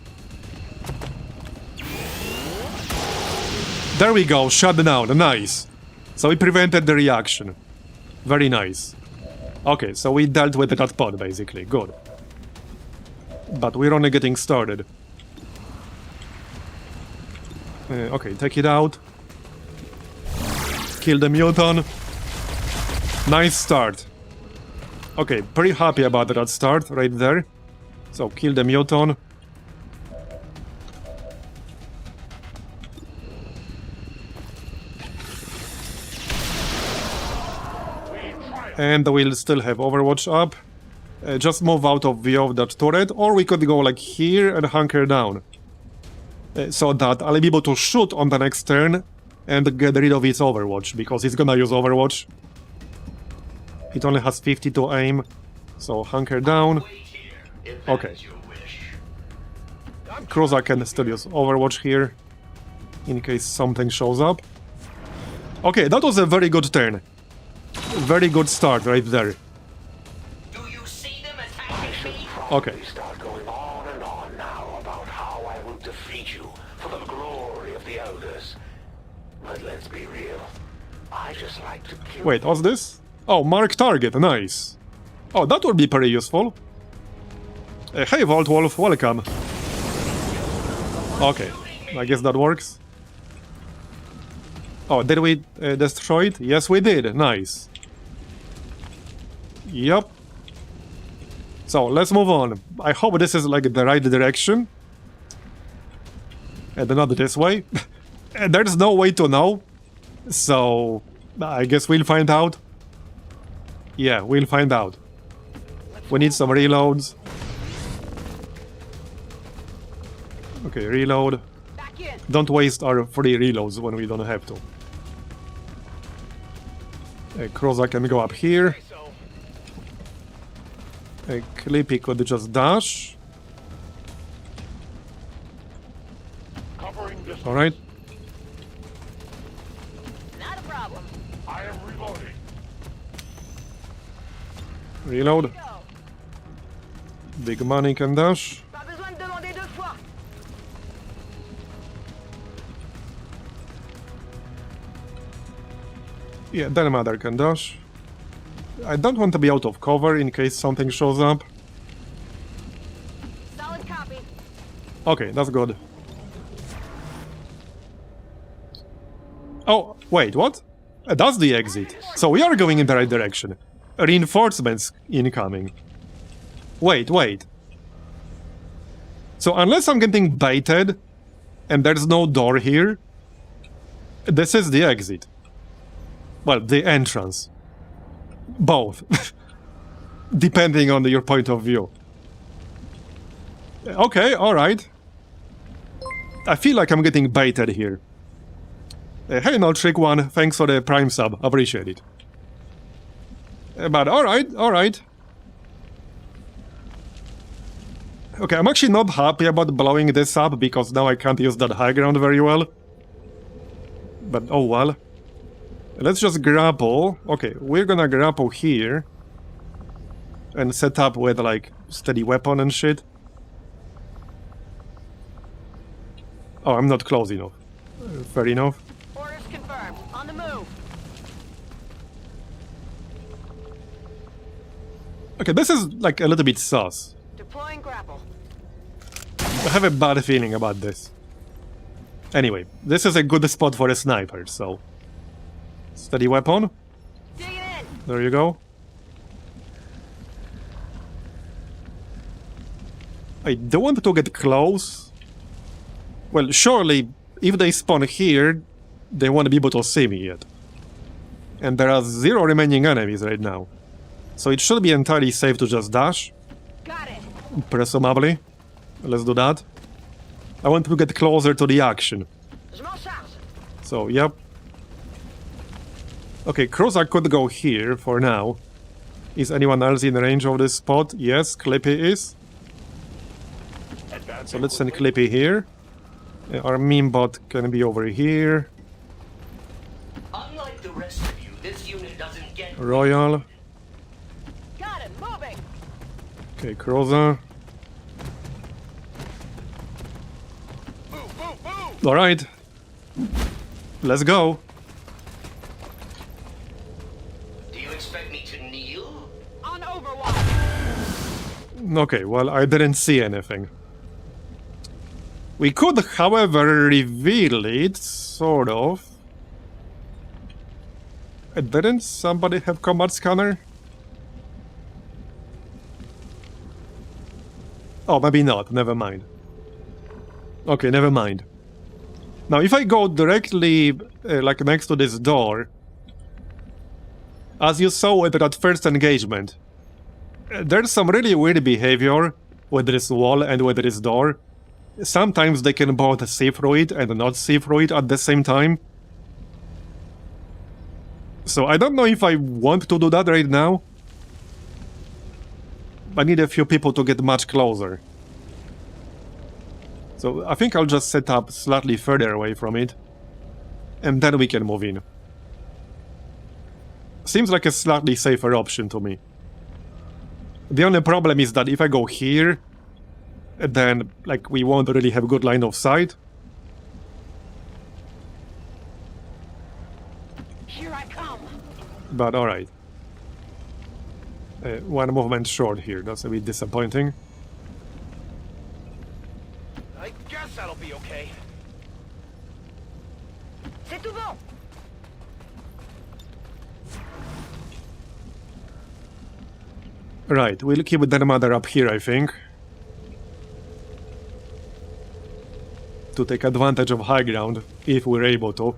A: There we go, shut down, nice. So we prevented the reaction. Very nice. Okay, so we dealt with that pod, basically, good. But we're only getting started. Okay, take it out. Kill the muton. Nice start. Okay, pretty happy about that start right there. So kill the muton. And we'll still have Overwatch up. Just move out of view of that turret, or we could go like here and hunker down. So that I'll be able to shoot on the next turn and get rid of its Overwatch, because it's gonna use Overwatch. It only has 50 to aim, so hunker down. Okay. Cruiser can still use Overwatch here, in case something shows up. Okay, that was a very good turn. Very good start right there.
H: Do you see them attacking me?
A: Okay.
B: We start going on and on now about how I will defeat you for the glory of the Elders. But let's be real. I just like to kill.
A: Wait, what's this? Oh, mark target, nice. Oh, that would be pretty useful. Hey, Vault Wolf, welcome. Okay, I guess that works. Oh, did we destroy it? Yes, we did. Nice. Yup. So, let's move on. I hope this is like the right direction. And not this way. There's no way to know. So, I guess we'll find out. Yeah, we'll find out. We need some reloads. Okay, reload.
E: Back in.
A: Don't waste our free reloads when we don't have to. Croza can go up here. Clippy could just dash.
D: Covering this.
A: Alright.
E: Not a problem.
D: I am reloading.
A: Reload.
E: Go.
A: Big money can dash.
E: Pas besoin de demander deux fois.
A: Yeah, then Mother can dash. I don't want to be out of cover in case something shows up.
E: Solid copy.
A: Okay, that's good. Oh, wait, what? That's the exit. So we are going in the right direction. Reinforcements incoming. Wait, wait. So unless I'm getting baited, and there's no door here, this is the exit. Well, the entrance. Both. Depending on your point of view. Okay, alright. I feel like I'm getting baited here. Hey, no trick one, thanks for the Prime sub, appreciate it. But alright, alright. Okay, I'm actually not happy about blowing this up, because now I can't use that high ground very well. But oh well. Let's just grapple. Okay, we're gonna grapple here. And set up with, like, steady weapon and shit. Oh, I'm not close enough. Fair enough.
E: Orders confirmed. On the move.
A: Okay, this is, like, a little bit sus.
E: Deploying grapple.
A: I have a bad feeling about this. Anyway, this is a good spot for a sniper, so... Steady weapon.
E: Digging in.
A: There you go. I don't want to get close. Well, surely, if they spawn here, they won't be able to see me yet. And there are 0 remaining enemies right now. So it should be entirely safe to just dash.
E: Got it.
A: Presumably. Let's do that. I want to get closer to the action.
E: Je m'en charge.
A: So, yep. Okay, Cruiser could go here for now. Is anyone else in range of this spot? Yes, Clippy is. So let's send Clippy here. Our meme bot can be over here.
H: Unlike the rest of you, this unit doesn't get
A: Royal.
E: Got him. Moving.
A: Okay, Cruiser. Alright. Let's go.
H: Do you expect me to kneel?
E: On Overwatch.
A: Okay, well, I didn't see anything. We could, however, reveal it, sort of. Didn't somebody have combat scanner? Oh, maybe not, never mind. Okay, never mind. Now, if I go directly, like, next to this door, as you saw at that first engagement, there's some really weird behavior with this wall and with this door. Sometimes they can both see through it and not see through it at the same time. So I don't know if I want to do that right now. I need a few people to get much closer. So I think I'll just set up slightly further away from it. And then we can move in. Seems like a slightly safer option to me. The only problem is that if I go here, then, like, we won't really have good line of sight.
E: Here I come.
A: But alright. One movement short here, that's a bit disappointing.
D: I guess that'll be okay.
E: C'est tout bon.
A: Right, we'll keep their mother up here, I think. To take advantage of high ground, if we're able to.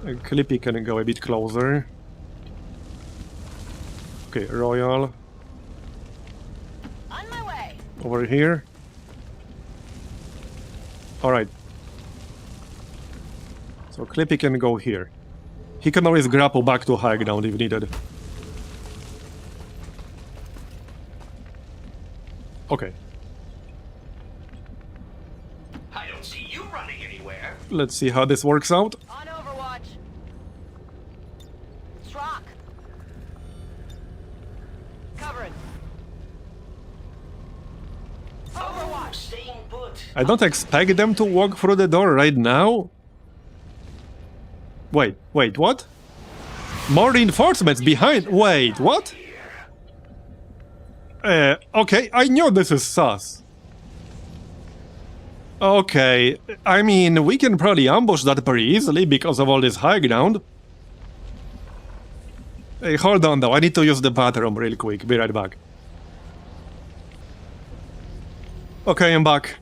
A: Clippy can go a bit closer. Okay, Royal.
E: On my way.
A: Over here. Alright. So Clippy can go here. He can always grapple back to high ground if needed. Okay.
H: I don't see you running anywhere.
A: Let's see how this works out.
E: On Overwatch. Strock. Covering. Overwatch.
H: Staying put.
A: I don't expect them to walk through the door right now. Wait, what? More reinforcements behind. Wait, what? Okay, I knew this is sus. Okay, I mean, we can probably ambush that pretty easily because of all this high ground. Hey, hold on though, I need to use the bathroom real quick, be right back. Okay, I'm back.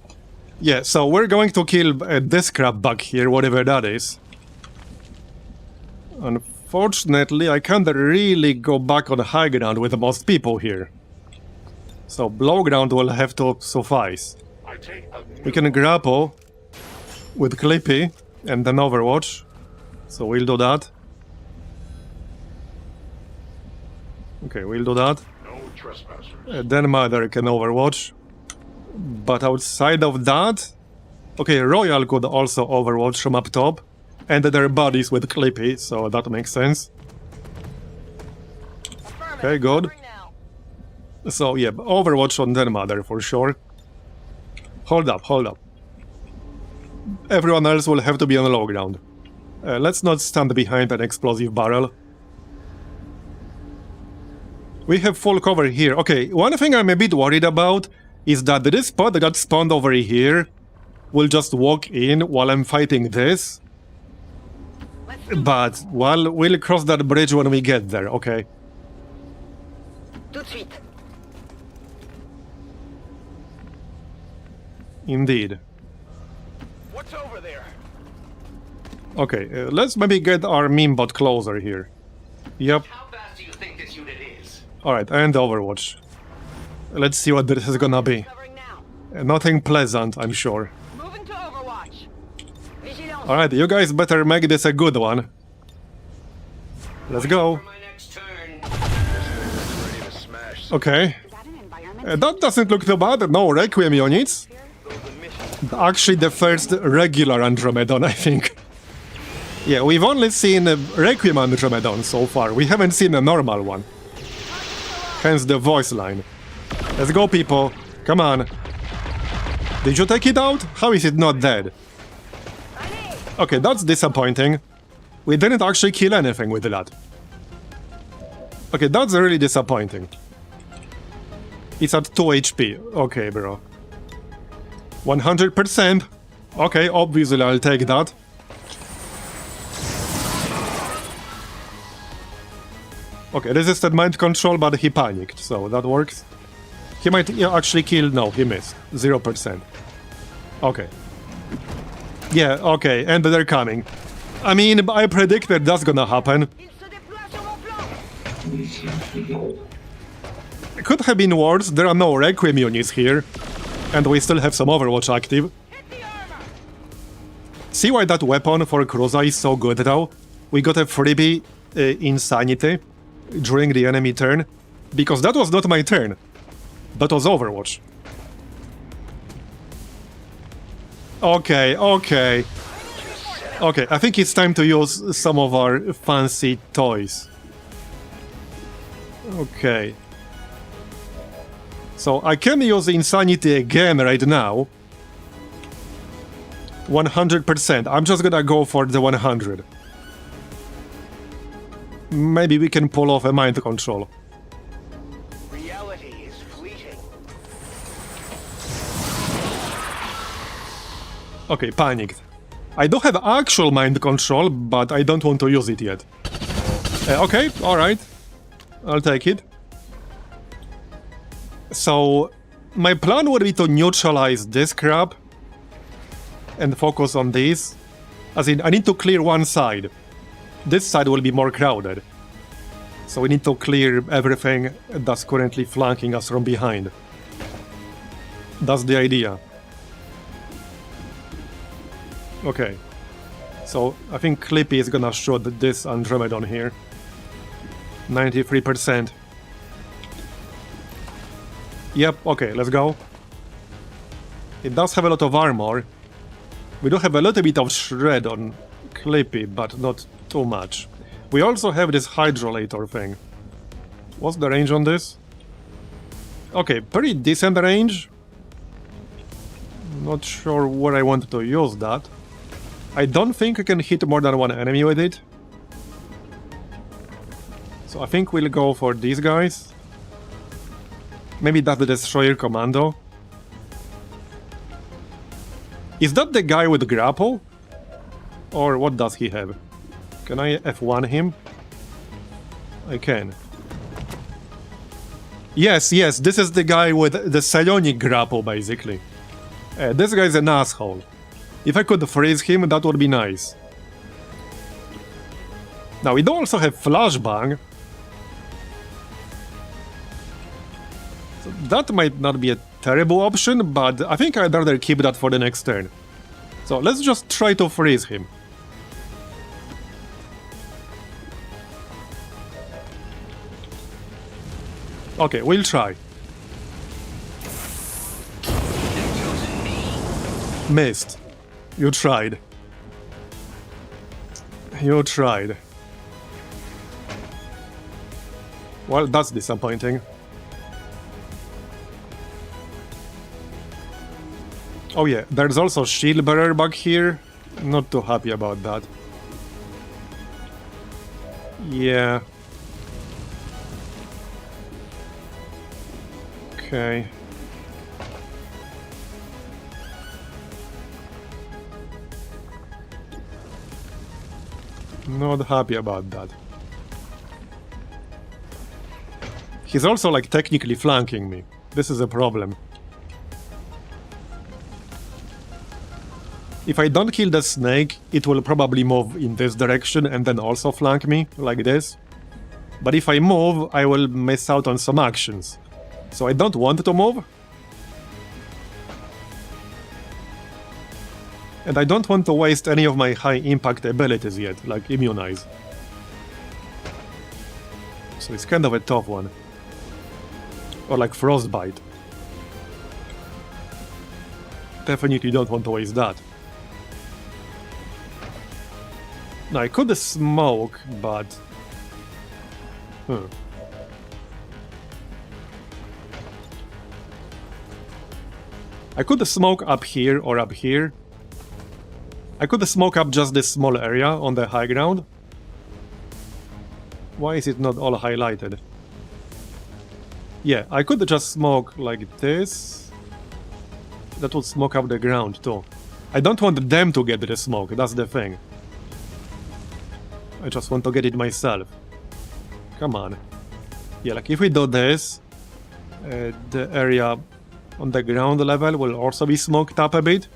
A: Yeah, so we're going to kill this crab bug here, whatever that is. Unfortunately, I can't really go back on high ground with most people here. So below ground will have to suffice. We can grapple with Clippy and then Overwatch. So we'll do that. Okay, we'll do that.
D: No trespassers.
A: Then Mother can Overwatch. But outside of that... Okay, Royal could also Overwatch from up top. And their bodies with Clippy, so that makes sense. Okay, good. So yeah, Overwatch on their Mother for sure. Hold up. Everyone else will have to be on low ground. Let's not stand behind an explosive barrel. We have full cover here. Okay, one thing I'm a bit worried about is that this pod that spawned over here will just walk in while I'm fighting this. But, well, we'll cross that bridge when we get there, okay?
E: Tout de suite.
A: Indeed.
D: What's over there?
A: Okay, let's maybe get our meme bot closer here. Yep.
H: How fast do you think this unit is?
A: Alright, and Overwatch. Let's see what this is gonna be.
E: Covering now.
A: Nothing pleasant, I'm sure.
E: Moving to Overwatch. Vigilance.
A: Alright, you guys better make this a good one. Let's go.
H: For my next turn.
D: Ready to smash.
A: Okay.
E: Is that an environment?
A: That doesn't look too bad. No Requiem units.
D: Those emissions.
A: Actually, the first regular Andromedon, I think. Yeah, we've only seen a Requiem Andromedon so far. We haven't seen a normal one. Hence the voice line. Let's go, people. Come on. Did you take it out? How is it not dead? Okay, that's disappointing. We didn't actually kill anything with that. Okay, that's really disappointing. It's at 2 HP. Okay, bro. 100%. Okay, obviously I'll take that. Okay, resisted mind control, but he panicked, so that works. He might actually kill... No, he missed. 0%. Okay. Yeah, okay, and they're coming. I mean, I predicted that's gonna happen. It could have been worse, there are no Requiem units here. And we still have some Overwatch active. See why that weapon for Cruza is so good though? We got a freebie Insanity during the enemy turn. Because that was not my turn. That was Overwatch. Okay, okay. Okay, I think it's time to use some of our fancy toys. Okay. So I can use Insanity again right now. 100%. I'm just gonna go for the 100. Maybe we can pull off a mind control.
B: Reality is fleeting.
A: Okay, panicked. I do have actual mind control, but I don't want to use it yet. Okay, alright. I'll take it. So, my plan would be to neutralize this crap and focus on this. As in, I need to clear one side. This side will be more crowded. So we need to clear everything that's currently flanking us from behind. That's the idea. Okay. So, I think Clippy is gonna shoot this Andromedon here. 93%. Yep, okay, let's go. It does have a lot of armor. We do have a little bit of shred on Clippy, but not too much. We also have this hydrolator thing. What's the range on this? Okay, pretty decent range. Not sure where I want to use that. I don't think I can hit more than one enemy with it. So I think we'll go for these guys. Maybe that's the Destroyer Commando. Is that the guy with grapple? Or what does he have? Can I F1 him? I can. Yes, yes, this is the guy with the psionic grapple, basically. This guy's an asshole. If I could freeze him, that would be nice. Now, we do also have Flashbang. So that might not be a terrible option, but I think I'd rather keep that for the next turn. So let's just try to freeze him. Okay, we'll try. Missed. You tried. You tried. Well, that's disappointing. Oh yeah, there's also Shield Bearer back here. Not too happy about that. Yeah. Okay. Not happy about that. He's also like technically flanking me. This is a problem. If I don't kill the snake, it will probably move in this direction and then also flank me, like this. But if I move, I will miss out on some actions. So I don't want to move. And I don't want to waste any of my high impact abilities yet, like Immunize. So it's kind of a tough one. Or like Frostbite. Definitely don't want to waste that. Now I could smoke, but... I could smoke up here or up here. I could smoke up just this small area on the high ground. Why is it not all highlighted? Yeah, I could just smoke like this. That would smoke up the ground too. I don't want them to get the smoke, that's the thing. I just want to get it myself. Come on. Yeah, like if we do this, the area on the ground level will also be smoked up a bit.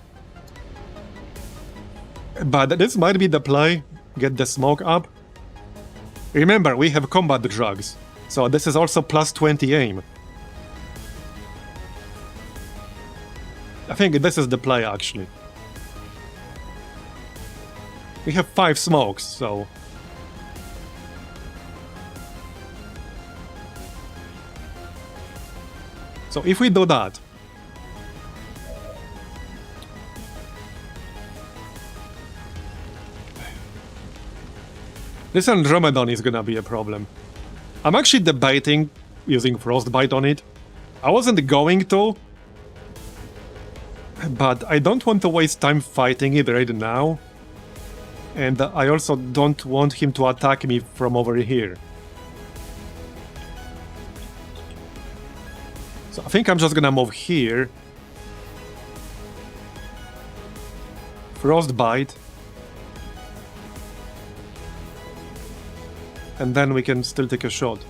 A: But this might be the play. Get the smoke up. Remember, we have combat drugs, so this is also plus 20 aim. I think this is the play, actually. We have 5 smokes, so... So if we do that... This Andromedon is gonna be a problem. I'm actually debating using Frostbite on it. I wasn't going to, but I don't want to waste time fighting it right now. And I also don't want him to attack me from over here. So I think I'm just gonna move here. Frostbite. And then we can still take a shot.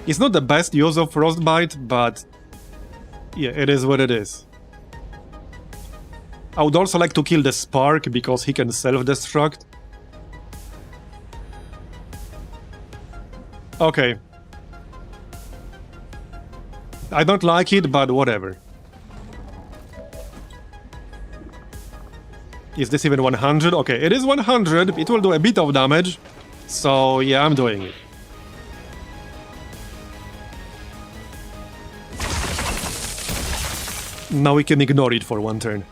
A: It's not the best use of Frostbite, but yeah, it is what it is. I would also like to kill the Spark, because he can self-destruct. Okay. I don't like it, but whatever. Is this even 100? Okay, it is 100. It will do a bit of damage. So, yeah, I'm doing it. Now we can ignore it for one turn.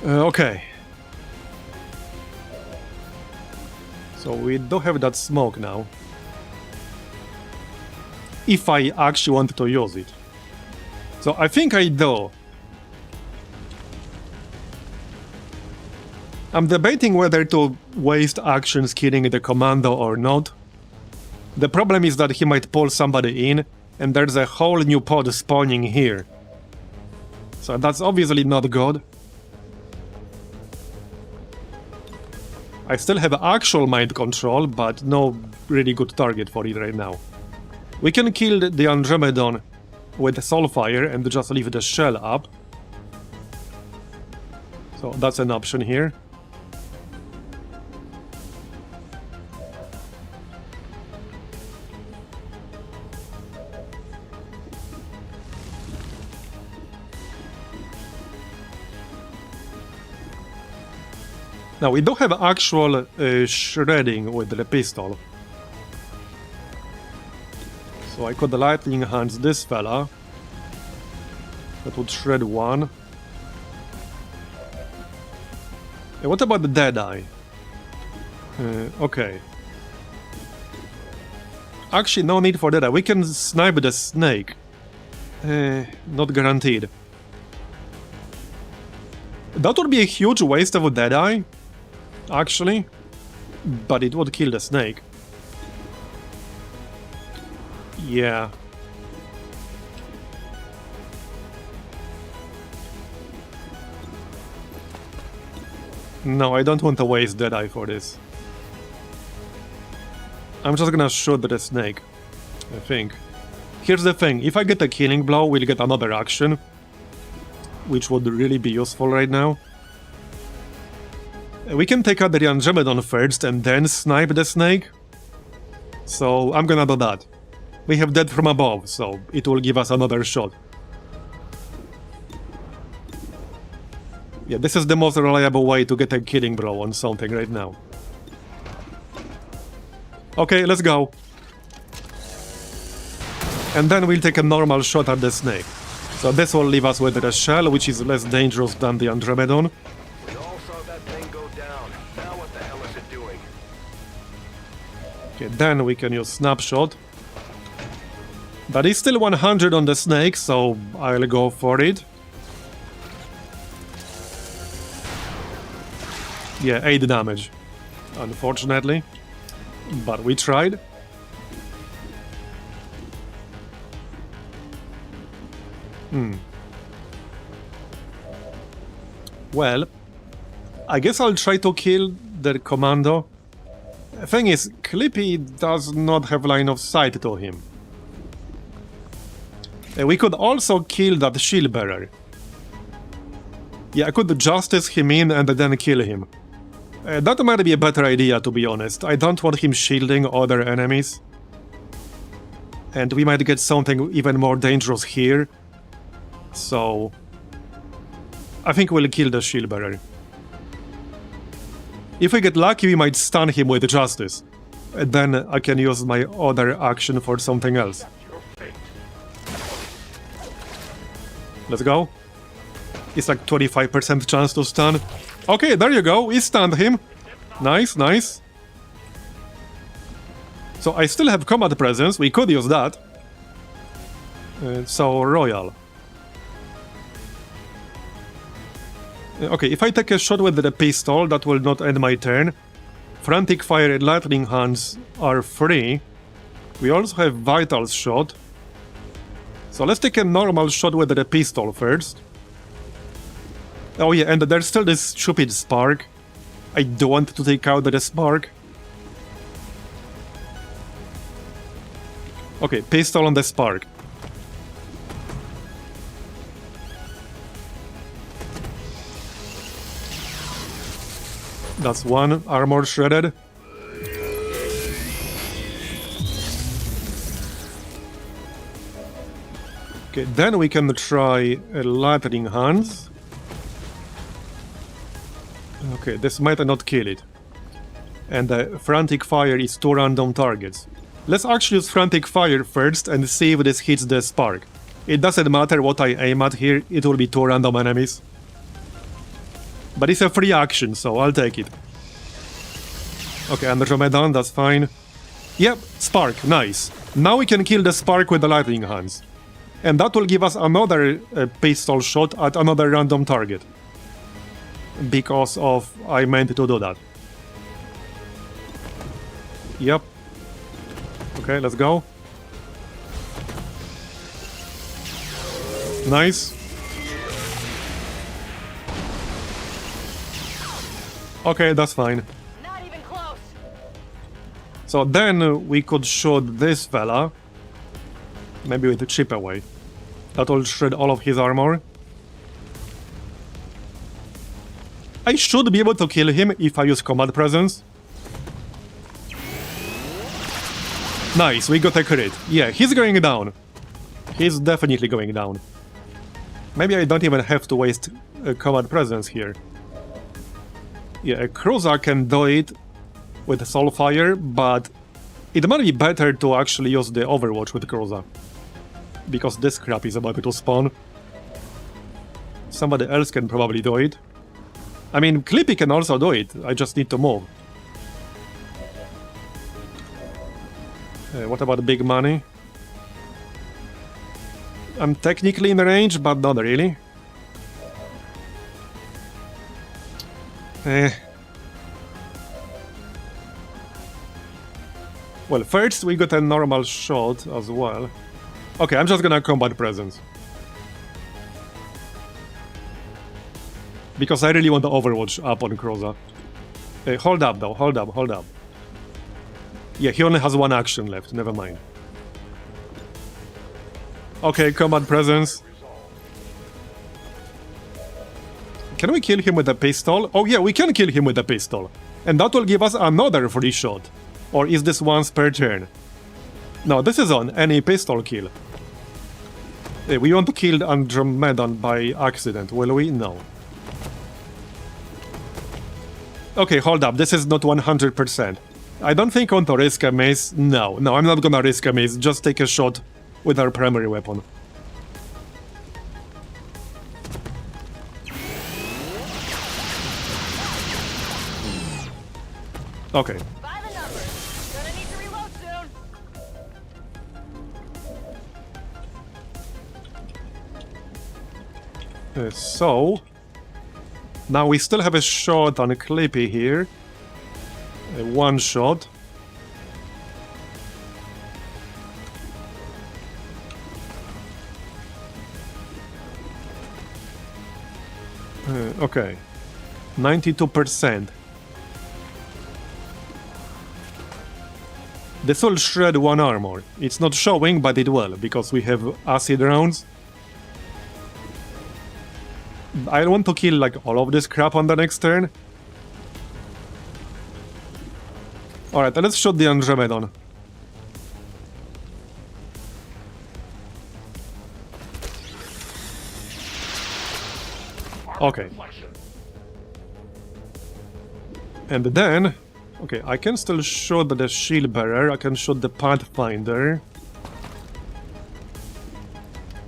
A: Okay. So we do have that smoke now. If I actually want to use it. So I think I do. I'm debating whether to waste actions killing the commando or not. The problem is that he might pull somebody in, and there's a whole new pod spawning here. So that's obviously not good. I still have actual mind control, but no really good target for it right now. We can kill the Andromedon with Soulfire and just leave the shell up. So that's an option here. Now, we don't have actual shredding with the pistol. So I could lightning hands this fella. That would shred one. And what about the Deadeye? Okay. Actually, no need for Deadeye. We can snipe the snake. Not guaranteed. That would be a huge waste of a Deadeye. Actually, but it would kill the snake. Yeah. No, I don't want to waste Deadeye for this. I'm just gonna shoot the snake, I think. Here's the thing, if I get a killing blow, we'll get another action, which would really be useful right now. We can take out the Andromedon first and then snipe the snake. So I'm gonna do that. We have Dead from Above, so it will give us another shot. Yeah, this is the most reliable way to get a killing blow on something right now. Okay, let's go. And then we'll take a normal shot at the snake. So this will leave us with the shell, which is less dangerous than the Andromedon.
D: We all saw that thing go down. Now what the hell is it doing?
A: Okay, then we can use snapshot. That is still 100 on the snake, so I'll go for it. Yeah, 8 damage. Unfortunately. But we tried. Well, I guess I'll try to kill the commando. The thing is, Clippy does not have line of sight to him. We could also kill that shield bearer. Yeah, I could justice him in and then kill him. That might be a better idea, to be honest. I don't want him shielding other enemies. And we might get something even more dangerous here. So I think we'll kill the shield bearer. If we get lucky, we might stun him with justice. And then I can use my other action for something else. Let's go. It's like 25% chance to stun. Okay, there you go. We stunned him. Nice, nice. So I still have combat presence. We could use that. So royal. Okay, if I take a shot with the pistol, that will not end my turn. Frantic Fire and Lightning Hands are free. We also have Vital Shot. So let's take a normal shot with the pistol first. Oh yeah, and there's still this stupid spark. I don't want to take out the spark. Okay, pistol on the spark. That's one armor shredded. Okay, then we can try Lightning Hands. Okay, this might not kill it. And Frantic Fire is 2 random targets. Let's actually use Frantic Fire first and see if this hits the spark. It doesn't matter what I aim at here, it will be 2 random enemies. But it's a free action, so I'll take it. Okay, Andromedan, that's fine. Yep, spark, nice. Now we can kill the spark with the Lightning Hands. And that will give us another pistol shot at another random target. Because of I meant to do that. Yep. Okay, let's go. Nice. Okay, that's fine.
E: Not even close.
A: So then we could shoot this fella. Maybe with the chip away. That will shred all of his armor. I should be able to kill him if I use combat presence. Nice, we got a crit. Yeah, he's going down. He's definitely going down. Maybe I don't even have to waste combat presence here. Yeah, a cruiser can do it with Soulfire, but it might be better to actually use the Overwatch with cruiser. Because this crap is about to spawn. Somebody else can probably do it. I mean, Clippy can also do it, I just need to move. What about big money? I'm technically in range, but not really. Well, first we got a normal shot as well. Okay, I'm just gonna combat presence. Because I really want the Overwatch up on Croza. Hold up though, hold up. Yeah, he only has one action left, never mind. Okay, combat presence. Can we kill him with a pistol? Oh yeah, we can kill him with a pistol. And that will give us another free shot. Or is this once per turn? No, this is on any pistol kill. We want to kill Andromedan by accident, will we? No. Okay, hold up, this is not 100%. I don't think I want to risk a mace. No, I'm not gonna risk a mace. Just take a shot with our primary weapon. Okay.
E: By the numbers. Gonna need to reload soon.
A: So now we still have a shot on Clippy here. One shot. Okay. 92%. This will shred one armor. It's not showing, but it will, because we have acid rounds. I want to kill like all of this crap on the next turn. Alright, let's shoot the Andromedon. Okay. And then... Okay, I can still shoot the Shield Bearer, I can shoot the Pathfinder.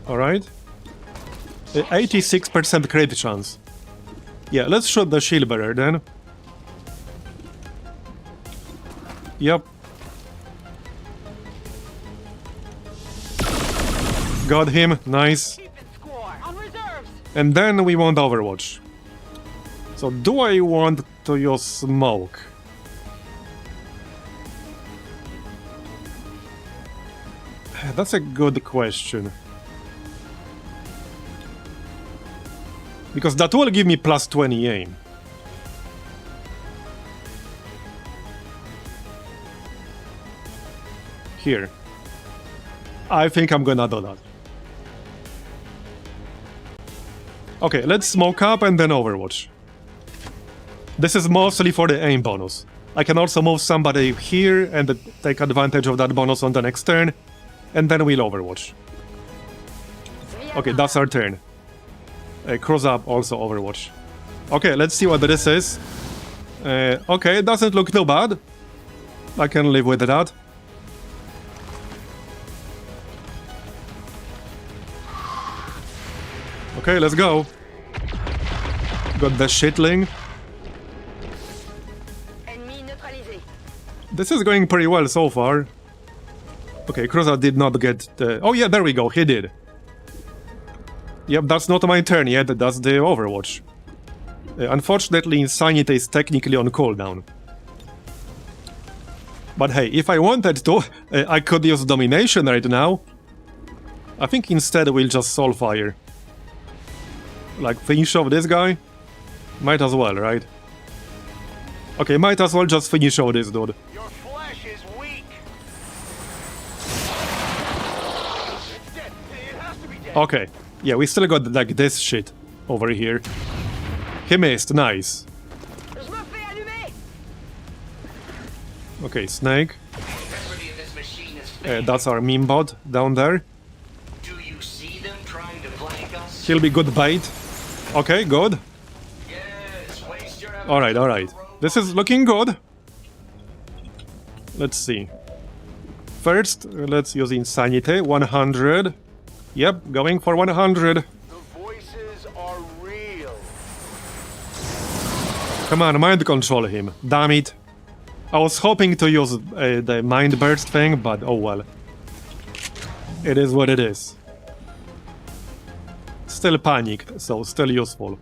A: Alright. 86% crit chance. Yeah, let's shoot the Shield Bearer then. Yep. Got him, nice.
E: Keep it, score. On reserves.
A: And then we want Overwatch. So do I want to use smoke? That's a good question. Because that will give me plus 20 aim. Here. I think I'm gonna do that. Okay, let's smoke up and then Overwatch. This is mostly for the aim bonus. I can also move somebody here and take advantage of that bonus on the next turn. And then we'll Overwatch. Okay, that's our turn. Cross up, also Overwatch. Okay, let's see what this is. Okay, it doesn't look too bad. I can live with that. Okay, let's go. Got the shitling.
E: Ennemi neutralisé.
A: This is going pretty well so far. Okay, Cruiser did not get the... Oh yeah, there we go, he did. Yep, that's not my turn yet, that's the Overwatch. Unfortunately, Insanity is technically on cooldown. But hey, if I wanted to, I could use Domination right now. I think instead we'll just Soulfire. Like, finish off this guy? Might as well, right? Okay, might as well just finish off this dude.
D: Your flesh is weak. It's dead. It has to be dead.
A: Okay, yeah, we still got like this shit over here. He missed, nice.
E: Je me fais allumer.
A: Okay, Snake.
H: Integrity of this machine is failing.
A: That's our meme bot down there.
H: Do you see them trying to flank us?
A: He'll be good bait. Okay, good.
H: Yes, waste your
A: Alright, alright. This is looking good. Let's see. First, let's use Insanity. 100. Yep, going for 100.
D: The voices are real.
A: Come on, mind control him. Damn it. I was hoping to use the mind burst thing, but oh well. It is what it is. Still panicked, so still useful.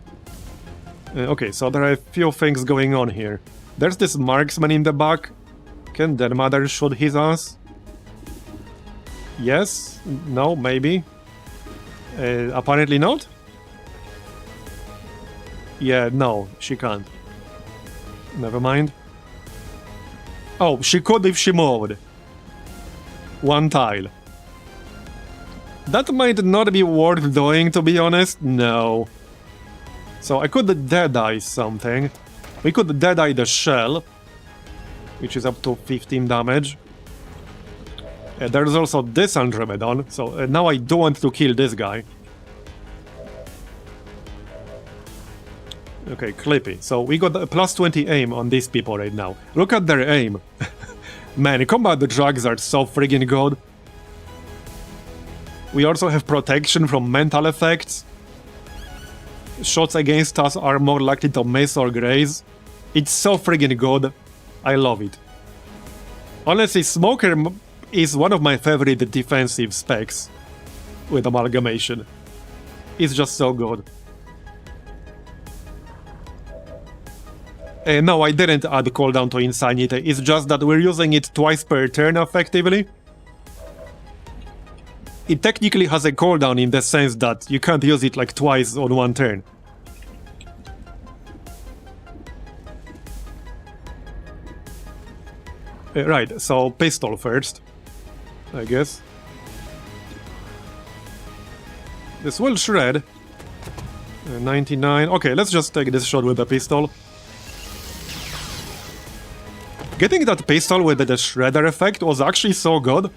A: Okay, so there are a few things going on here. There's this marksman in the back. Can their mother shoot his ass? Yes? No? Maybe? Apparently not? Yeah, no, she can't. Never mind. Oh, she could if she moved. One tile. That might not be worth doing, to be honest. No. So I could deadeye something. We could deadeye the shell, which is up to 15 damage. There's also this Andromedon, so now I do want to kill this guy. Okay, Clippy. So we got a plus 20 aim on these people right now. Look at their aim. Man, combat drugs are so friggin' good. We also have protection from mental effects. Shots against us are more likely to miss or graze. It's so friggin' good. I love it. Honestly, Smoker is one of my favorite defensive specs with Amalgamation. It's just so good. No, I didn't add cooldown to Insanity, it's just that we're using it twice per turn effectively. It technically has a cooldown in the sense that you can't use it like twice on one turn. Right, so pistol first, I guess. This will shred. 99. Okay, let's just take this shot with the pistol. Getting that pistol with the shredder effect was actually so good.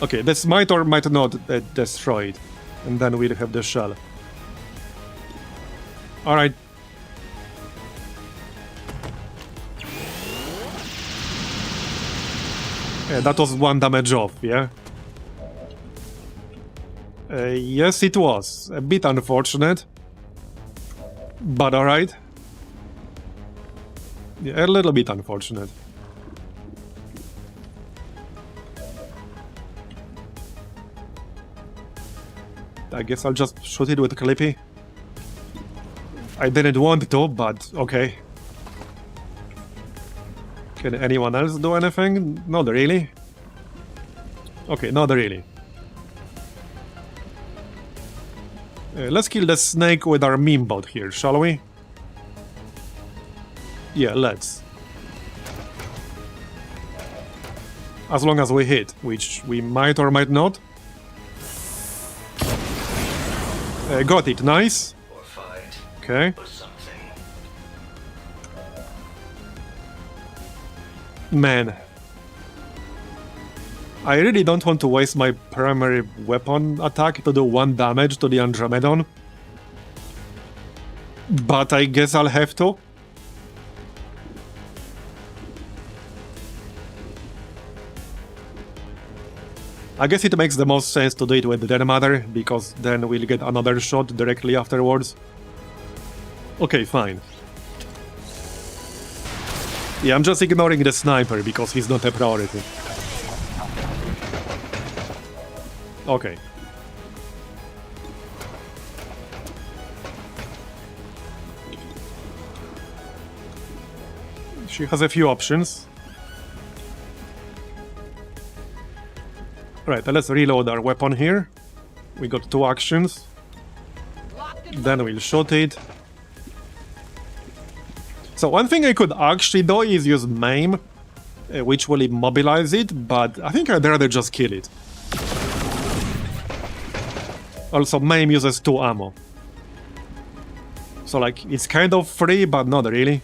A: Okay, this might or might not destroy it. And then we'll have the shell. Alright. Yeah, that was 1 damage off, yeah? Yes, it was. A bit unfortunate. But alright. Yeah, a little bit unfortunate. I guess I'll just shoot it with Clippy. I didn't want to, but okay. Can anyone else do anything? Not really. Okay, not really. Let's kill the snake with our meme bot here, shall we? Yeah, let's. As long as we hit, which we might or might not. Got it, nice.
H: Or fight.
A: Okay.
H: Or something.
A: Man. I really don't want to waste my primary weapon attack to do 1 damage to the Andromedon. But I guess I'll have to. I guess it makes the most sense to do it with the Mother, because then we'll get another shot directly afterwards. Okay, fine. Yeah, I'm just ignoring the sniper because he's not a priority. Okay. She has a few options. Right, let's reload our weapon here. We got 2 actions. Then we'll shoot it. So one thing I could actually do is use Maim, which will immobilize it, but I think I'd rather just kill it. Also, Maim uses 2 ammo. So like, it's kind of free, but not really.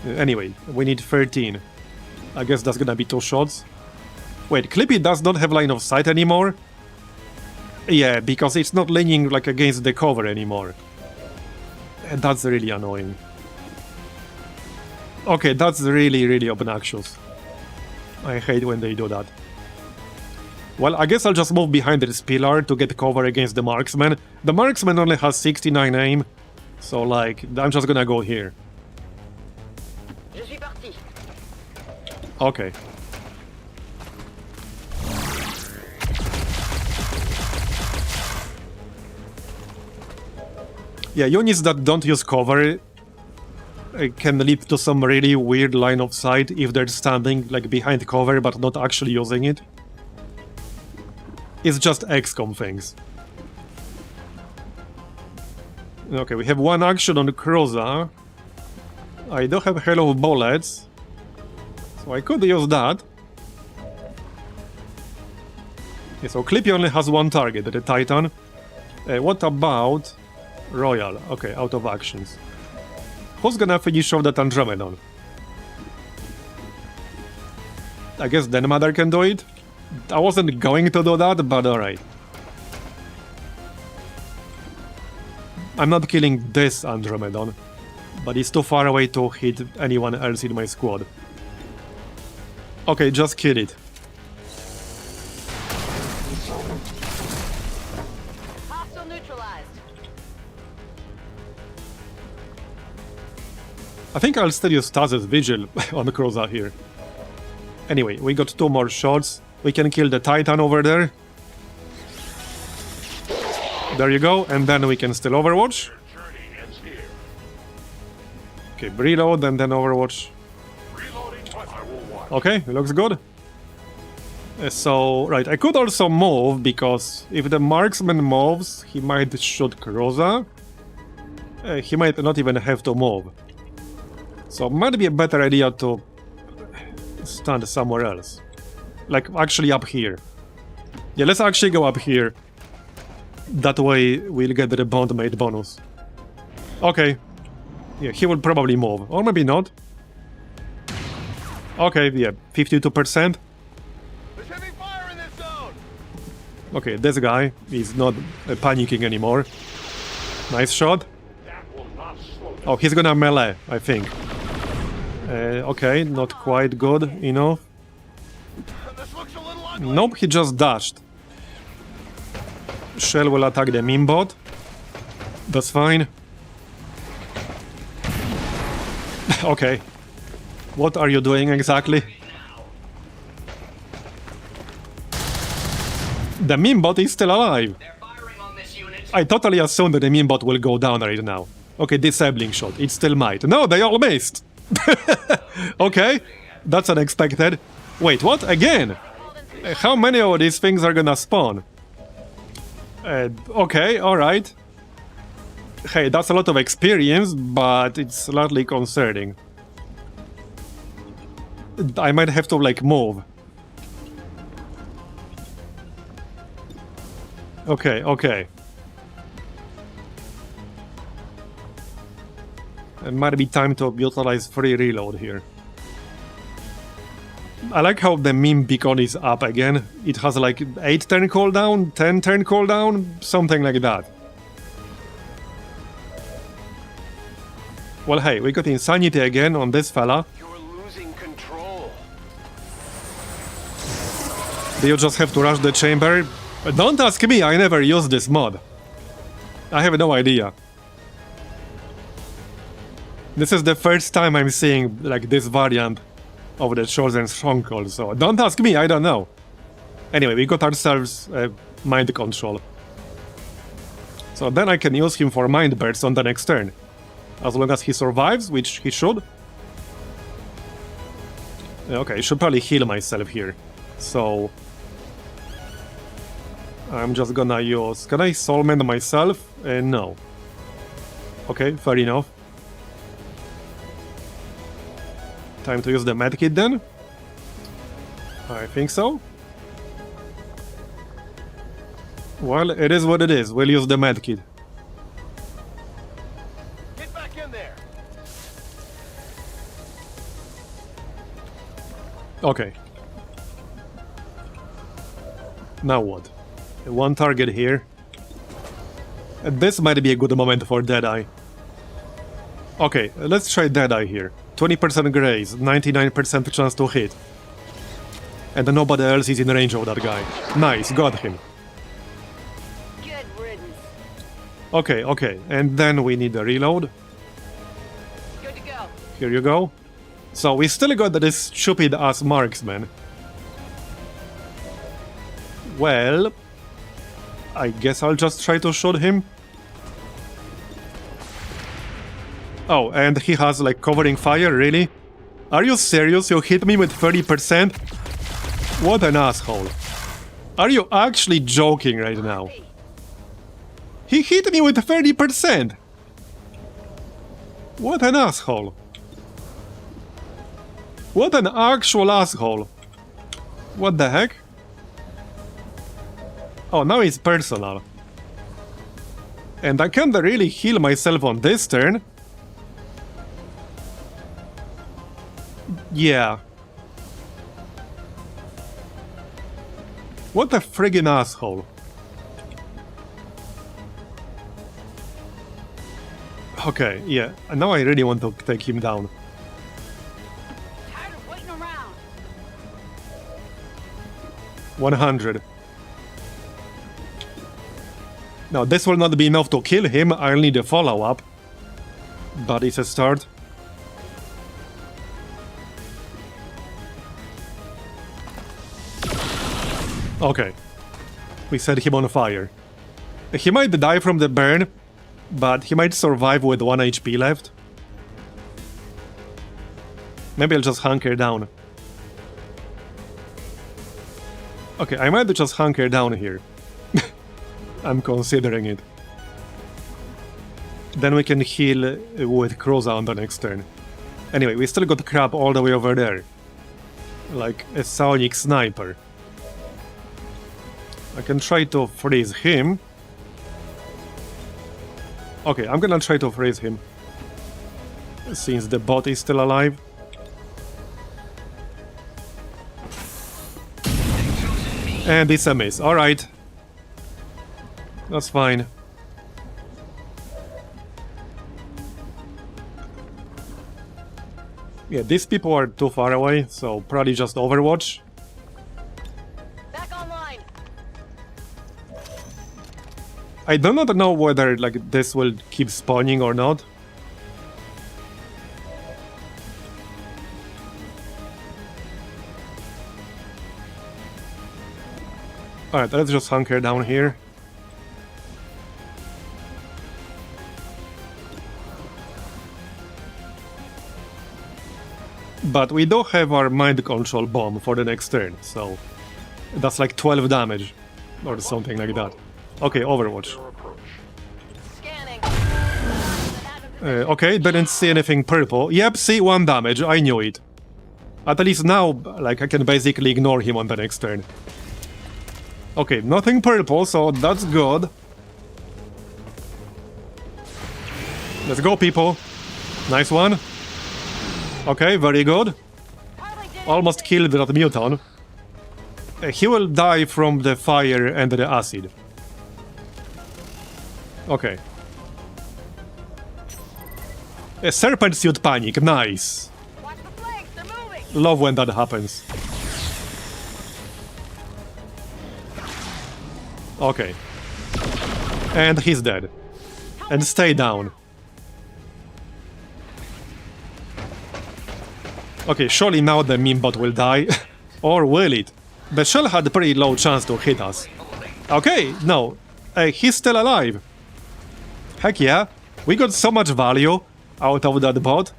A: Anyway, we need 13. I guess that's gonna be 2 shots. Wait, Clippy does not have line of sight anymore? Yeah, because it's not leaning like against the cover anymore. And that's really annoying. Okay, that's really, really obnoxious. I hate when they do that. Well, I guess I'll just move behind this pillar to get cover against the marksman. The marksman only has 69 aim, so like, I'm just gonna go here.
C: Je suis parti.
A: Okay. Yeah, units that don't use cover can lead to some really weird line of sight if they're standing like behind cover but not actually using it. It's just XCOM things. Okay, we have 1 action on Cruza. I do have Hell of Bullets, so I could use that. Yeah, so Clippy only has 1 target, the Titan. What about Royal? Okay, out of actions. Who's gonna finish off that Andromedon? I guess Denmother can do it? I wasn't going to do that, but alright. I'm not killing this Andromedon, but it's too far away to hit anyone else in my squad. Okay, just kill it.
C: Hostile neutralized.
A: I think I'll still use Stasis Vigil on the Croza here. Anyway, we got 2 more shots. We can kill the Titan over there. There you go, and then we can still Overwatch. Okay, reload and then Overwatch. Okay, looks good. So, right, I could also move, because if the marksman moves, he might shoot Croza. He might not even have to move. So, it might be a better idea to stand somewhere else. Like, actually up here. Yeah, let's actually go up here. That way, we'll get the bondmate bonus. Okay. Yeah, he will probably move. Or maybe not. Okay, yeah, 52%. Okay, this guy is not panicking anymore. Nice shot. Oh, he's gonna melee, I think. Okay, not quite good enough. Nope, he just dashed. Shell will attack the meme bot. That's fine. Okay. What are you doing exactly? The meme bot is still alive. I totally assumed that the meme bot will go down right now. Okay, disabling shot. It still might. No, they all missed. Okay, that's unexpected. Wait, what? Again? How many of these things are gonna spawn? Okay, alright. Hey, that's a lot of experience, but it's slightly concerning. I might have to, like, move. Okay, okay. It might be time to utilize free reload here. I like how the meme beacon is up again. It has like 8 turn cooldown, 10 turn cooldown, something like that. Well, hey, we got insanity again on this fella.
D: You're losing control.
A: Do you just have to rush the chamber? Don't ask me, I never used this mod. I have no idea. This is the first time I'm seeing like this variant of the Chosen Stronghold, so don't ask me, I don't know. Anyway, we got ourselves mind control. So then I can use him for mind burst on the next turn. As long as he survives, which he should. Okay, I should probably heal myself here. So I'm just gonna use... Can I soulmend myself? No. Okay, fair enough. Time to use the medkit then? I think so. Well, it is what it is. We'll use the medkit.
D: Get back in there.
A: Okay. Now what? One target here. This might be a good moment for Deadeye. Okay, let's try Deadeye here. 20% graze, 99% chance to hit. And nobody else is in range of that guy. Nice, got him.
E: Good riddance.
A: Okay, okay, and then we need a reload.
E: Good to go.
A: Here you go. So we still got this stupid-ass marksman. Well, I guess I'll just try to shoot him. Oh, and he has like covering fire, really? Are you serious? You hit me with 30%? What an asshole. Are you actually joking right now? He hit me with 30%! What an asshole. What an actual asshole. What the heck? Oh, now it's personal. And I can't really heal myself on this turn. Yeah. What a friggin' asshole. Okay, yeah. Now I really want to take him down.
E: Tired of waiting around.
A: 100. Now, this will not be enough to kill him. I'll need a follow-up. But it's a start. Okay. We set him on fire. He might die from the burn, but he might survive with 1 HP left. Maybe I'll just hunker down. Okay, I might just hunker down here. I'm considering it. Then we can heal with Cruza on the next turn. Anyway, we still got crap all the way over there. Like a Sonic Sniper. I can try to freeze him. Okay, I'm gonna try to freeze him. Since the bot is still alive. And it's a miss. Alright. That's fine. Yeah, these people are too far away, so probably just Overwatch.
E: Back online.
A: I do not know whether like this will keep spawning or not. Alright, let's just hunker down here. But we do have our mind control bomb for the next turn, so that's like 12 damage or something like that. Okay, Overwatch.
E: Scanning.
A: Okay, didn't see anything purple. Yep, see, 1 damage, I knew it. At least now, like, I can basically ignore him on the next turn. Okay, nothing purple, so that's good. Let's go, people. Nice one. Okay, very good. Almost killed that mutant. He will die from the fire and the acid. Okay. A serpent suit panic, nice.
E: Watch the flanks, they're moving.
A: Love when that happens. Okay. And he's dead. And stay down. Okay, surely now the meme bot will die. Or will it? The shell had a pretty low chance to hit us. Okay, no. He's still alive. Heck yeah. We got so much value out of that bot.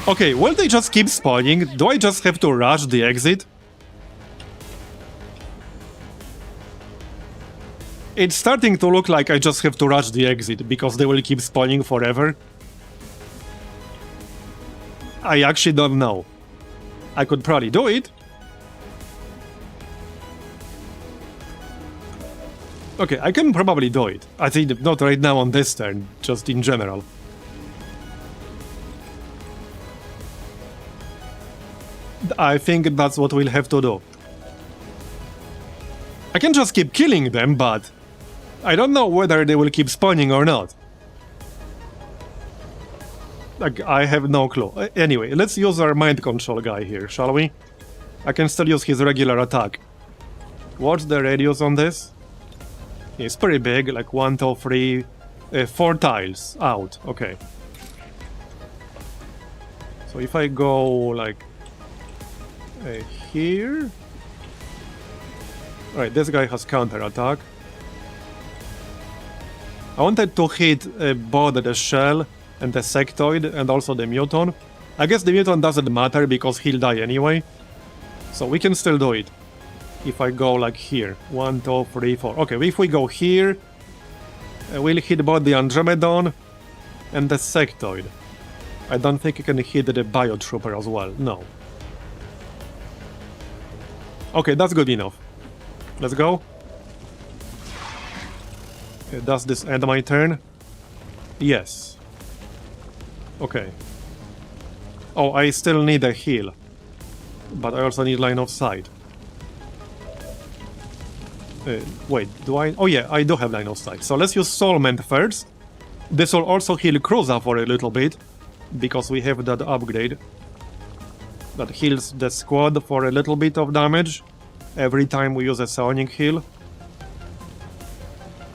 A: Okay, will they just keep spawning? Do I just have to rush the exit? It's starting to look like I just have to rush the exit because they will keep spawning forever. I actually don't know. I could probably do it. Okay, I can probably do it. I think not right now on this turn, just in general. I think that's what we'll have to do. I can just keep killing them, but I don't know whether they will keep spawning or not. Like, I have no clue. Anyway, let's use our mind control guy here, shall we? I can still use his regular attack. What's the radius on this? It's pretty big, like 1, 2, 3, 4 tiles out. Okay. So if I go like here. Alright, this guy has counter attack. I wanted to hit both the shell and the sectoid and also the muton. I guess the muton doesn't matter because he'll die anyway. So we can still do it. If I go like here. 1, 2, 3, 4. Okay, if we go here, we'll hit both the Andromedon and the sectoid. I don't think you can hit the Biotrooper as well. No. Okay, that's good enough. Let's go. Does this end my turn? Yes. Okay. Oh, I still need a heal. But I also need line of sight. Wait, do I? Oh yeah, I do have line of sight. So let's use Soulmend first. This will also heal Cruza for a little bit. Because we have that upgrade. That heals the squad for a little bit of damage. Every time we use a Sonic heal.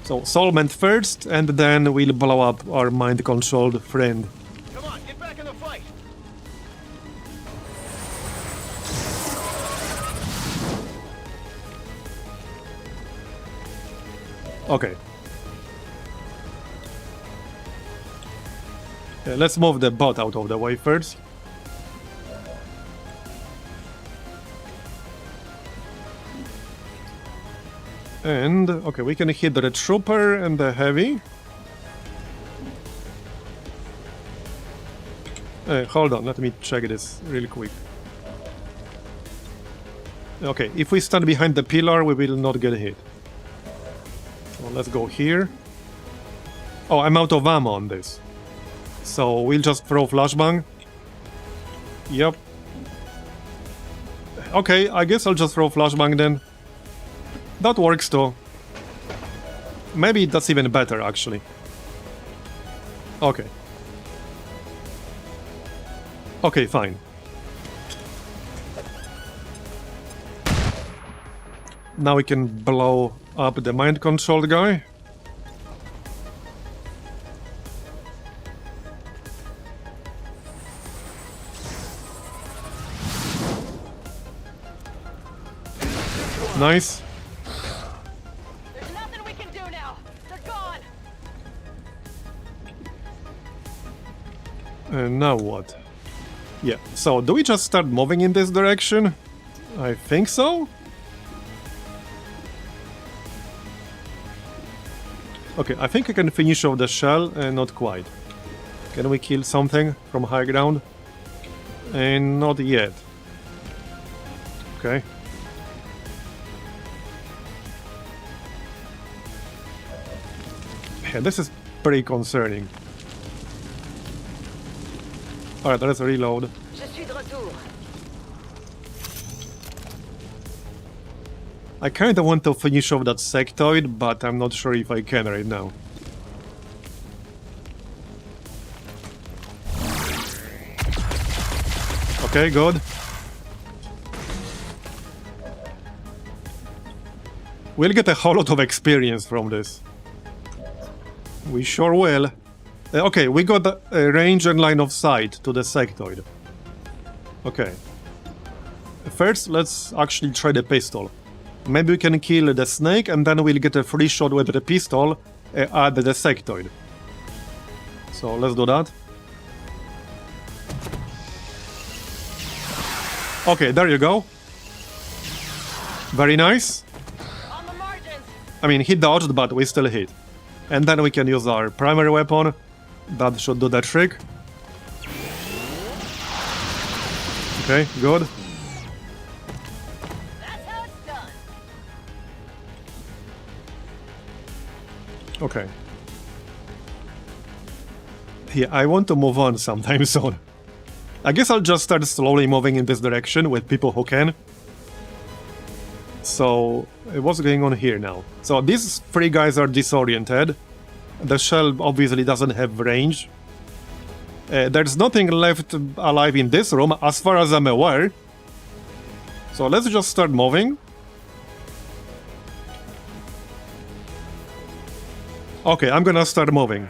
A: So Soulmend first, and then we'll blow up our mind-controlled friend.
D: Come on, get back in the fight.
A: Okay. Let's move the bot out of the way first. And, okay, we can hit the trooper and the heavy. Hold on, let me check this really quick. Okay, if we stand behind the pillar, we will not get hit. So let's go here. Oh, I'm out of ammo on this. So we'll just throw flashbang. Yep. Okay, I guess I'll just throw flashbang then. That works too. Maybe that's even better, actually. Okay. Okay, fine. Now we can blow up the mind-controlled guy. Nice.
E: There's nothing we can do now. They're gone.
A: Now what? Yeah, so do we just start moving in this direction? I think so. Okay, I think I can finish off the shell, not quite. Can we kill something from high ground? And not yet. Okay. Yeah, this is pretty concerning. Alright, let's reload.
E: Je suis de retour.
A: I kinda want to finish off that sectoid, but I'm not sure if I can right now. Okay, good. We'll get a whole lot of experience from this. We sure will. Okay, we got a range and line of sight to the sectoid. Okay. First, let's actually try the pistol. Maybe we can kill the snake and then we'll get a free shot with the pistol at the sectoid. So let's do that. Okay, there you go. Very nice.
E: On the margins.
A: I mean, he dodged, but we still hit. And then we can use our primary weapon. That should do the trick. Okay, good.
E: That's how it's done.
A: Okay. Yeah, I want to move on sometime soon. I guess I'll just start slowly moving in this direction with people who can. So, what's going on here now? So, these three guys are disoriented. The shell obviously doesn't have range. There's nothing left alive in this room, as far as I'm aware. So, let's just start moving. Okay, I'm gonna start moving.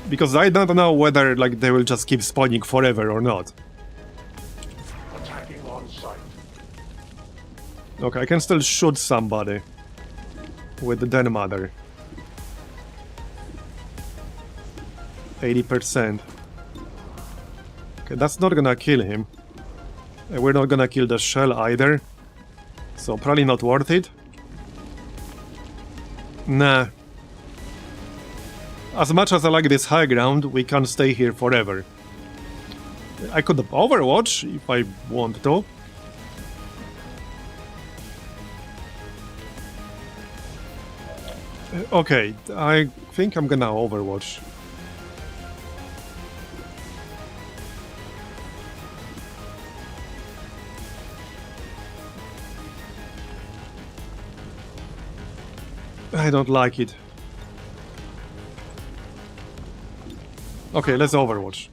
A: Because I don't know whether like they will just keep spawning forever or not.
B: Attacking on sight.
A: Okay, I can still shoot somebody with the Den Mother. 80%. Okay, that's not gonna kill him. We're not gonna kill the shell either. So probably not worth it. Nah. As much as I like this high ground, we can't stay here forever. I could overwatch if I want to. Okay, I think I'm gonna overwatch. I don't like it. Okay, let's overwatch.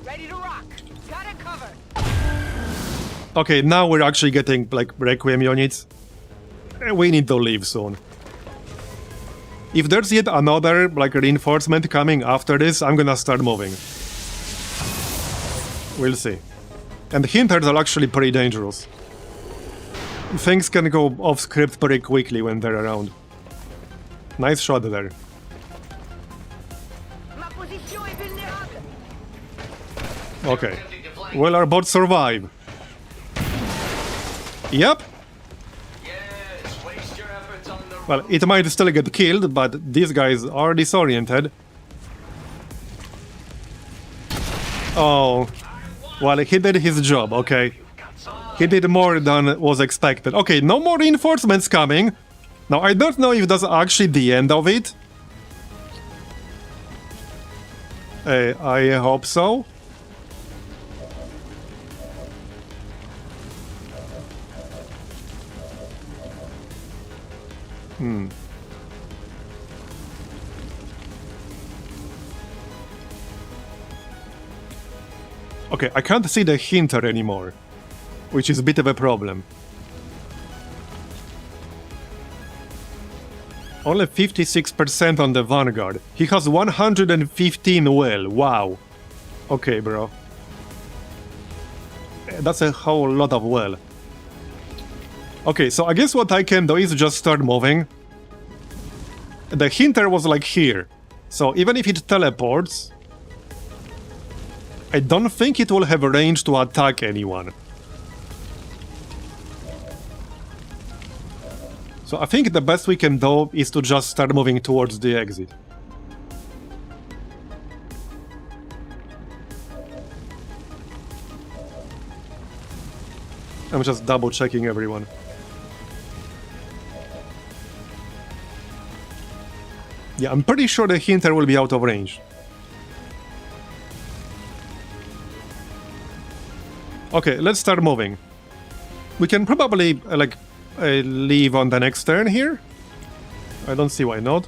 E: Ready to rock. Got it covered.
A: Okay, now we're actually getting like Requiem units. We need to leave soon. If there's yet another like reinforcement coming after this, I'm gonna start moving. We'll see. And Hinters are actually pretty dangerous. things can go off script pretty quickly when they're around. Nice shot there.
E: Ma position est vulnérable.
A: Okay. Will our bot survive? Yep.
H: Yes, waste your efforts on the
A: Well, it might still get killed, but these guys are disoriented. Oh. Well, he did his job, okay. He did more than was expected. Okay, no more reinforcements coming. Now, I don't know if that's actually the end of it. I hope so. Okay, I can't see the hinter anymore, which is a bit of a problem. Only 56% on the Vanguard. He has 115 will. Wow. Okay, bro. That's a whole lot of will. Okay, so I guess what I can do is just start moving. The hinter was like here. So even if it teleports, I don't think it will have range to attack anyone. So I think the best we can do is to just start moving towards the exit. I'm just double checking everyone. Yeah, I'm pretty sure the hinter will be out of range. Okay, let's start moving. We can probably, leave on the next turn here. I don't see why not.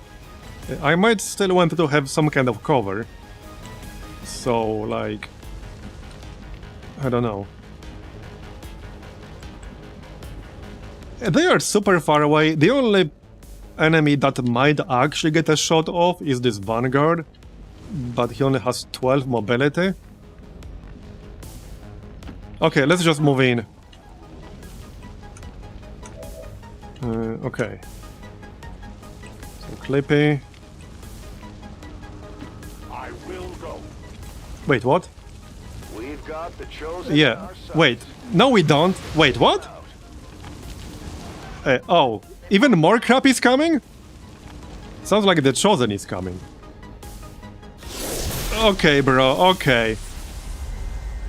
A: I might still want to have some kind of cover. So, like... I don't know. They are super far away. The only enemy that might actually get a shot off is this Vanguard. But he only has 12 mobility. Okay, let's just move in. Okay. So Clippy.
D: I will go.
A: Wait, what?
D: We've got the chosen
A: Yeah.
D: on our side.
A: Wait. No, we don't. Wait, what? Oh, even more crap is coming? Sounds like the Chosen is coming. Okay, bro. Okay.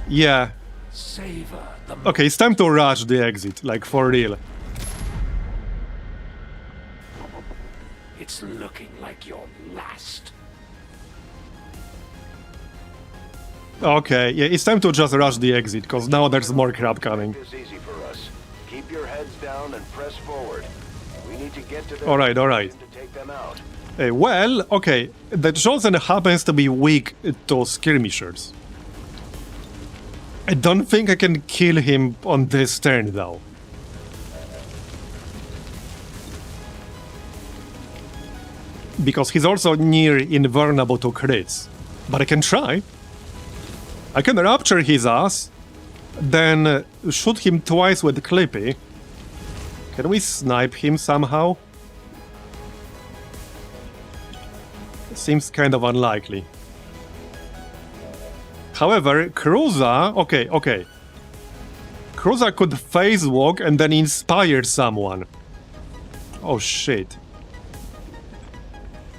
A: Yeah.
D: Savor the
A: Okay, it's time to rush the exit, like for real.
D: It's looking like your last.
A: Okay, yeah, it's time to just rush the exit, because now there's more crap coming.
D: It's easy for us. Keep your heads down and press forward. We need to get to them.
A: Alright, alright.
D: To take them out.
A: Well, okay, the Chosen happens to be weak to skirmishers. I don't think I can kill him on this turn, though. Because he's also near invulnerable to crits. But I can try. I can rapture his ass, then shoot him twice with Clippy. Can we snipe him somehow? Seems kind of unlikely. However, Cruza... Okay. Cruza could phase walk and then inspire someone. Oh shit.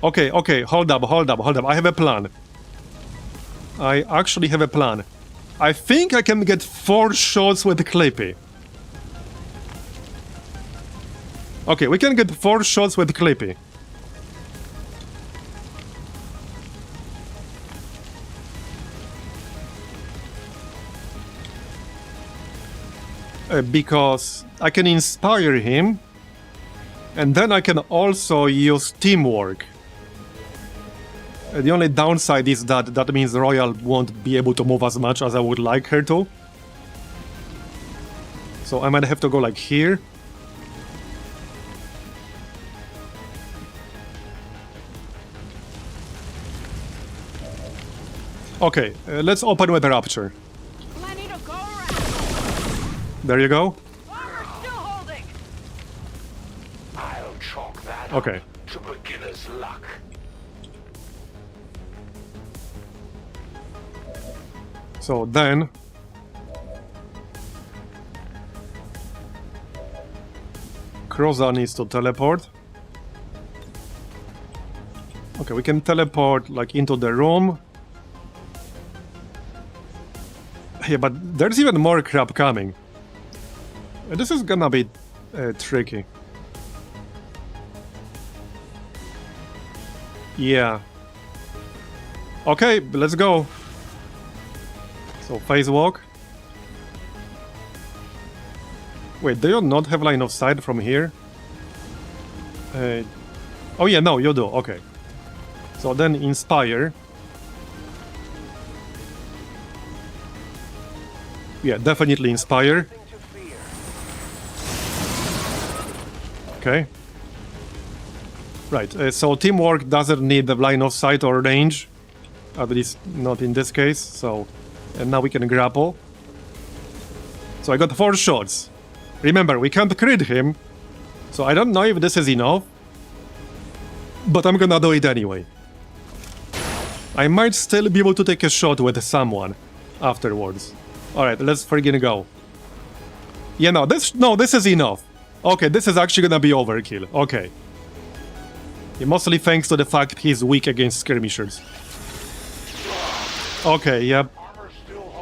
A: Okay, hold up. I have a plan. I actually have a plan. I think I can get 4 shots with Clippy. Okay, we can get 4 shots with Clippy. Because I can inspire him, and then I can also use teamwork. The only downside is that means Royal won't be able to move as much as I would like her to. So I might have to go like here. Okay, let's open with the Rapture.
E: Plenty to go around.
A: There you go.
E: Armor still holding.
A: Okay.
B: To beginner's luck.
A: So then... Kroza needs to teleport. Okay, we can teleport, like, into the room. Yeah, but there's even more crap coming. This is gonna be tricky. Yeah. Okay, let's go. So, phase walk. Wait, do you not have line of sight from here? Oh yeah, no, you do, okay. So then inspire. Yeah, definitely inspire. Okay. Right, so teamwork doesn't need the line of sight or range. At least not in this case, so... And now we can grapple. So I got 4 shots. Remember, we can't crit him. So I don't know if this is enough. But I'm gonna do it anyway. I might still be able to take a shot with someone afterwards. Alright, let's friggin' go. Yeah, no, this is enough. Okay, this is actually gonna be overkill. Okay. Yeah, mostly thanks to the fact he's weak against skirmishers. Okay, yep.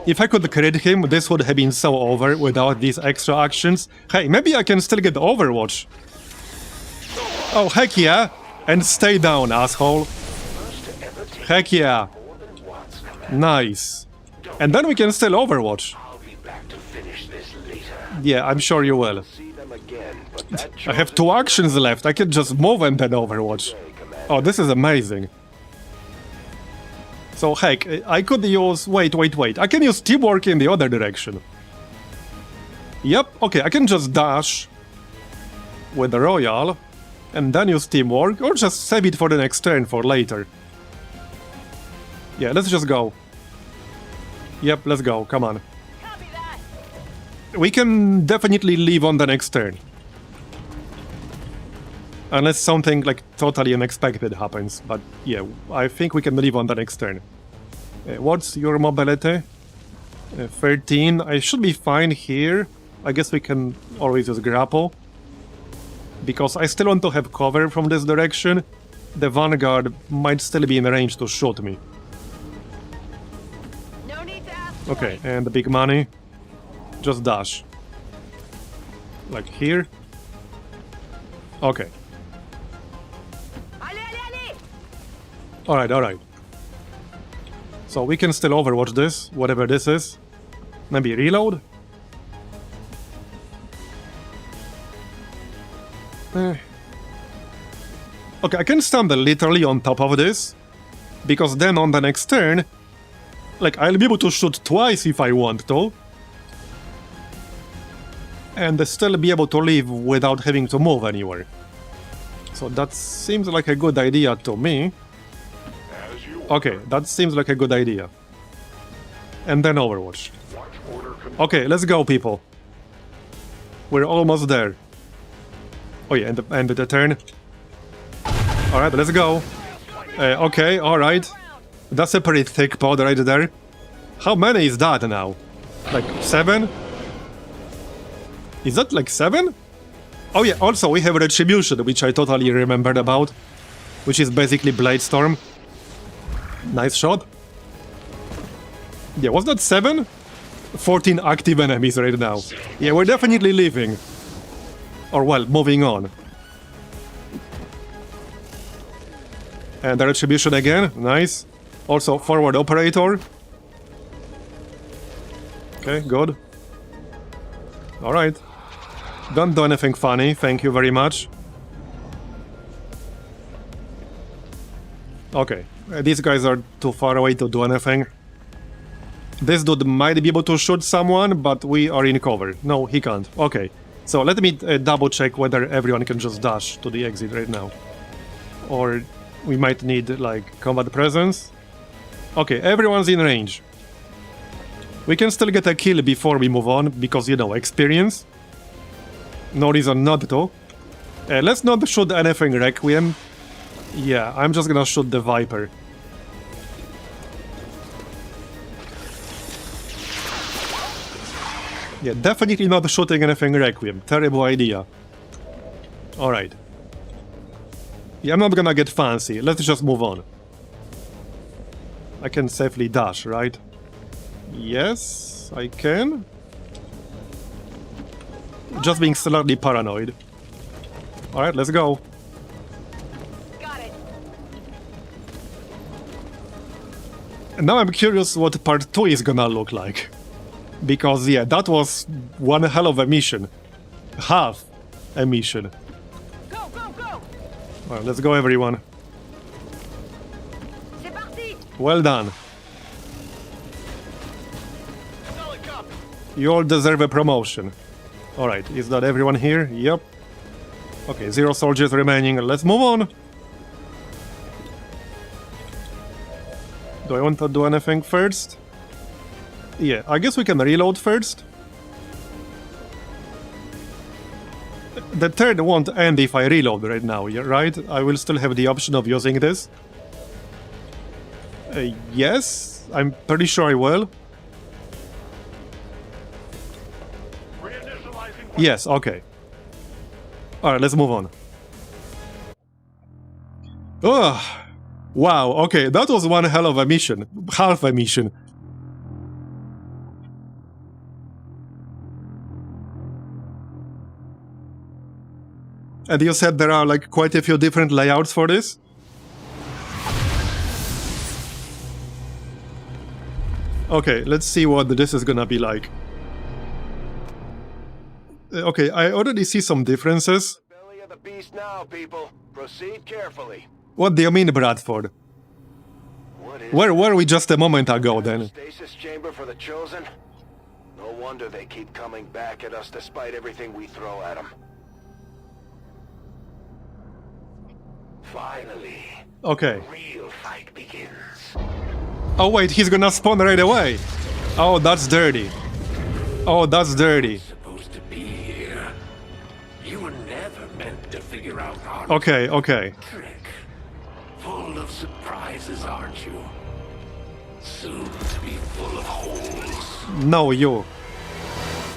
A: If I could crit him, this would have been so over without these extra actions. Hey, maybe I can still get Overwatch. Oh, heck yeah! And stay down, asshole. Heck yeah. Nice. And then we can still Overwatch.
B: I'll be back to finish this later.
A: Yeah, I'm sure you will.
D: See them again, but that
A: I have 2 actions left. I can just move and then Overwatch. Oh, this is amazing. So heck, I could use... Wait. I can use teamwork in the other direction. Yep, okay, I can just dash with the Royal and then use teamwork, or just save it for the next turn for later. Yeah, let's just go. Yep, let's go, come on. We can definitely leave on the next turn. Unless something, like, totally unexpected happens. But, yeah, I think we can leave on the next turn. What's your mobility? 13. I should be fine here. I guess we can always use grapple. Because I still want to have cover from this direction. The Vanguard might still be in range to shoot me.
E: No need to ask
A: Okay, and the big money. Just dash. Like here. Okay. Alright. So we can still Overwatch this, whatever this is. Maybe reload? Okay, I can stand literally on top of this. Because then on the next turn, like, I'll be able to shoot twice if I want to. And still be able to leave without having to move anywhere. So that seems like a good idea to me. Okay, that seems like a good idea. And then Overwatch. Okay, let's go, people. We're almost there. Oh yeah, and the turn. Alright, let's go. Okay, alright. That's a pretty thick pod right there. How many is that now? Like 7? Is that like 7? Oh yeah, also we have Retribution, which I totally remembered about. Which is basically Bladestorm. Nice shot. Yeah, was that 7? 14 active enemies right now. Yeah, we're definitely leaving. Or well, moving on. And the Retribution again, nice. Also, forward operator. Okay, good. Alright. Don't do anything funny, thank you very much. Okay, these guys are too far away to do anything. This dude might be able to shoot someone, but we are in cover. No, he can't. Okay, so let me double check whether everyone can just dash to the exit right now. Or we might need, like, combat presence. Okay, everyone's in range. We can still get a kill before we move on, because, you know, experience. No reason not to. Let's not shoot anything Requiem. Yeah, I'm just gonna shoot the Viper. Yeah, definitely not shooting anything Requiem. Terrible idea. Alright. Yeah, I'm not gonna get fancy. Let's just move on. I can safely dash, right? Yes, I can. Just being slightly paranoid. Alright, let's go.
E: Got it.
A: And now I'm curious what part 2 is gonna look like. Because, yeah, that was one hell of a mission. Half a mission.
E: Go, go, go!
A: Alright, let's go, everyone.
E: C'est parti!
A: Well done. You all deserve a promotion. Alright, is that everyone here? Yep. Okay, 0 soldiers remaining. Let's move on. Do I want to do anything first? Yeah, I guess we can reload first. The turn won't end if I reload right now, right? I will still have the option of using this. Yes, I'm pretty sure I will. Yes, okay. Alright, let's move on. Ugh. Wow, okay, that was one hell of a mission. Half a mission. And you said there are like quite a few different layouts for this? Okay, let's see what this is gonna be like. Okay, I already see some differences.
D: Belly of the beast now, people. Proceed carefully.
A: What do you mean, Bradford?
D: What is
A: Where were we just a moment ago, then?
D: stasis chamber for the chosen? No wonder they keep coming back at us despite everything we throw at them.
B: Finally,
A: Okay.
B: real fight begins.
A: Oh wait, he's gonna spawn right away. Oh, that's dirty. Oh, that's dirty.
B: Supposed to be here. You were never meant to figure out our
A: Okay, okay.
B: trick. Full of surprises, aren't you? Soon to be full of holes.
A: No, you.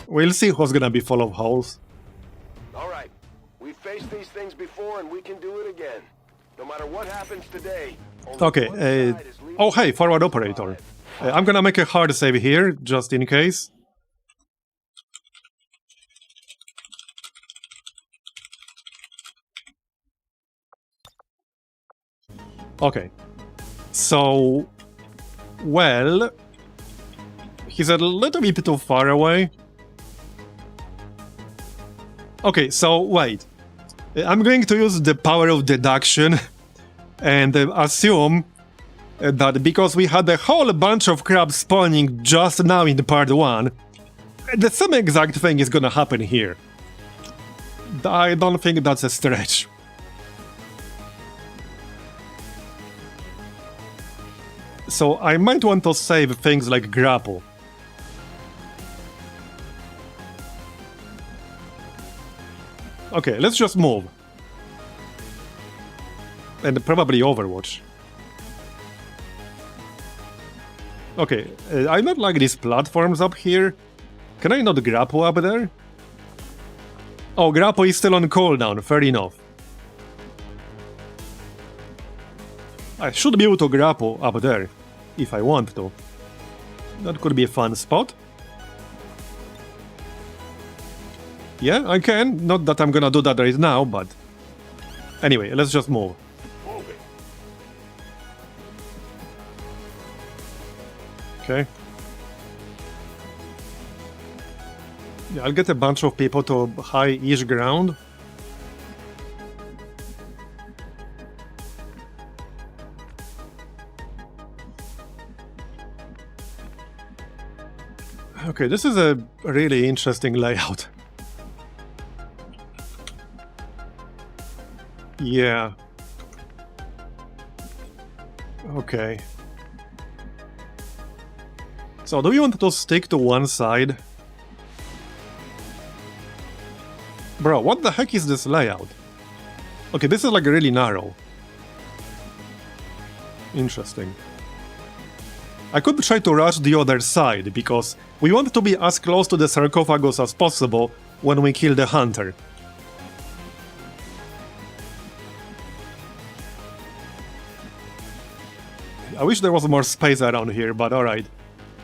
A: We'll see who's gonna be full of holes.
D: Alright, we've faced these things before and we can do it again. No matter what happens today. only
A: Okay,
D: one side is leaving
A: oh hey, forward operator.
D: alive.
A: I'm gonna make a hard save here, just in case. Okay. So... Well... He's a little bit too far away. Okay, so wait. I'm going to use the power of deduction and assume that because we had a whole bunch of crabs spawning just now in part 1, the same exact thing is gonna happen here. I don't think that's a stretch. So I might want to save things like grapple. Okay, let's just move. And probably Overwatch. Okay, I don't like these platforms up here. Can I not grapple up there? Oh, grapple is still on cooldown, fair enough. I should be able to grapple up there, if I want to. That could be a fun spot. Yeah, I can. Not that I'm gonna do that right now, but... Anyway, let's just move. Okay. Yeah, I'll get a bunch of people to high-ish ground. Okay, this is a really interesting layout. Yeah. Okay. So, do you want to stick to one side? Bro, what the heck is this layout? Okay, this is like really narrow. Interesting. I could try to rush the other side, because we want to be as close to the sarcophagus as possible when we kill the hunter. I wish there was more space around here, but alright.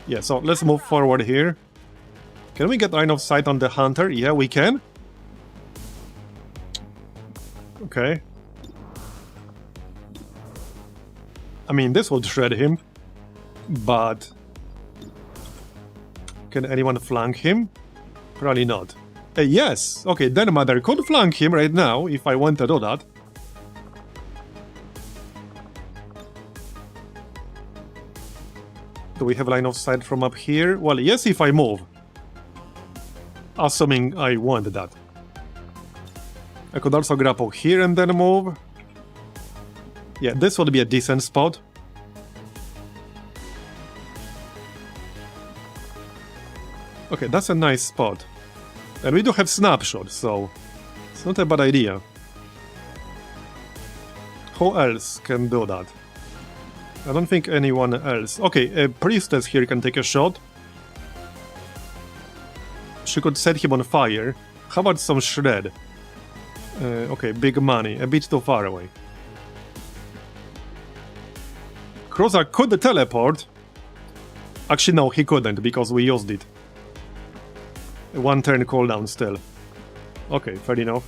A: Yeah, so let's move forward here. Can we get line of sight on the hunter? Yeah, we can. Okay. I mean, this would shred him, but... Can anyone flank him? Probably not. Yes! Okay, then Mother could flank him right now, if I want to do that. Do we have line of sight from up here? Well, yes, if I move. Assuming I want that. I could also grapple here and then move. Yeah, this would be a decent spot. Okay, that's a nice spot. And we do have snapshot, so it's not a bad idea. Who else can do that? I don't think anyone else. Okay, a priestess here can take a shot. She could set him on fire. How about some shred? Okay, big money. A bit too far away. Kroza could teleport. Actually, no, he couldn't, because we used it. One turn cooldown still. Okay, fair enough.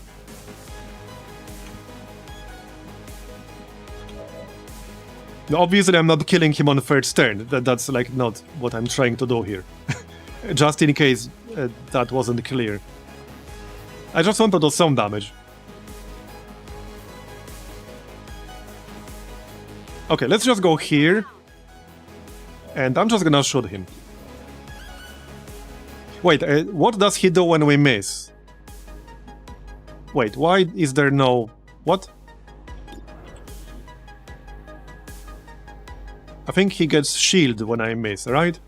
A: Obviously, I'm not killing him on first turn. That's like not what I'm trying to do here. Just in case that wasn't clear. I just want to do some damage. Okay, let's just go here. And I'm just gonna shoot him. Wait, what does he do when we miss? Wait, why is there no... What? I think he gets shield when I miss, right?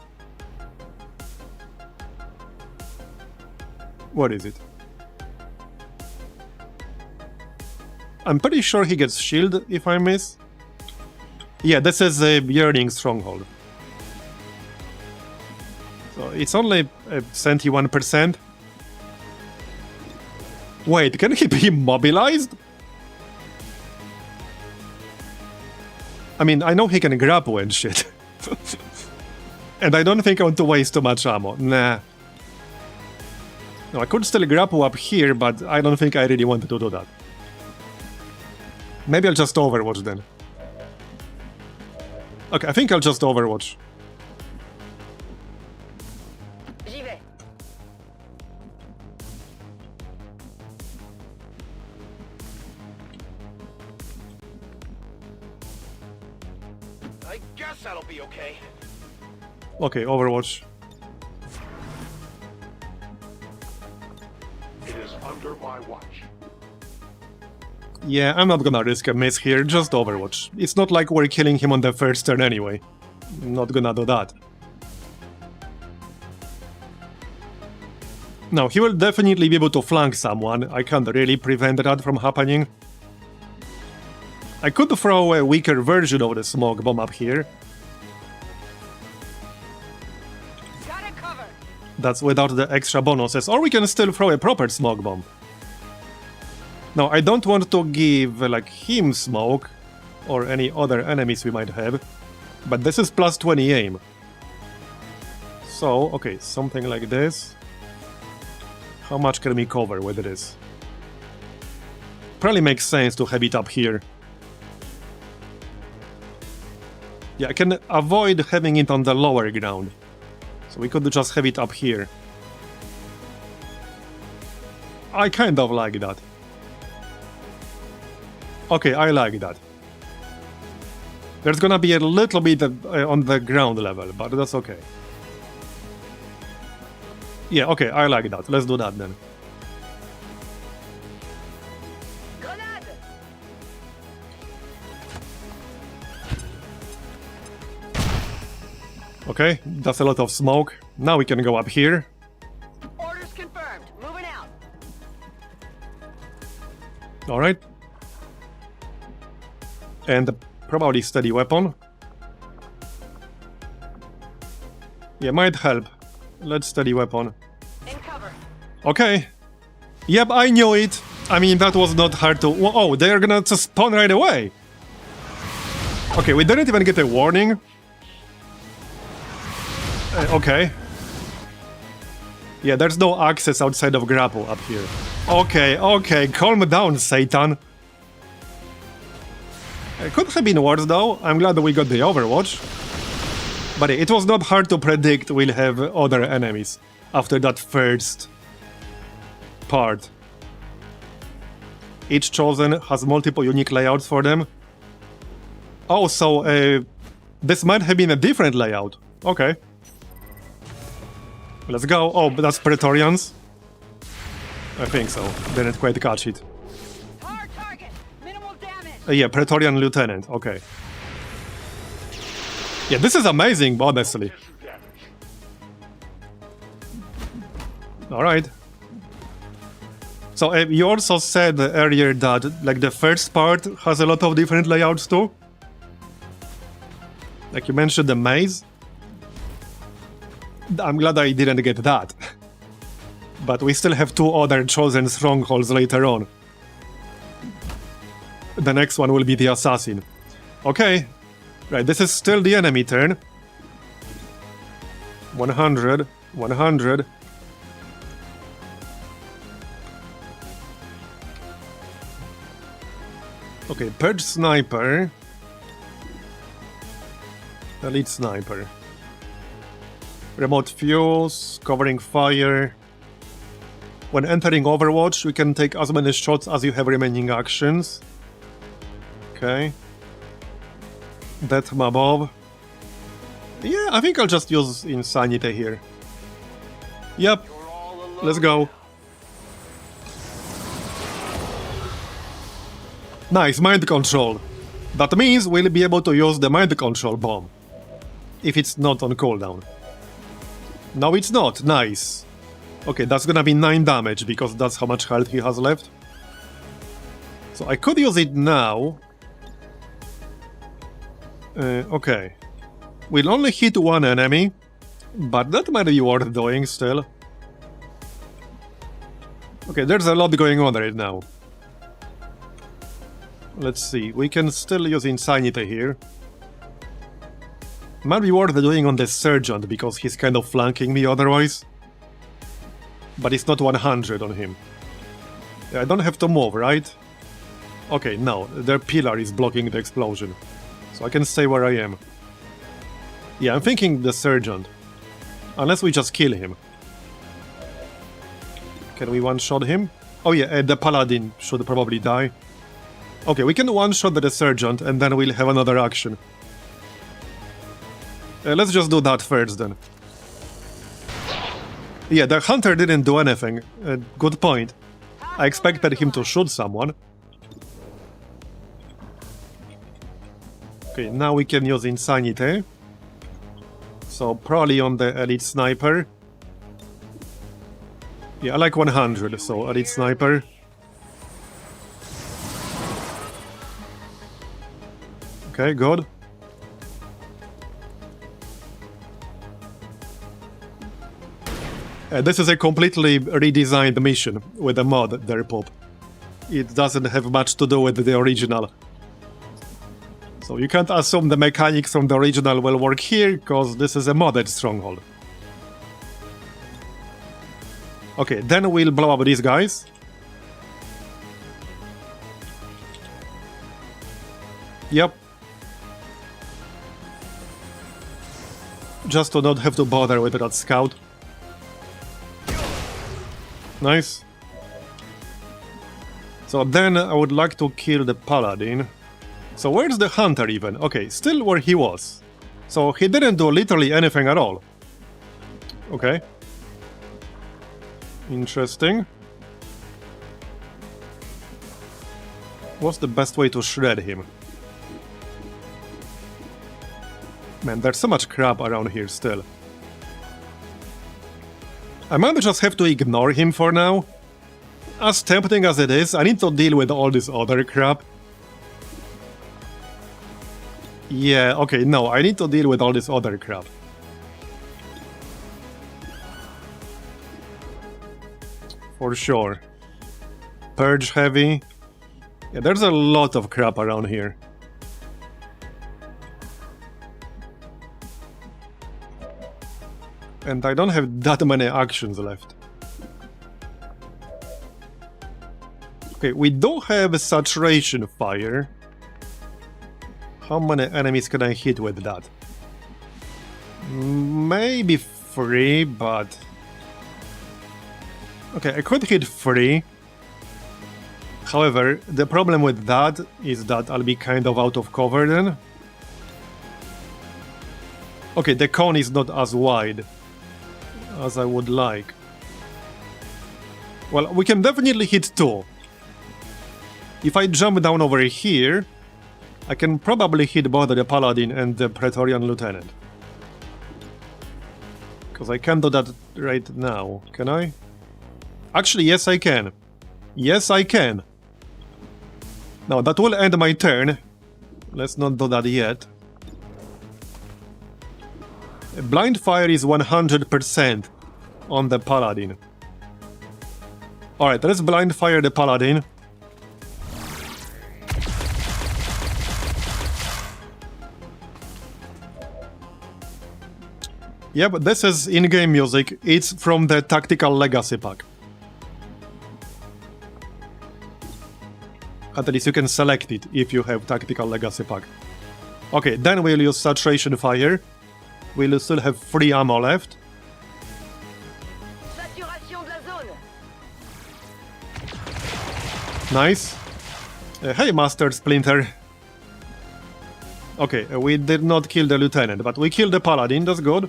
A: What is it? I'm pretty sure he gets shield if I miss. Yeah, this is a Yearning Stronghold. So it's only 71%. Wait, can he be immobilized? I mean, I know he can grapple and shit. And I don't think I want to waste too much ammo. Nah. No, I could still grapple up here, but I don't think I really wanted to do that. Maybe I'll just Overwatch then. Okay, I think I'll just Overwatch.
C: J'y vais.
D: I guess that'll be okay.
A: Okay, Overwatch.
B: It is under my watch.
A: Yeah, I'm not gonna risk a miss here, just Overwatch. It's not like we're killing him on the first turn anyway. I'm not gonna do that. Now, he will definitely be able to flank someone. I can't really prevent that from happening. I could throw a weaker version of the smoke bomb up here.
C: Got it covered.
A: That's without the extra bonuses. Or we can still throw a proper smoke bomb. Now, I don't want to give, like, him smoke, or any other enemies we might have, but this is plus 20 aim. So, okay, something like this. How much can we cover with this? Probably makes sense to have it up here. Yeah, I can avoid having it on the lower ground. So we could just have it up here. I kind of like that. Okay, I like that. There's gonna be a little bit on the ground level, but that's okay. Yeah, okay, I like that. Let's do that then.
C: Grenade.
A: Okay, that's a lot of smoke. Now we can go up here.
C: Orders confirmed. Moving out.
A: Alright. And probably steady weapon. Yeah, might help. Let's steady weapon.
E: In cover.
A: Okay. Yep, I knew it. I mean, that was not hard to... Oh, they're gonna just spawn right away. Okay, we didn't even get a warning. Okay. Yeah, there's no access outside of grapple up here. Okay, okay, calm down, Satan. It could have been worse though. I'm glad that we got the Overwatch. But it was not hard to predict we'll have other enemies after that first part. Each chosen has multiple unique layouts for them. Oh, so this might have been a different layout. Okay. Let's go. Oh, but that's Praetorians? I think so. Didn't quite catch it.
E: Hard target. Minimal damage.
A: Yeah, Praetorian Lieutenant. Okay. Yeah, this is amazing, honestly. Alright. So, you also said earlier that, like, the first part has a lot of different layouts too? Like, you mentioned the maze? I'm glad I didn't get that. But we still have 2 other chosen strongholds later on. The next one will be the assassin. Okay. Right, this is still the enemy turn. 100, 100. Okay, Purge Sniper. Elite Sniper. Remote fuse, covering fire. When entering Overwatch, you can take as many shots as you have remaining actions. Okay. Death above. Yeah, I think I'll just use Insanity here. Yep. Let's go. Nice, mind control. That means we'll be able to use the mind control bomb. If it's not on cooldown. No, it's not. Nice. Okay, that's gonna be 9 damage, because that's how much health he has left. So I could use it now. Okay. We'll only hit 1 enemy, but that might be worth doing still. Okay, there's a lot going on right now. Let's see, we can still use Insanity here. Might be worth doing on the Sergeant, because he's kind of flanking me otherwise. But it's not 100 on him. I don't have to move, right? Okay, no, their pillar is blocking the explosion. So I can stay where I am. Yeah, I'm thinking the Sergeant. Unless we just kill him. Can we one-shot him? Oh yeah, the Paladin should probably die. Okay, we can one-shot the Sergeant, and then we'll have another action. Let's just do that first, then. Yeah, the Hunter didn't do anything. Good point. I expected him to shoot someone. Okay, now we can use Insanity. So, probably on the Elite Sniper. Yeah, I like 100, so Elite Sniper. Okay, good. This is a completely redesigned mission with a mod, there, Pop. It doesn't have much to do with the original. So you can't assume the mechanics from the original will work here, because this is a modded Stronghold. Okay, then we'll blow up these guys. Yep. Just to not have to bother with that scout. Nice. So then I would like to kill the Paladin. So where's the Hunter even? Okay, still where he was. So he didn't do literally anything at all. Okay. Interesting. What's the best way to shred him? Man, there's so much crap around here still. I might just have to ignore him for now. As tempting as it is, I need to deal with all this other crap. Yeah, okay, no, I need to deal with all this other crap. For sure. Purge heavy. Yeah, there's a lot of crap around here. And I don't have that many actions left. Okay, we do have a saturation fire. How many enemies can I hit with that? Maybe 3, but... Okay, I could hit 3. However, the problem with that is that I'll be kind of out of cover then. Okay, the cone is not as wide as I would like. Well, we can definitely hit 2. If I jump down over here, I can probably hit both the Paladin and the Praetorian Lieutenant. Because I can't do that right now, can I? Actually, yes I can. Yes I can. Now, that will end my turn. Let's not do that yet. Blind fire is 100% on the Paladin. Alright, let's blind fire the Paladin. Yeah, but this is in-game music. It's from the Tactical Legacy pack. At least you can select it if you have Tactical Legacy pack. Okay, then we'll use Saturation Fire. We'll still have 3 ammo left.
E: Saturation de la zone.
A: Nice. Hey, Master Splinter. Okay, we did not kill the Lieutenant, but we killed the Paladin, that's good.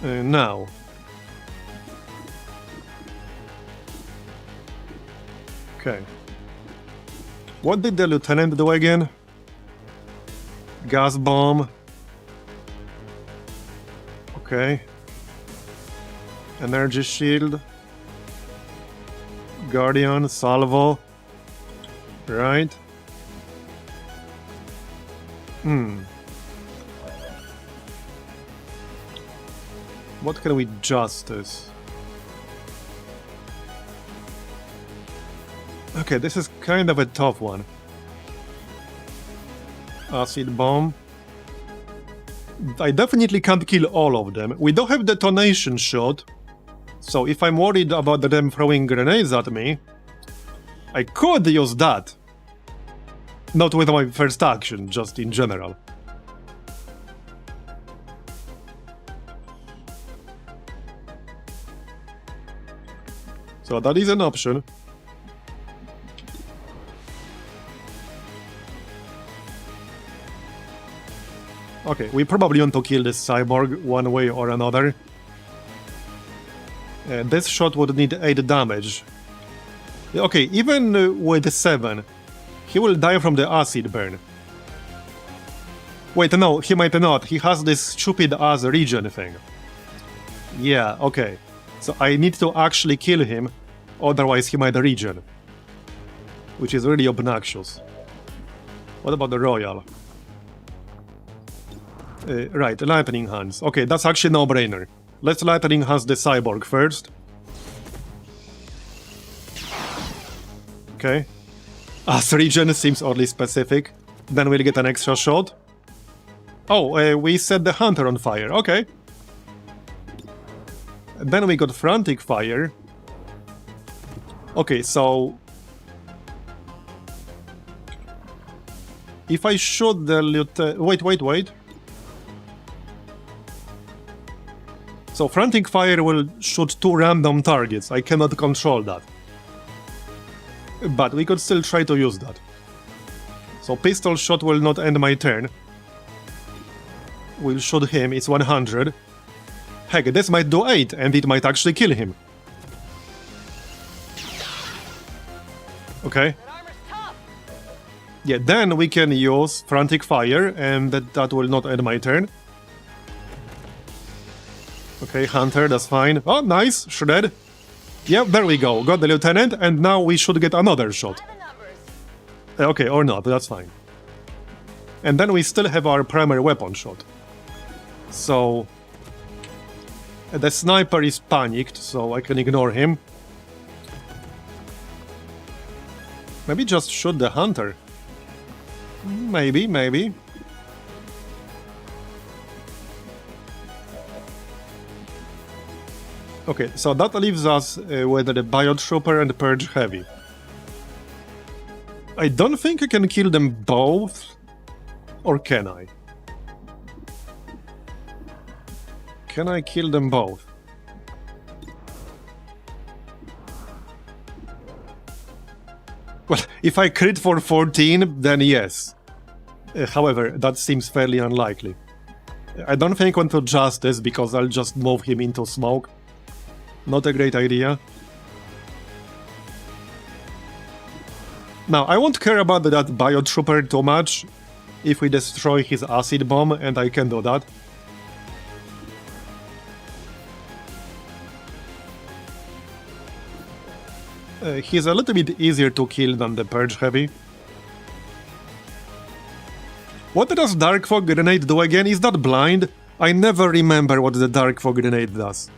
A: Now. Okay. What did the Lieutenant do again? Gas bomb. Okay. Energy shield. Guardian, salvo. Right. What can we justice? Okay, this is kind of a tough one. Acid bomb. I definitely can't kill all of them. We don't have detonation shot, so if I'm worried about them throwing grenades at me, I could use that. Not with my first action, just in general. So that is an option. Okay, we probably want to kill this cyborg one way or another. This shot would need 8 damage. Okay, even with 7, he will die from the acid burn. Wait, no, he might not. He has this stupid ass regen thing. Yeah, okay. So I need to actually kill him, otherwise he might regen. Which is really obnoxious. What about the Royal? Right, Lightning Hands. Okay, that's actually no-brainer. Let's Lightning Hands the Cyborg first. Okay. As regen seems oddly specific. Then we'll get an extra shot. Oh, we set the Hunter on fire. Okay. Then we got Frantic Fire. Okay, so... if I shoot the Lieutenant... Wait. So Frantic Fire will shoot 2 random targets. I cannot control that. But we could still try to use that. So Pistol Shot will not end my turn. We'll shoot him, it's 100. Heck, this might do 8, and it might actually kill him. Okay. Yeah, then we can use Frantic Fire, and that will not end my turn. Okay, Hunter, that's fine. Oh, nice, Shred. Yeah, there we go. Got the Lieutenant, and now we should get another shot. Okay, or not, that's fine. And then we still have our primary weapon shot. So... the sniper is panicked, so I can ignore him. Maybe just shoot the hunter. Maybe, maybe. Okay, so that leaves us with the Biotrooper and Purge Heavy. I don't think I can kill them both. Or can I? Can I kill them both? Well, if I crit for 14, then yes. However, that seems fairly unlikely. I don't think onto Justice, because I'll just move him into smoke. Not a great idea. Now, I won't care about that Biotrooper too much if we destroy his acid bomb, and I can do that. He's a little bit easier to kill than the Purge Heavy. What does Dark Fog Grenade do again? Is that blind? I never remember what the Dark Fog Grenade does.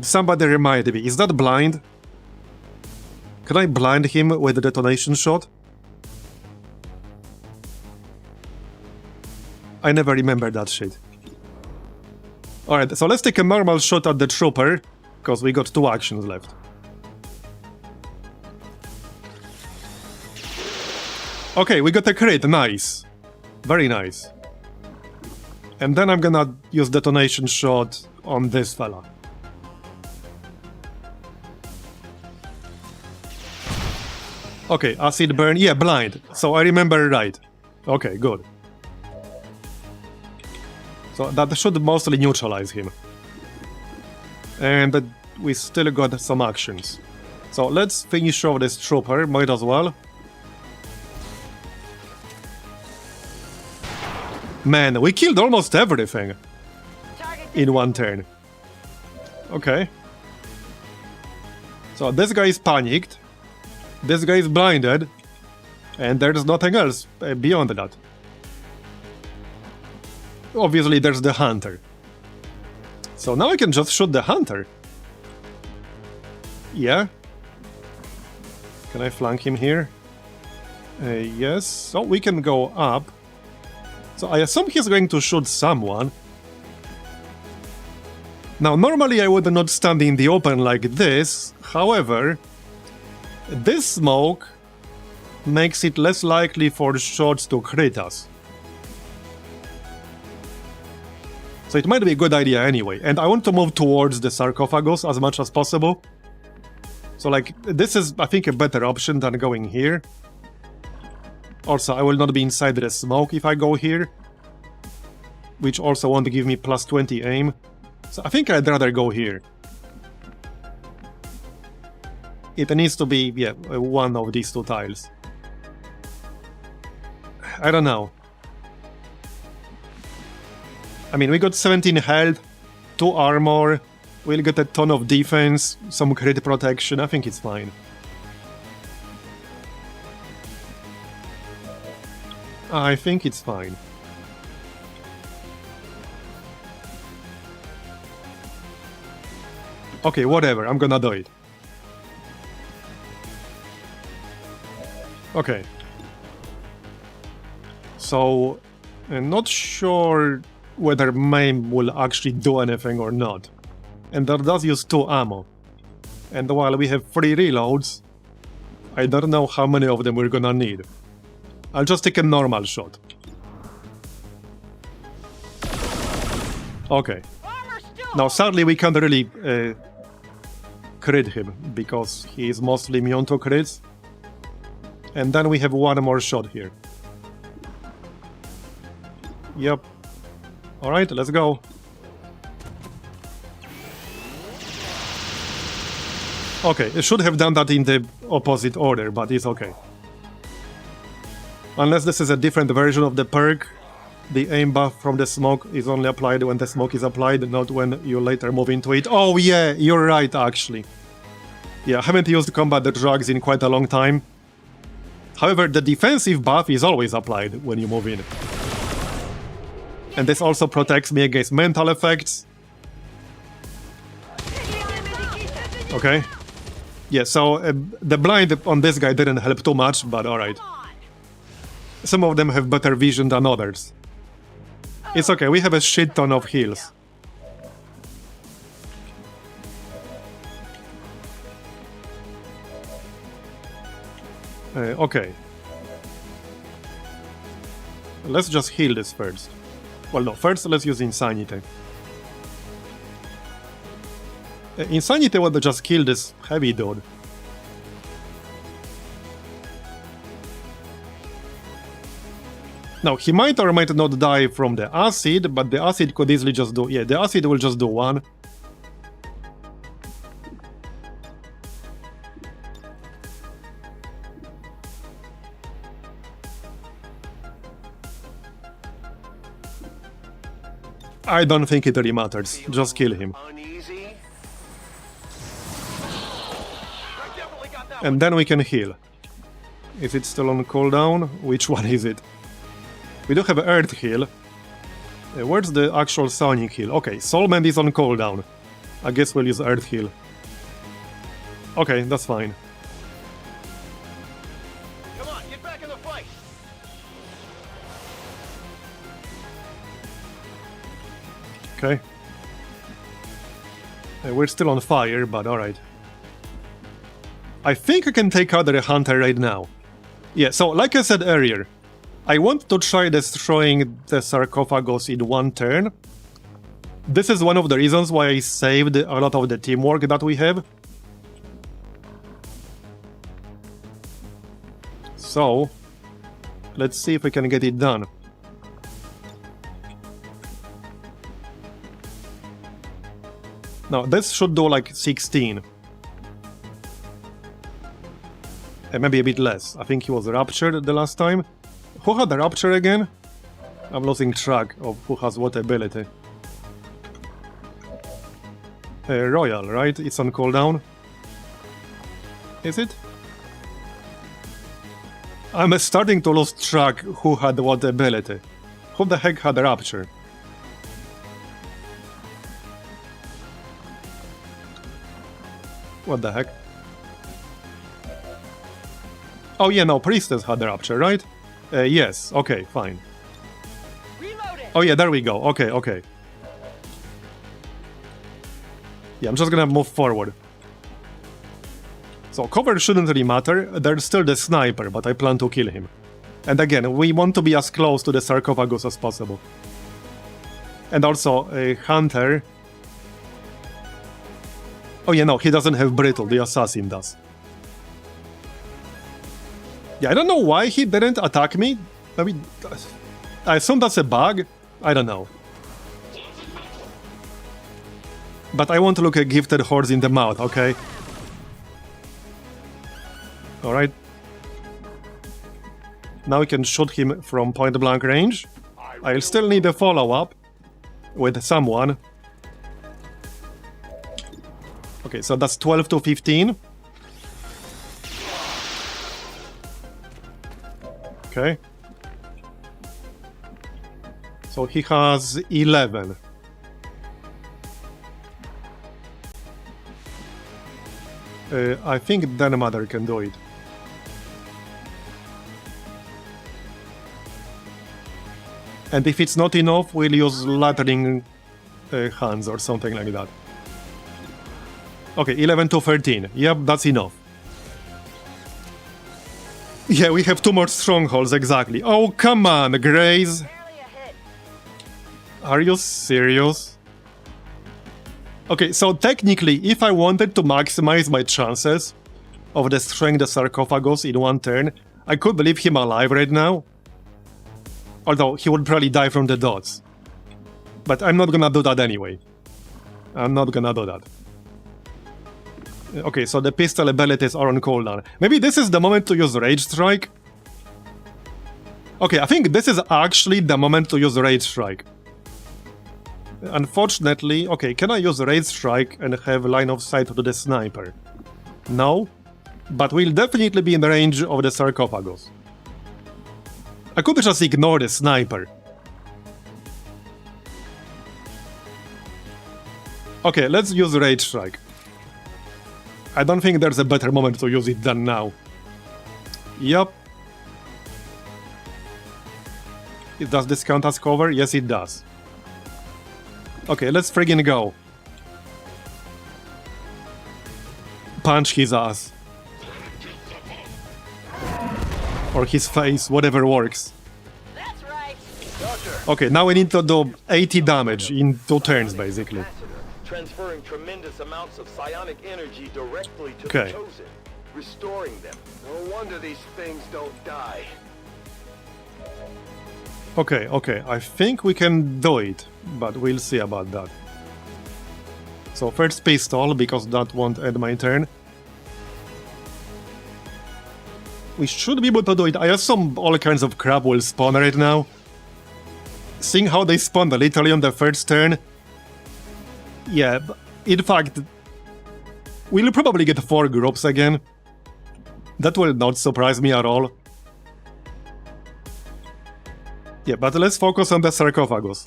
A: Somebody remind me, is that blind? Can I blind him with a detonation shot? I never remember that shit. Alright, so let's take a normal shot at the trooper, because we got 2 actions left. Okay, we got a crit, nice. Very nice. And then I'm gonna use detonation shot on this fella. Okay, acid burn, yeah, blind. So I remember right. Okay, good. So that should mostly neutralize him. And we still got some actions. So let's finish off this trooper, might as well. Man, we killed almost everything in one turn. Okay. So this guy is panicked. This guy is blinded. And there's nothing else beyond that. Obviously, there's the hunter. So now I can just shoot the hunter. Yeah. Can I flank him here? Yes. So we can go up. So I assume he's going to shoot someone. Now, normally I would not stand in the open like this. However, this smoke makes it less likely for shots to crit us. So it might be a good idea anyway. And I want to move towards the Sarcophagus as much as possible. So like, this is, I think, a better option than going here. Also, I will not be inside the smoke if I go here. Which also won't give me plus 20 aim. So I think I'd rather go here. It needs to be, yeah, one of these 2 tiles. I don't know. I mean, we got 17 health, 2 armor, we'll get a ton of defense, some crit protection, I think it's fine. I think it's fine. Okay, whatever, I'm gonna do it. Okay. So, I'm not sure whether Maim will actually do anything or not. And that does use 2 ammo. And while we have 3 reloads, I don't know how many of them we're gonna need. I'll just take a normal shot. Okay. Now, sadly, we can't really crit him, because he is mostly immune to crits. And then we have 1 more shot here. Yep. Alright, let's go. Okay, it should have done that in the opposite order, but it's okay. Unless this is a different version of the perk, the aim buff from the smoke is only applied when the smoke is applied, not when you later move into it. Oh yeah, you're right, actually. Yeah, I haven't used combat drugs in quite a long time. However, the defensive buff is always applied when you move in. And this also protects me against mental effects. Okay. Yeah, so the blind on this guy didn't help too much, but alright. Some of them have better vision than others. It's okay, we have a shit ton of heals. Okay. Let's just heal this first. Well, no, first let's use Insanity. Insanity would just kill this heavy dude. Now, he might or might not die from the acid, but the acid could easily just do... Yeah, the acid will just do one. I don't think it really matters. Just kill him.
D: Uneasy?
A: And then we can heal. Is it still on cooldown? Which one is it? We do have Earth heal. Where's the actual Sonic heal? Okay, Soulmend is on cooldown. I guess we'll use Earth heal. Okay, that's fine.
D: Come on, get back in the fight.
A: Okay. We're still on fire, but alright. I think I can take out the Hunter right now. Yeah, so like I said earlier, I want to try destroying the Sarcophagus in one turn. This is one of the reasons why I saved a lot of the teamwork that we have. So, let's see if we can get it done. Now, this should do like 16. And maybe a bit less. I think he was raptured the last time. Who had the rapture again? I'm losing track of who has what ability. Royal, right? It's on cooldown. Is it? I'm starting to lose track who had what ability. Who the heck had the rapture? What the heck? Oh yeah, no, Priestess had the rapture, right? Yes, okay, fine. Oh yeah, there we go, okay, okay. Yeah, I'm just gonna move forward. So cover shouldn't really matter, there's still the sniper, but I plan to kill him. And again, we want to be as close to the Sarcophagus as possible. And also, a Hunter... Oh yeah, no, he doesn't have Brittle, the Assassin does. Yeah, I don't know why he didn't attack me. I mean, I assume that's a bug. I don't know. But I want to look a gifted horse in the mouth, okay? Alright. Now we can shoot him from point-blank range. I'll still need a follow-up with someone. Okay, so that's 12 to 15. Okay. So he has 11. I think Denmother can do it. And if it's not enough, we'll use Lattering Hands or something like that. Okay, 11 to 13. Yep, that's enough. Yeah, we have 2 more strongholds, exactly. Oh, come on, Grace! Are you serious? Okay, so technically, if I wanted to maximize my chances of destroying the Sarcophagus in one turn, I could leave him alive right now. Although, he would probably die from the dots. But I'm not gonna do that anyway. I'm not gonna do that. Okay, so the pistol abilities are on cooldown. Maybe this is the moment to use Rage Strike? Okay, I think this is actually the moment to use Rage Strike. Unfortunately, okay, can I use Rage Strike and have line of sight to the sniper? No? but we'll definitely be in the range of the sarcophagus. I could just ignore the sniper. Okay, let's use Rage Strike. I don't think there's a better moment to use it than now. Yup. Does this count as cover? Yes, it does. Okay, let's friggin' go. Punch his ass. Or his face, whatever works.
E: That's right.
A: Okay, now we need to do 80 damage in 2 turns, basically.
D: Transferring tremendous amounts of psionic energy directly to
A: Okay.
D: the Chosen, restoring them. No wonder these things don't die.
A: Okay, okay, I think we can do it, but we'll see about that. So first pistol, because that won't end my turn. We should be able to do it. I assume all kinds of crap will spawn right now. Seeing how they spawned literally on the first turn. Yeah, in fact, we'll probably get 4 groups again. That will not surprise me at all. Yeah, but let's focus on the sarcophagus.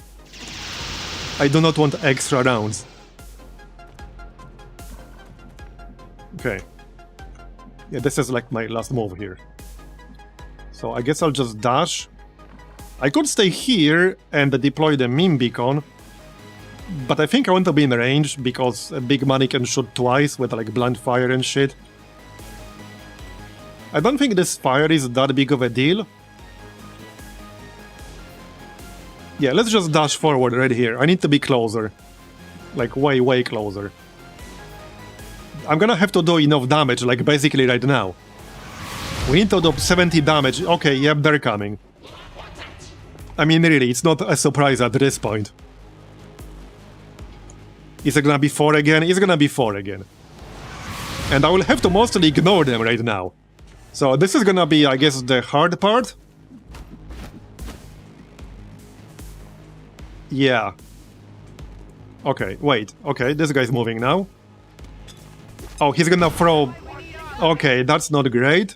A: I do not want extra rounds. Okay. Yeah, this is like my last move here. So I guess I'll just dash. I could stay here and deploy the meme beacon, but I think I want to be in range because a big money can shoot twice with like blind fire and shit. I don't think this fire is that big of a deal. Yeah, let's just dash forward right here. I need to be closer. Like way, way closer. I'm gonna have to do enough damage, like basically right now. We need to do 70 damage. Okay, yep, they're coming. I mean, really, it's not a surprise at this point. Is it gonna be 4 again? It's gonna be 4 again. And I will have to mostly ignore them right now. So this is gonna be, I guess, the hard part. Yeah. Okay, wait. Okay, this guy's moving now. Oh, he's gonna throw... Okay, that's not great.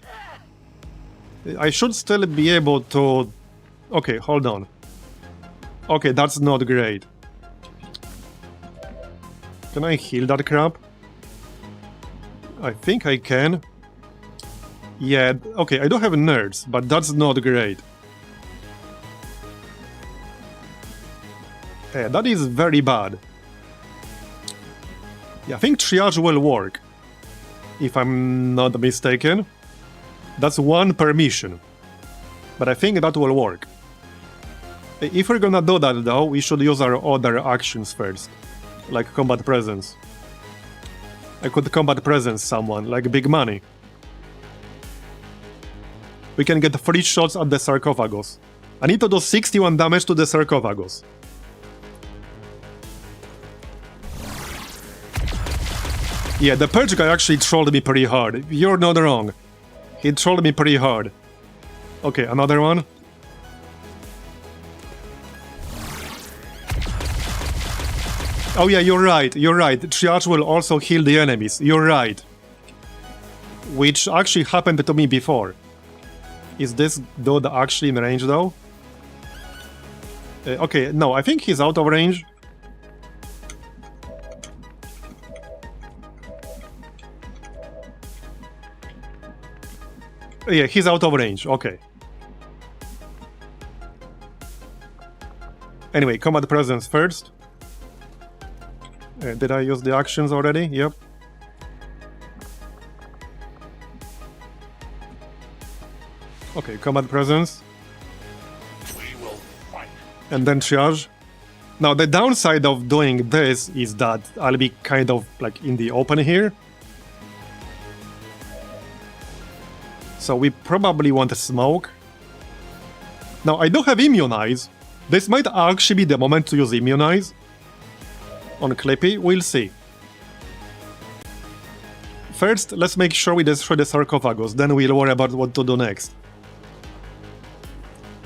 A: I should still be able to... Okay, hold on. Okay, that's not great. Can I heal that crap? I think I can. Yeah, okay, I do have nerds, but that's not great. Yeah, that is very bad. Yeah, I think triage will work. If I'm not mistaken. That's 1 per mission. But I think that will work. If we're gonna do that though, we should use our other actions first. Like combat presence. I could combat presence someone, like big money. We can get 3 shots at the sarcophagus. I need to do 61 damage to the sarcophagus. Yeah, the purge guy actually trolled me pretty hard. You're not wrong. He trolled me pretty hard. Okay, another one. Oh yeah, you're right, you're right. Triage will also heal the enemies. You're right. Which actually happened to me before. Is this dude actually in range though? Okay, no, I think he's out of range. Yeah, he's out of range, okay. Anyway, combat presence first. Did I use the actions already? Yep. Okay, combat presence. And then triage. Now, the downside of doing this is that I'll be kind of like in the open here. So we probably want to smoke. Now, I do have Immunize. This might actually be the moment to use Immunize. On Clippy, we'll see. First, let's make sure we destroy the sarcophagus, then we'll worry about what to do next.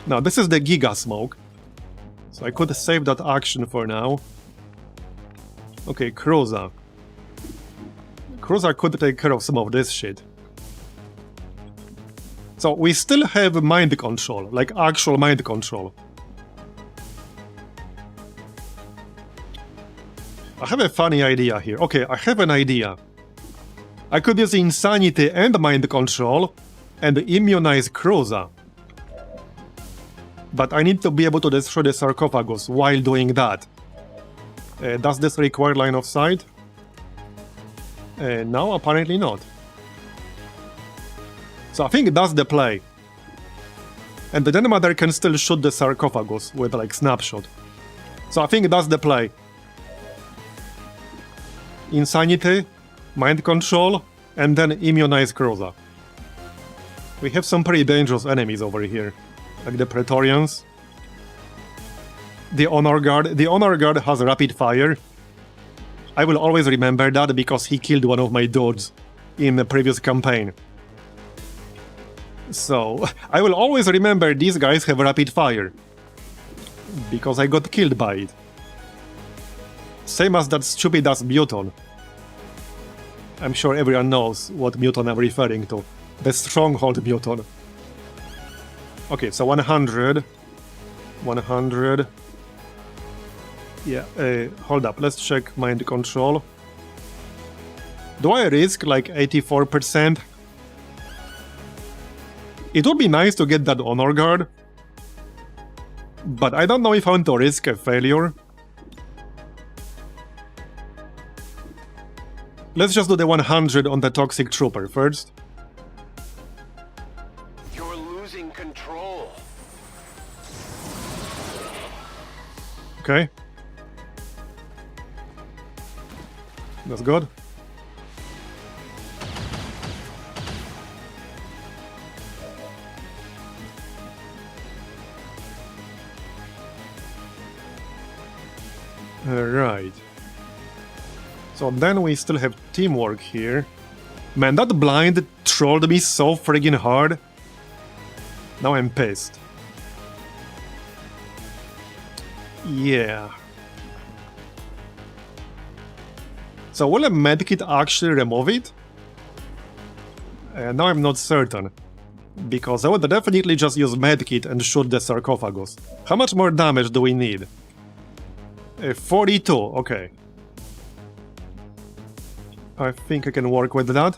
A: Now, this is the Giga smoke. So I could save that action for now. Okay, Cruiser. Cruiser could take care of some of this shit. So we still have mind control, like actual mind control. I have a funny idea here. Okay, I have an idea. I could use insanity and mind control and immunize Cruza. But I need to be able to destroy the sarcophagus while doing that. Does this require line of sight? No, apparently not. So I think that's the play. And the Mother can still shoot the sarcophagus with like snapshot. So I think that's the play. Insanity, mind control, and then immunize Cruza. We have some pretty dangerous enemies over here. Like the Praetorians. The Honor Guard. The Honor Guard has rapid fire. I will always remember that because he killed one of my dudes in the previous campaign. So, I will always remember these guys have rapid fire. Because I got killed by it. Same as that stupid ass Muton. I'm sure everyone knows what Muton I'm referring to. The Stronghold Muton. Okay, so 100. 100. Yeah, hold up, let's check mind control. Do I risk like 84%? It would be nice to get that Honor Guard. But I don't know if I want to risk a failure. Let's just do the 100 on the Toxic Trooper first.
D: You're losing control.
A: Okay. That's good. Alright. So then we still have teamwork here. Man, that blind trolled me so friggin' hard. Now I'm pissed. Yeah. So will a medkit actually remove it? Now I'm not certain. Because I would definitely just use medkit and shoot the sarcophagus. How much more damage do we need? 42, okay. I think I can work with that.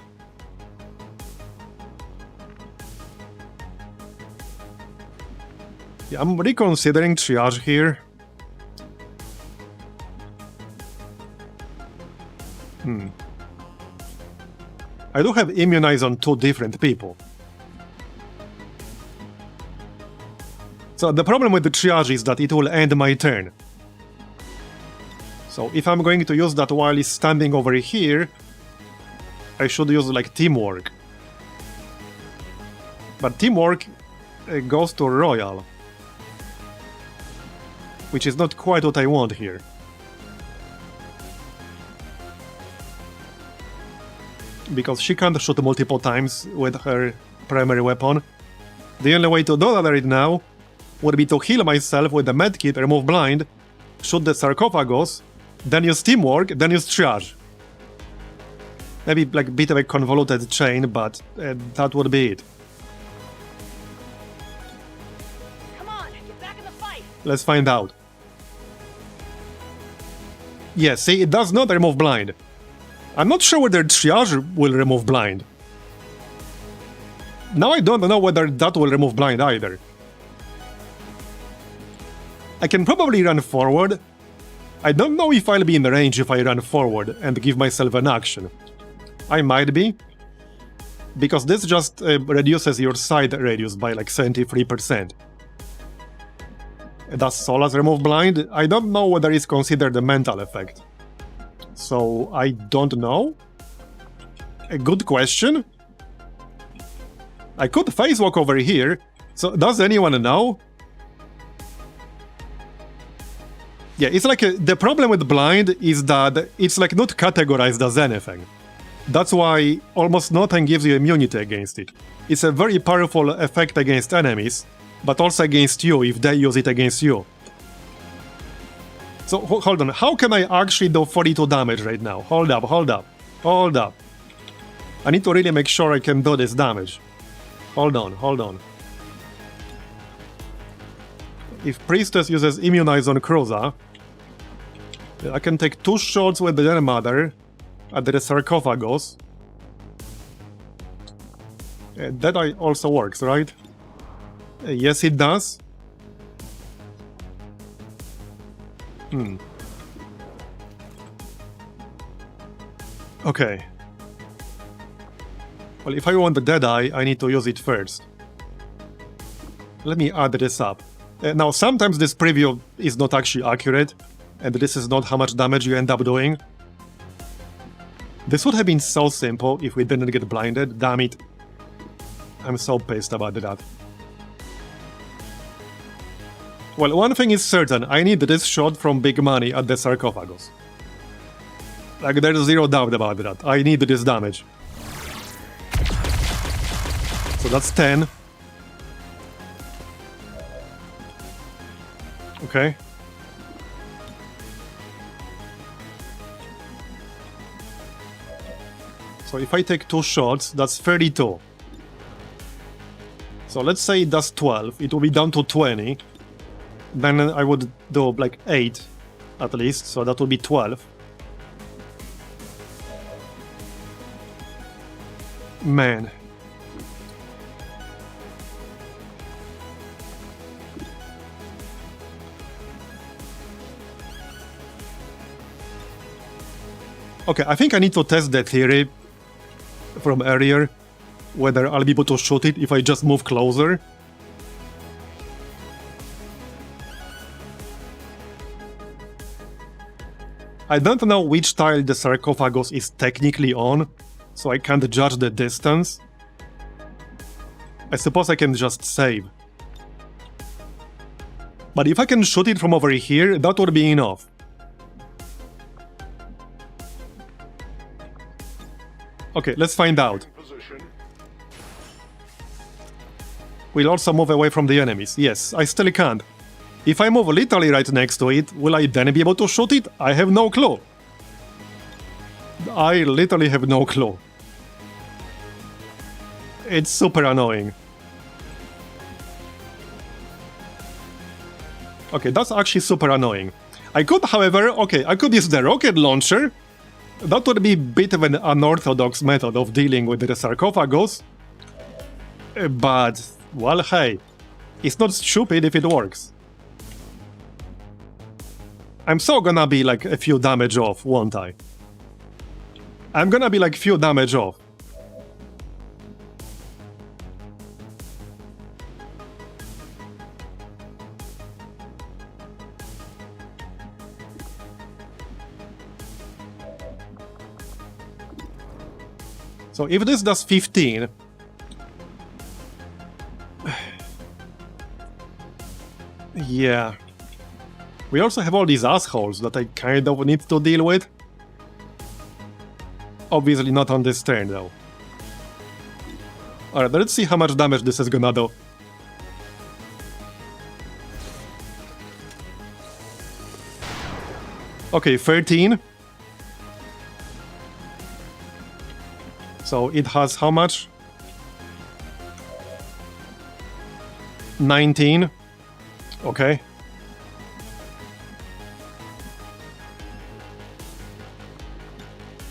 A: Yeah, I'm reconsidering triage here. I do have immunize on 2 different people. So the problem with the triage is that it will end my turn. So if I'm going to use that while he's standing over here, I should use like teamwork. But teamwork goes to Royal. Which is not quite what I want here. Because she can't shoot multiple times with her primary weapon. The only way to do that right now would be to heal myself with the medkit, remove blind, shoot the sarcophagus, then use teamwork, then use triage. Maybe like a bit of a convoluted chain, but that would be it.
E: Come on, get back in the fight.
A: Let's find out. Yeah, see, it does not remove blind. I'm not sure whether triage will remove blind. Now I don't know whether that will remove blind either. I can probably run forward. I don't know if I'll be in range if I run forward and give myself an action. I might be. Because this just reduces your side radius by like 73%. Does Solas remove blind? I don't know whether it's considered a mental effect. So, I don't know. A good question. I could face walk over here. So, does anyone know? Yeah, it's like the problem with blind is that it's like not categorized as anything. That's why almost nothing gives you immunity against it. It's a very powerful effect against enemies, but also against you if they use it against you. So, hold on, how can I actually do 42 damage right now? Hold up. I need to really make sure I can do this damage. Hold on, hold on. If Priestess uses Immunize on Cruza, I can take 2 shots with the Mother at the Sarcophagus. That also works, right? Yes, it does. Okay. Well, if I want the Deadeye, I need to use it first. Let me add this up. Now, sometimes this preview is not actually accurate, and this is not how much damage you end up doing. This would have been so simple if we didn't get blinded, damn it. I'm so pissed about that. Well, one thing is certain, I need this shot from Big Money at the Sarcophagus. Like, there's zero doubt about that. I need this damage. So that's 10. Okay. So if I take 2 shots, that's 32. So let's say it does 12, it will be down to 20. Then I would do like 8 at least, so that would be 12. Man. Okay, I think I need to test that theory from earlier, whether I'll be able to shoot it if I just move closer. I don't know which tile the Sarcophagus is technically on, so I can't judge the distance. I suppose I can just save. But if I can shoot it from over here, that would be enough. Okay, let's find out. We'll also move away from the enemies. Yes, I still can't. If I move literally right next to it, will I then be able to shoot it? I have no clue. I literally have no clue. It's super annoying. Okay, that's actually super annoying. I could, however, I could use the rocket launcher. That would be a bit of an unorthodox method of dealing with the Sarcophagus. But, well, hey, it's not stupid if it works. I'm so gonna be like a few damage off, won't I? I'm gonna be like few damage off. So if this does 15... yeah. We also have all these assholes that I kind of need to deal with. Obviously not on this turn, though. Alright, let's see how much damage this is gonna do. Okay, 13. So it has how much? 19. Okay.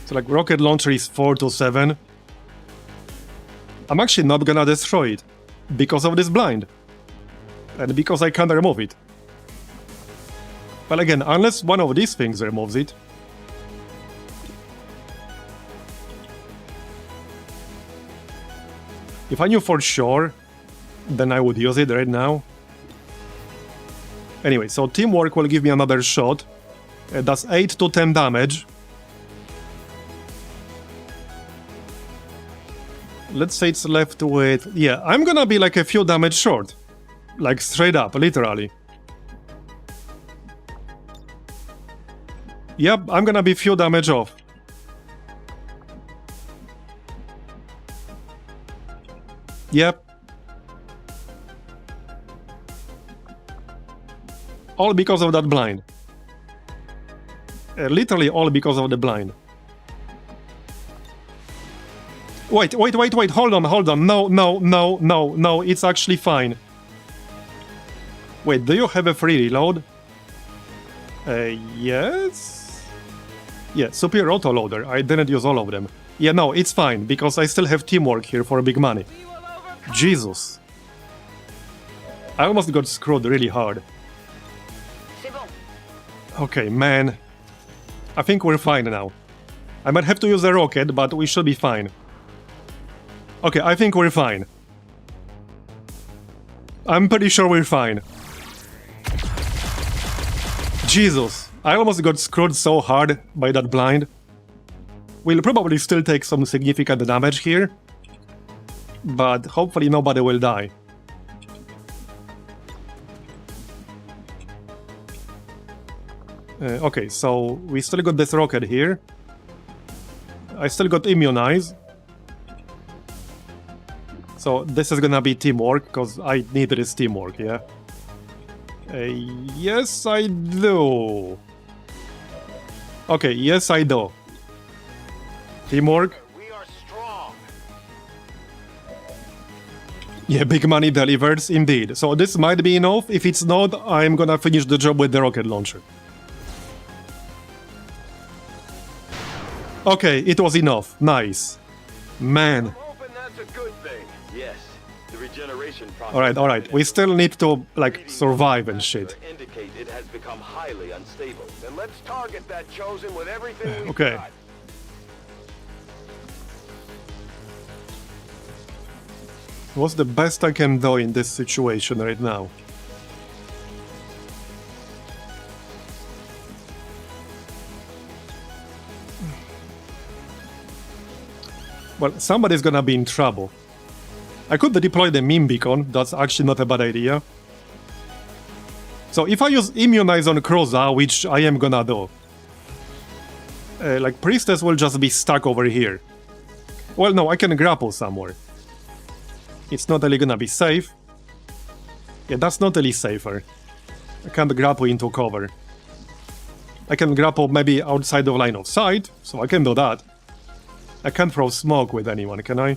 A: So like rocket launcher is 4 to 7. I'm actually not gonna destroy it because of this blind. And because I can't remove it. But again, unless one of these things removes it. If I knew for sure, then I would use it right now. Anyway, so teamwork will give me another shot. That's 8 to 10 damage. Let's say it's left with... yeah, I'm gonna be like a few damage short. Like straight up, literally. Yep, I'm gonna be few damage off. Yep. All because of that blind. Literally all because of the blind. Wait, hold on. No, it's actually fine. Wait, do you have a free reload? Yes? Yeah, superior autoloader. I didn't use all of them. Yeah, no, it's fine, because I still have teamwork here for big money. Jesus. I almost got screwed really hard. Okay, man. I think we're fine now. I might have to use a rocket, but we should be fine. Okay, I think we're fine. I'm pretty sure we're fine. Jesus, I almost got screwed so hard by that blind. We'll probably still take some significant damage here, but hopefully nobody will die. Okay, so we still got this rocket here. I still got immunize. So this is gonna be teamwork, because I need this teamwork, yeah? Yes, I do. Okay, yes, I do. Teamwork.
D: We are strong.
A: Yeah, big money delivers, indeed. So this might be enough. If it's not, I'm gonna finish the job with the rocket launcher. Okay, it was enough. Nice. Man.
D: I'm hoping that's a good thing. Yes. The regeneration process.
A: Alright. We still need to, like, survive and shit.
D: Indicate it has become highly unstable. Then let's target that Chosen with everything we've
A: Okay.
D: got.
A: What's the best I can do in this situation right now? Well, somebody's gonna be in trouble. I could deploy the meme beacon, that's actually not a bad idea. So if I use immunize on Kroza, which I am gonna do, like Priestess will just be stuck over here. Well, no, I can grapple somewhere. It's not really gonna be safe. Yeah, that's not really safer. I can't grapple into cover. I can grapple maybe outside of line of sight, so I can do that. I can't throw smoke with anyone, can I?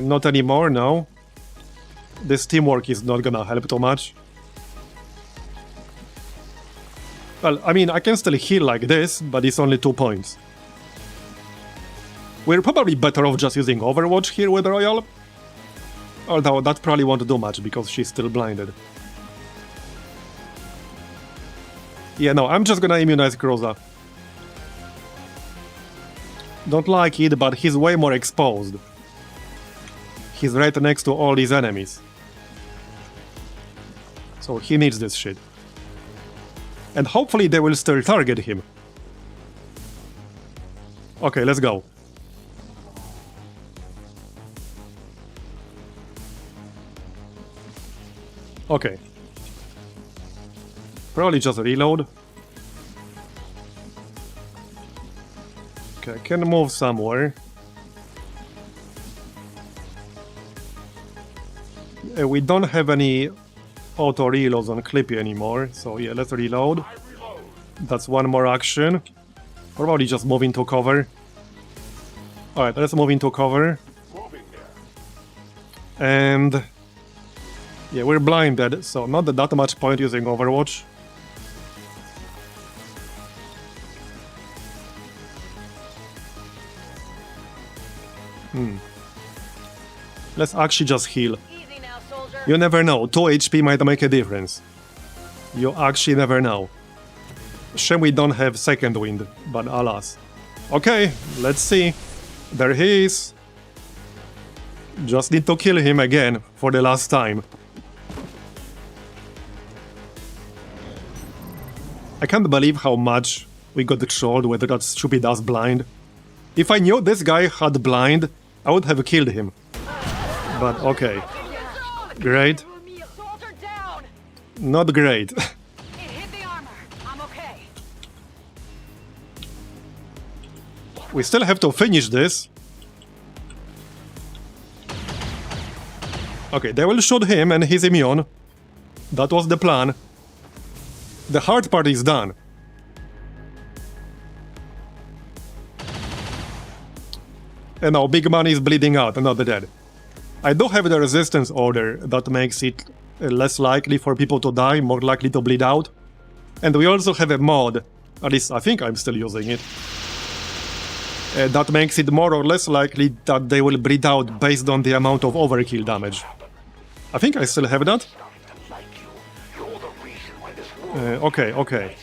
A: Not anymore, no. This teamwork is not gonna help too much. Well, I mean, I can still heal like this, but it's only 2 points. We're probably better off just using Overwatch here with Royal. Although that probably won't do much because she's still blinded. Yeah, no, I'm just gonna immunize Kroza. Don't like it, but he's way more exposed. He's right next to all these enemies. So he needs this shit. And hopefully they will still target him. Okay, let's go. Okay. Probably just reload. Okay, I can move somewhere. We don't have any auto reloads on Clippy anymore, so yeah, let's reload. That's one more action. Probably just move into cover. Alright, let's move into cover. And yeah, we're blinded, so not that much point using Overwatch. Let's actually just heal.
E: Easy now, soldier.
A: You never know, 2 HP might make a difference. You actually never know. Shame we don't have second wind, but alas. Okay, let's see. There he is. Just need to kill him again for the last time. I can't believe how much we got trolled with that stupid ass blind. If I knew this guy had blind, I would have killed him. But okay. Great.
E: Soldier down.
A: Not great.
E: It hit the armor. I'm okay.
A: We still have to finish this. Okay, they will shoot him and he's immune. That was the plan. The hard part is done. And now Big Money is bleeding out, another dead. I do have the resistance order that makes it less likely for people to die, more likely to bleed out. And we also have a mod, at least I think I'm still using it, that makes it more or less likely that they will bleed out based on the amount of overkill damage. I think I still have that. Okay.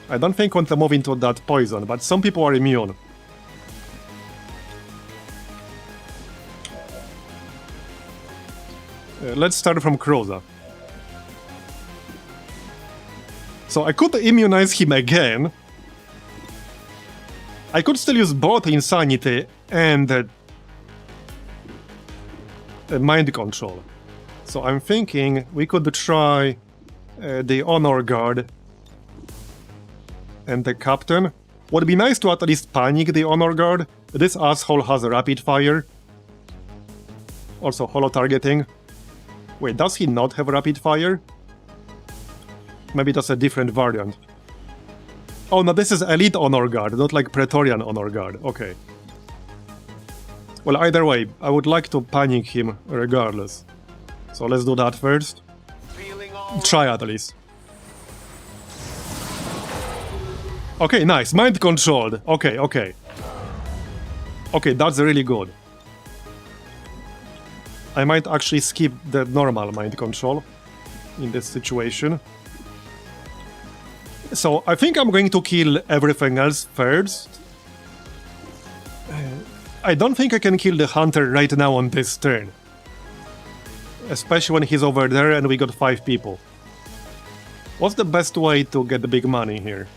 A: I don't think I want to move into that poison, but some people are immune. Let's start from Kroza. So I could immunize him again. I could still use both Insanity and Mind Control. So I'm thinking we could try the Honor Guard and the Captain. Would be nice to at least panic the Honor Guard. This asshole has a rapid fire. Also holo targeting. Wait, does he not have rapid fire? Maybe that's a different variant. Oh no, this is Elite Honor Guard, not like Praetorian Honor Guard. Okay. Well, either way, I would like to panic him regardless. So let's do that first. Try at least. Okay, nice. Mind controlled. Okay. Okay, that's really good. I might actually skip the normal mind control in this situation. So I think I'm going to kill everything else first. I don't think I can kill the hunter right now on this turn. Especially when he's over there and we got 5 people. What's the best way to get the big money here?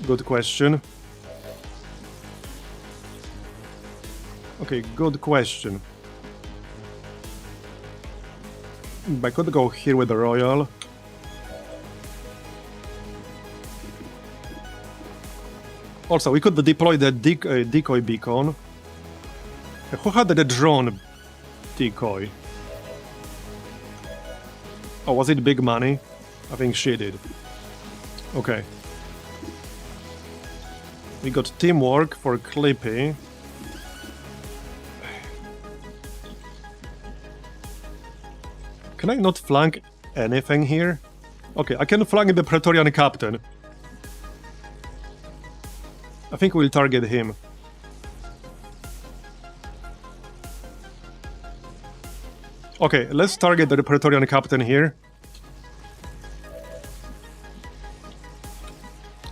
A: Good question. Okay, good question. I could go here with the Royal. Also, we could deploy the decoy beacon. Who had the drone decoy? Oh, was it Big Money? I think she did. Okay. We got teamwork for Clippy. Can I not flank anything here? Okay, I can flank the Praetorian Captain. I think we'll target him. Okay, let's target the Praetorian Captain here.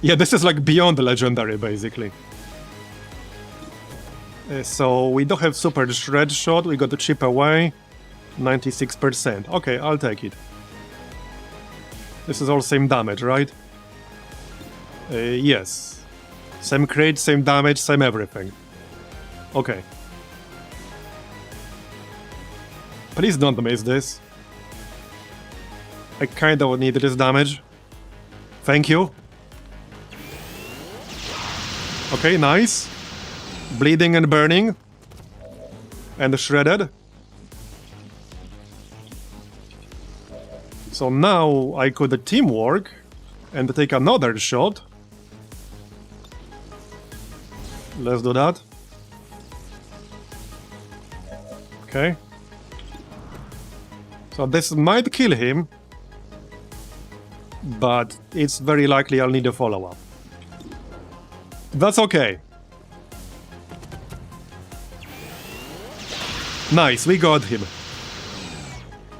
A: Yeah, this is like beyond legendary, basically. So we don't have super shred shot, we got to chip away. 96%. Okay, I'll take it. This is all same damage, right? Yes. Same crate, same damage, same everything. Okay. Please don't miss this. I kind of need this damage. Thank you. Okay, nice. Bleeding and burning. And shredded. So now I could teamwork and take another shot. Let's do that. Okay. So this might kill him, but it's very likely I'll need a follow-up. That's okay. Nice, we got him.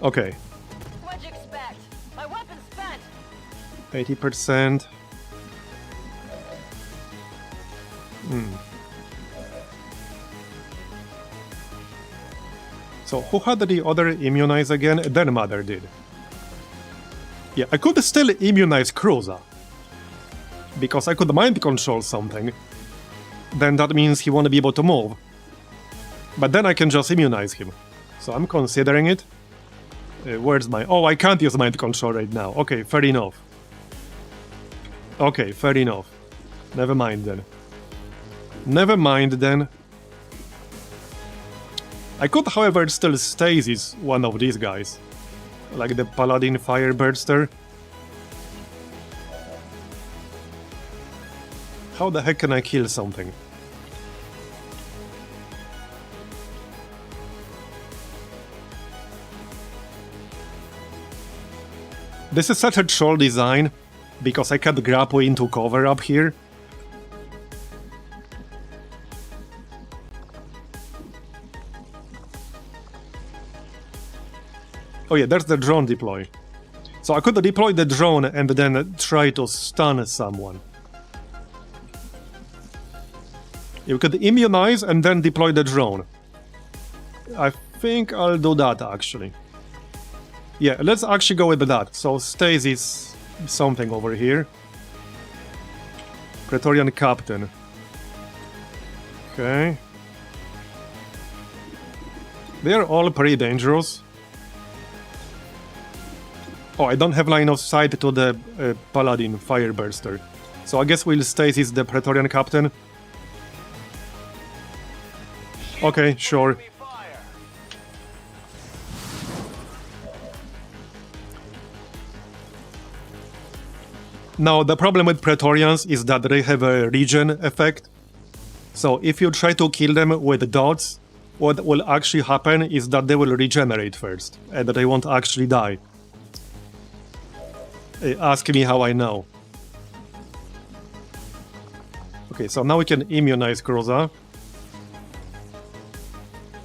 A: Okay. 80%. So who had the other immunize again? Their mother did. Yeah, I could still immunize Kroza. Because I could mind control something. Then that means he won't be able to move. But then I can just immunize him. So I'm considering it. Where's my... Oh, I can't use mind control right now. Okay, fair enough. Okay, fair enough. Never mind then. Never mind then. I could, however, still stasis one of these guys. Like the Paladin Fireburster. How the heck can I kill something? This is such a troll design, because I can't grapple into cover up here. Oh yeah, there's the drone deploy. So I could deploy the drone and then try to stun someone. You could immunize and then deploy the drone. I think I'll do that actually. Yeah, let's actually go with that. So stasis something over here. Praetorian Captain. Okay. They are all pretty dangerous. Oh, I don't have line of sight to the Paladin Fireburster. So I guess we'll stasis the Praetorian Captain. Okay, sure. Now, the problem with Praetorians is that they have a regen effect. So if you try to kill them with dots, what will actually happen is that they will regenerate first, and they won't actually die. Ask me how I know. Okay, so now we can immunize Kroza.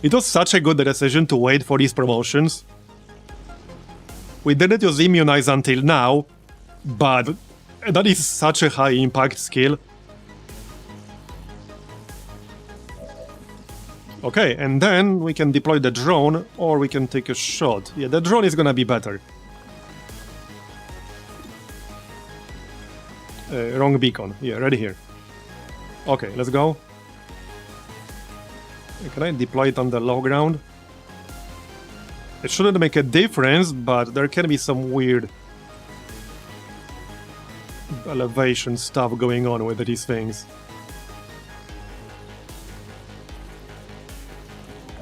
A: It was such a good decision to wait for these promotions. We didn't use immunize until now, but that is such a high impact skill. Okay, and then we can deploy the drone, or we can take a shot. Yeah, the drone is gonna be better. Wrong beacon. Yeah, ready here. Okay, let's go. Can I deploy it on the low ground? It shouldn't make a difference, but there can be some weird elevation stuff going on with these things.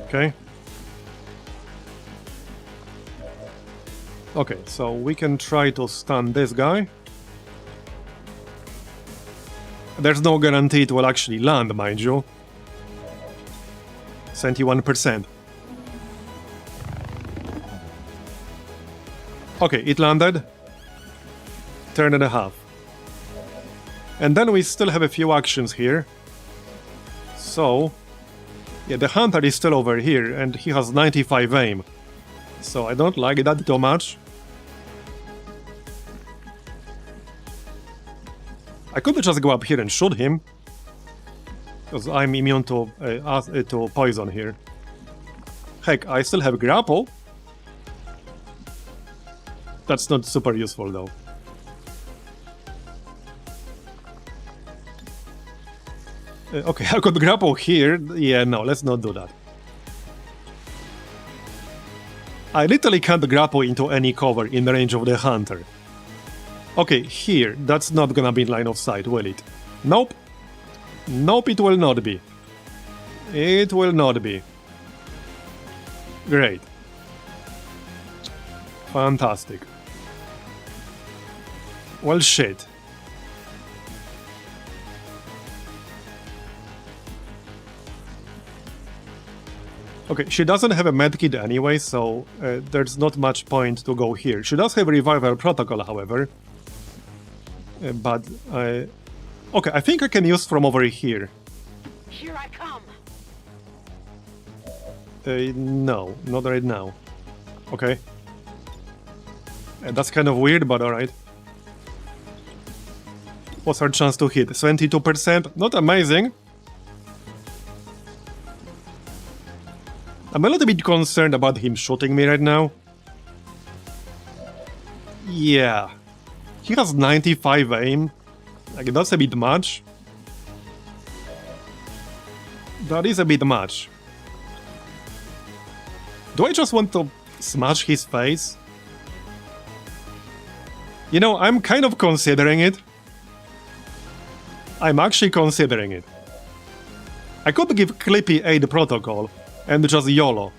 A: Okay. Okay, so we can try to stun this guy. There's no guarantee it will actually land, mind you. 71%. Okay, it landed. Turn and a half. And then we still have a few actions here. So, yeah, the hunter is still over here, and he has 95 aim. So I don't like that too much. I could just go up here and shoot him, because I'm immune to poison here. Heck, I still have grapple. That's not super useful though. Okay, I could grapple here. Yeah, no, let's not do that. I literally can't grapple into any cover in the range of the hunter. Okay, here, that's not gonna be in line of sight, will it? Nope. Nope, it will not be. It will not be. Great. Fantastic. Well, shit. Okay, she doesn't have a medkit anyway, so there's not much point to go here. She does have a revival protocol, however. But okay, I think I can use from over here.
E: Here I come.
A: No, not right now. Okay. That's kind of weird, but alright. What's our chance to hit? 72%? Not amazing. I'm a little bit concerned about him shooting me right now. Yeah. He has 95 aim. Like, that's a bit much. That is a bit much. Do I just want to smash his face? You know, I'm kind of considering it. I'm actually considering it. I could give Clippy aid protocol and just YOLO.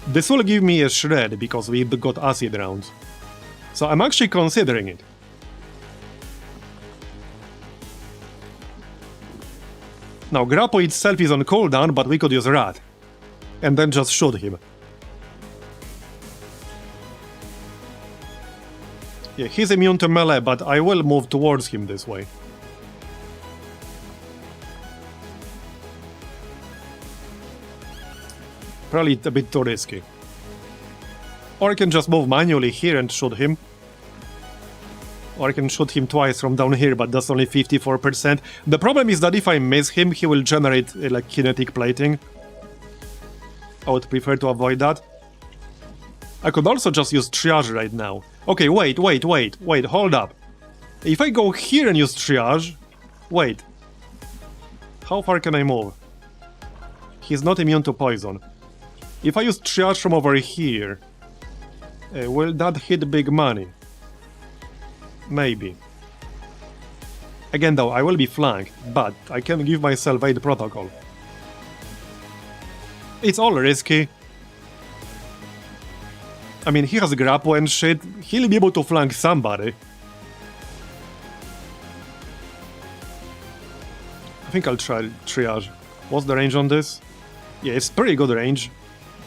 A: This will give me a shred because we've got acid rounds. So I'm actually considering it. Now, Grappo itself is on cooldown, but we could use Rat. And then just shoot him. Yeah, he's immune to melee, but I will move towards him this way. Probably a bit too risky. Or I can just move manually here and shoot him. Or I can shoot him twice from down here, but that's only 54%. The problem is that if I miss him, he will generate like kinetic plating. I would prefer to avoid that. I could also just use triage right now. Okay, wait, hold up. If I go here and use triage... Wait. How far can I move? He's not immune to poison. If I use triage from over here... will that hit big money? Maybe. Again though, I will be flanked, but I can give myself aid protocol. It's all risky. I mean, he has a grapple and shit, he'll be able to flank somebody. I think I'll try triage. What's the range on this? Yeah, it's pretty good range.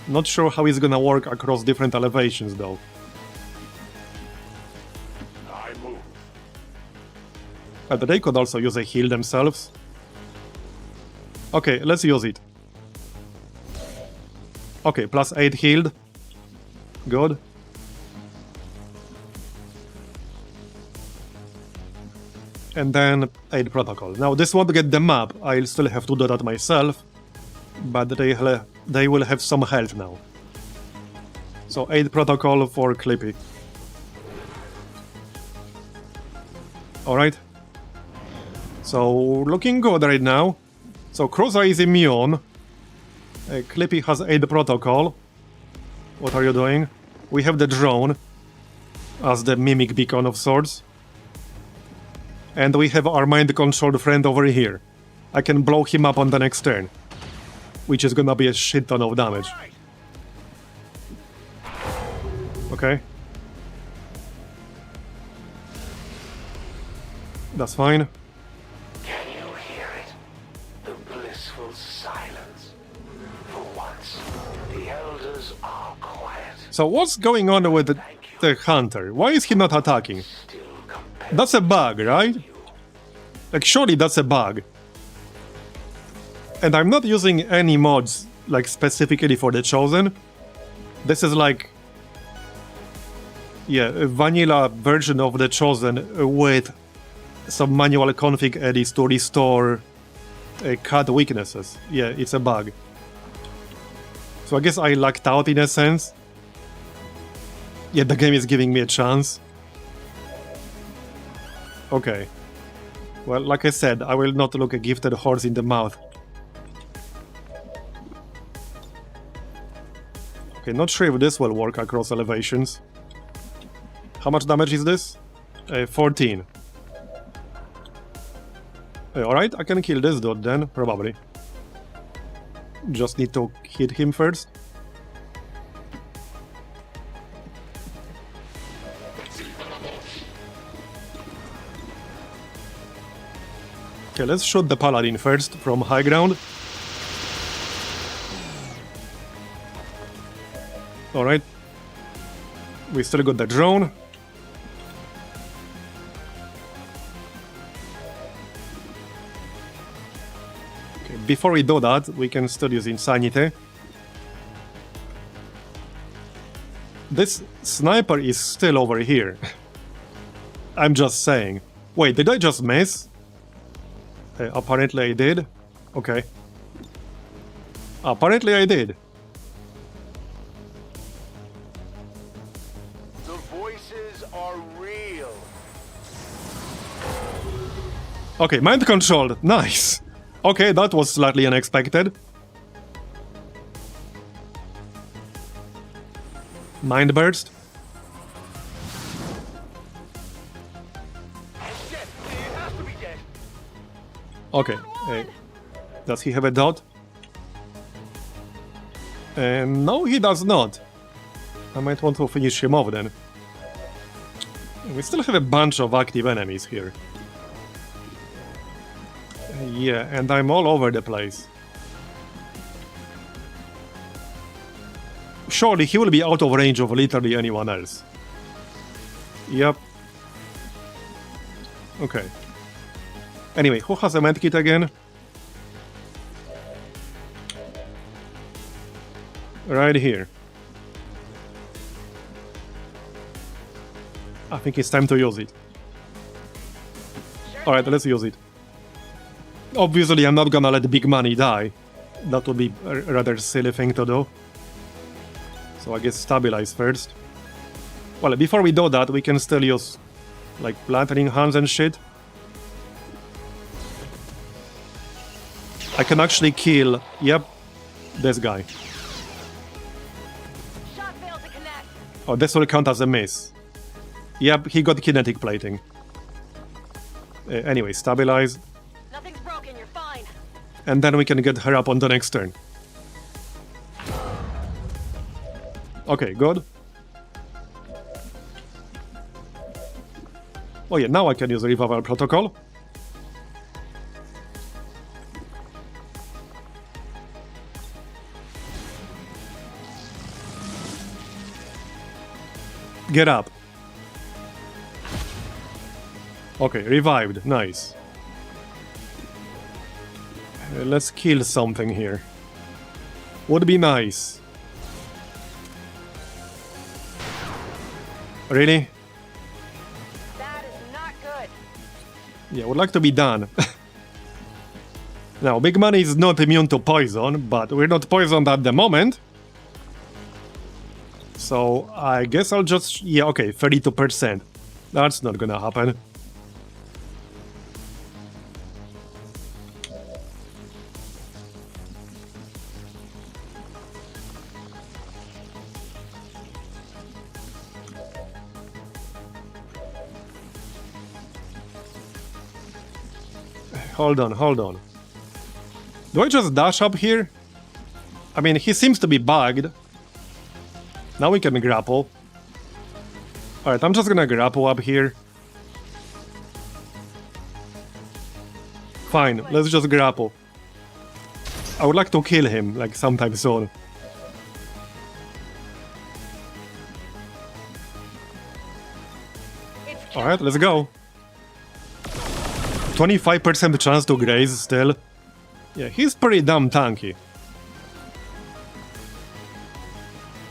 A: Not sure how it's gonna work across different elevations though. But they could also use a heal themselves. Okay, let's use it. Okay, plus 8 healed. Good. And then aid protocol. Now this won't get the map, I'll still have to do that myself. But they will have some health now. So aid protocol for Clippy. Alright. So looking good right now. So Cruza is immune. Clippy has aid protocol. What are you doing? We have the drone as the mimic beacon of sorts. And we have our mind-controlled friend over here. I can blow him up on the next turn. Which is gonna be a shit ton of damage. Okay. That's fine.
B: Can you hear it? The blissful silence. For once, the elders are quiet.
A: So what's going on with the hunter? Why is he not attacking? That's a bug, right? Like, surely that's a bug. And I'm not using any mods, like, specifically for the Chosen. This is like... yeah, a vanilla version of the Chosen with some manual config edits to restore cut weaknesses. Yeah, it's a bug. So I guess I lucked out in a sense. Yeah, the game is giving me a chance. Okay. Well, like I said, I will not look a gifted horse in the mouth. Okay, not sure if this will work across elevations. How much damage is this? 14. Alright, I can kill this dude then, probably. Just need to hit him first. Okay, let's shoot the paladin first from high ground. Alright. We still got the drone. Okay, before we do that, we can still use Insanity. This sniper is still over here. I'm just saying. Wait, did I just miss? Apparently I did. Okay. Apparently I did.
D: The voices are real.
A: Okay, mind controlled. Nice. Okay, that was slightly unexpected. Mind burst. Okay, does he have a dot? No, he does not. I might want to finish him off then. We still have a bunch of active enemies here. Yeah, and I'm all over the place. Surely he will be out of range of literally anyone else. Yep. Okay. Anyway, who has a medkit again? Right here. I think it's time to use it. Alright, let's use it. Obviously, I'm not gonna let big money die. That would be a rather silly thing to do. So I guess stabilize first. Well, before we do that, we can still use, like, planting hands and shit. I can actually kill, yep, this guy.
E: Shot failed to connect.
A: Oh, this will count as a miss. Yep, he got kinetic plating. Anyway, stabilize.
E: Nothing's broken, you're fine.
A: And then we can get her up on the next turn. Okay, good. Oh yeah, now I can use Revival Protocol. Get up. Okay, revived. Nice. Let's kill something here. Would be nice. Really?
E: That is not good.
A: Yeah, would like to be done. Now, Big Money is not immune to poison, but we're not poisoned at the moment. So, I guess I'll just... Yeah, okay, 32%. That's not gonna happen. Hold on, hold on. Do I just dash up here? I mean, he seems to be bugged. Now we can grapple. Alright, I'm just gonna grapple up here. Fine, let's just grapple. I would like to kill him, like, sometime soon. Alright, let's go. 25% chance to graze still. Yeah, he's pretty damn tanky.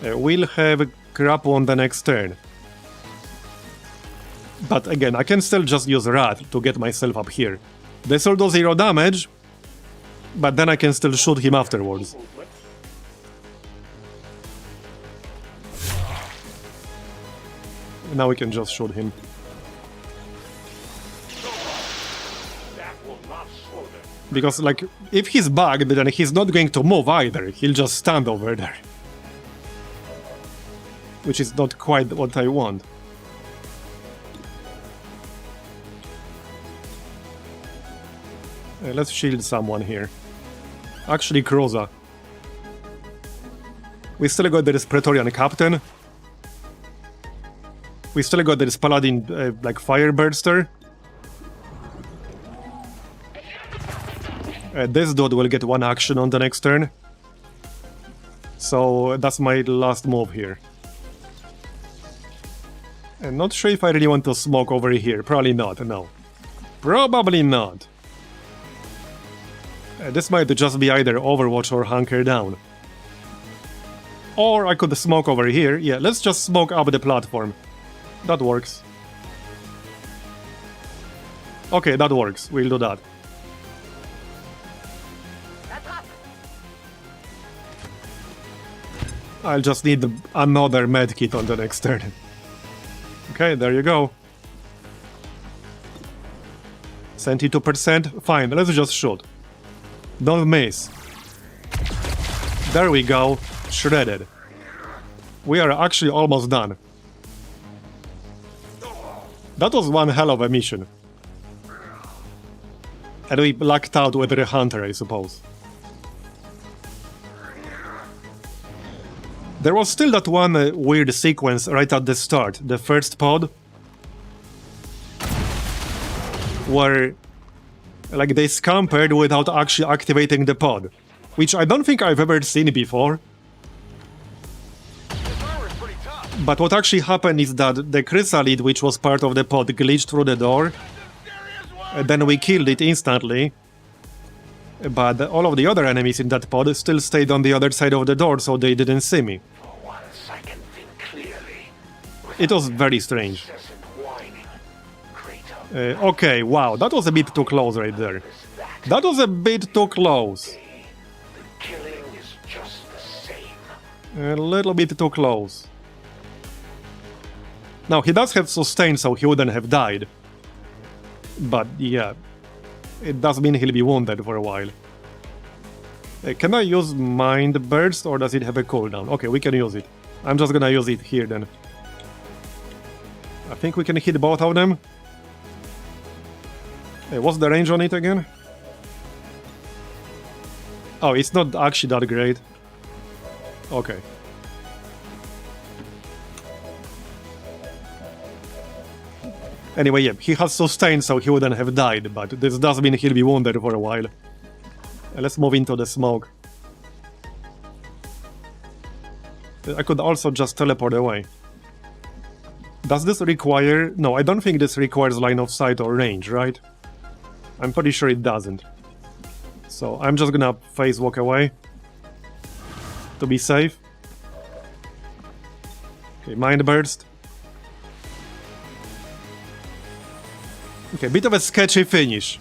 A: We'll have grapple on the next turn. But again, I can still just use Rat to get myself up here. This will do 0 damage, but then I can still shoot him afterwards. Now we can just shoot him. Because, like, if he's bugged, then he's not going to move either. He'll just stand over there. Which is not quite what I want. Let's shield someone here. Actually, Kroza. We still got this Praetorian Captain. We still got this Paladin, like, Fireburster. This dude will get 1 action on the next turn. So that's my last move here. I'm not sure if I really want to smoke over here. Probably not, no. Probably not. This might just be either Overwatch or Hunker Down. Or I could smoke over here. Yeah, let's just smoke up the platform. That works. Okay, that works. We'll do that. I'll just need another medkit on the next turn. Okay, there you go. 72%. Fine, let's just shoot. Don't miss. There we go. Shredded. We are actually almost done. That was one hell of a mission. And we blacked out with the hunter, I suppose. There was still that one weird sequence right at the start, the first pod, where Like, they scampered without actually activating the pod. Which I don't think I've ever seen before. But what actually happened is that the chrysalid, which was part of the pod, glitched through the door. And then we killed it instantly. But all of the other enemies in that pod still stayed on the other side of the door, so they didn't see me.
B: For once I can think clearly.
A: It was very strange.
B: Incessant whining. Kratos.
A: Okay, wow, that was a bit too close right there. That was a bit too close.
B: The killing is just the same.
A: A little bit too close. Now, he does have sustain, so he wouldn't have died. But, yeah. It does mean he'll be wounded for a while. Can I use Mind Burst, or does it have a cooldown? Okay, we can use it. I'm just gonna use it here, then. I think we can hit both of them. What's the range on it again? Oh, it's not actually that great. Okay. Anyway, yeah, he has sustain, so he wouldn't have died, but this does mean he'll be wounded for a while. Let's move into the smoke. I could also just teleport away. Does this require... No, I don't think this requires line of sight or range, right? I'm pretty sure it doesn't. So I'm just gonna phase walk away. To be safe. Okay, Mind Burst. Okay, bit of a sketchy finish.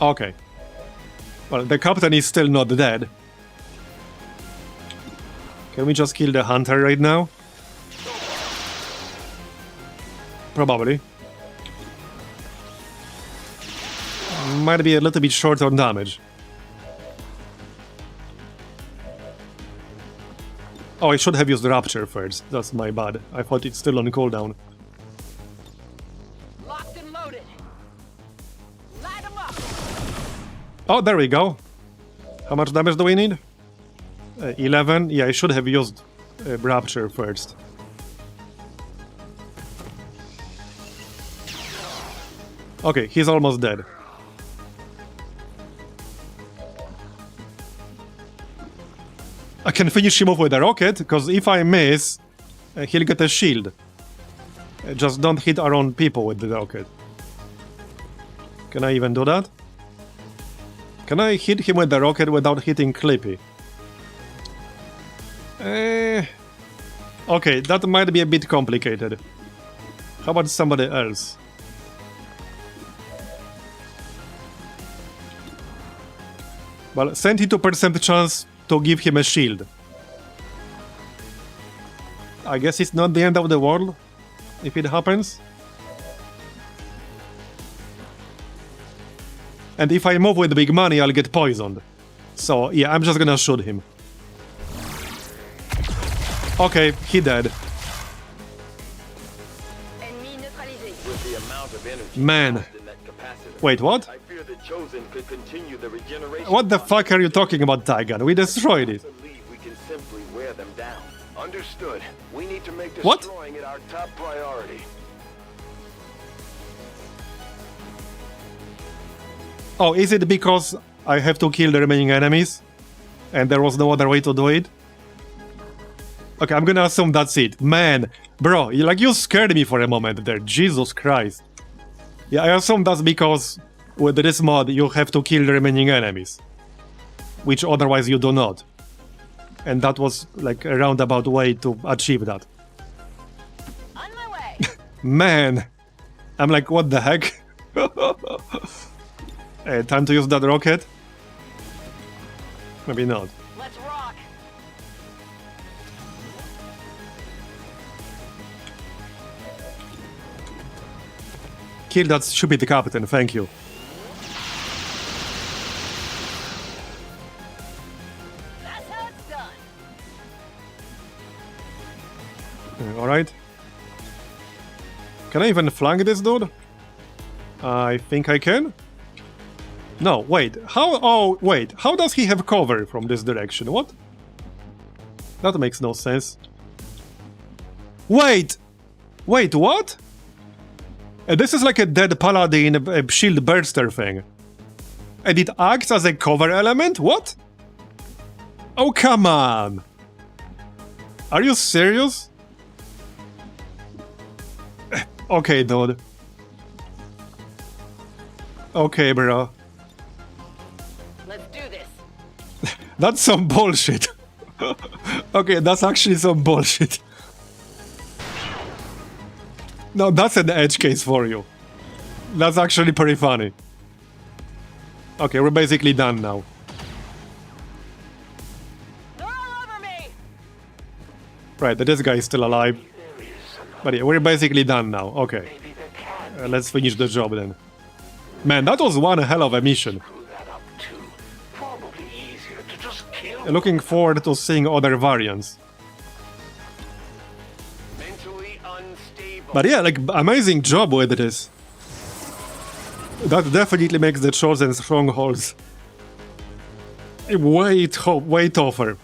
A: Okay. Well, the captain is still not dead. Can we just kill the hunter right now? Probably. Might be a little bit short on damage. Oh, I should have used Rapture first. That's my bad. I thought it's still on cooldown.
E: Locked and loaded. Light 'em up.
A: Oh, there we go. How much damage do we need? 11? Yeah, I should have used Rapture first. Okay, he's almost dead. I can finish him off with a rocket, because if I miss, he'll get a shield. Just don't hit our own people with the rocket. Can I even do that? Can I hit him with the rocket without hitting Clippy? Okay, that might be a bit complicated. How about somebody else? Well, 72% chance to give him a shield. I guess it's not the end of the world, if it happens. And if I move with big money, I'll get poisoned. So, yeah, I'm just gonna shoot him. Okay, he dead.
E: Ennemi neutralisé.
D: With the amount of energy
A: Man.
D: lost in that capacitor,
A: Wait, what?
D: I fear the Chosen could continue the regeneration.
A: What the fuck are you talking about, Taigan? We destroyed it.
D: I believe we can simply wear them down. Understood. We need to make
A: What?
D: destroying it our top priority.
A: Oh, is it because I have to kill the remaining enemies? And there was no other way to do it? Okay, I'm gonna assume that's it. Man, bro, you scared me for a moment there. Jesus Christ. Yeah, I assume that's because with this mod you have to kill the remaining enemies. Which otherwise you do not. And that was like a roundabout way to achieve that.
E: On my way.
A: Man! I'm like, what the heck? Time to use that rocket? Maybe not.
E: Let's rock.
A: Kill that stupid captain, thank you.
E: That's how it's done.
A: Alright. Can I even flank this dude? I think I can. No, wait. How? Oh, wait. How does he have cover from this direction? What? That makes no sense. Wait! Wait, what? This is like a dead paladin shield burster thing. And it acts as a cover element? What? Oh, come on! Are you serious? Okay, dude. Okay, bro.
C: Let's do this.
A: That's some bullshit. Okay, that's actually some bullshit. No, that's an edge case for you. That's actually pretty funny. Okay, we're basically done now.
C: They're all over me.
A: Right, this guy is still alive. But yeah, we're basically done now. Okay. Let's finish the job then. Man, that was one hell of a mission.
B: Screw that up too. Probably easier to just kill.
A: Looking forward to seeing other variants.
D: Mentally unstable.
A: But yeah, like, amazing job with this. That definitely makes the chosen strongholds way tougher.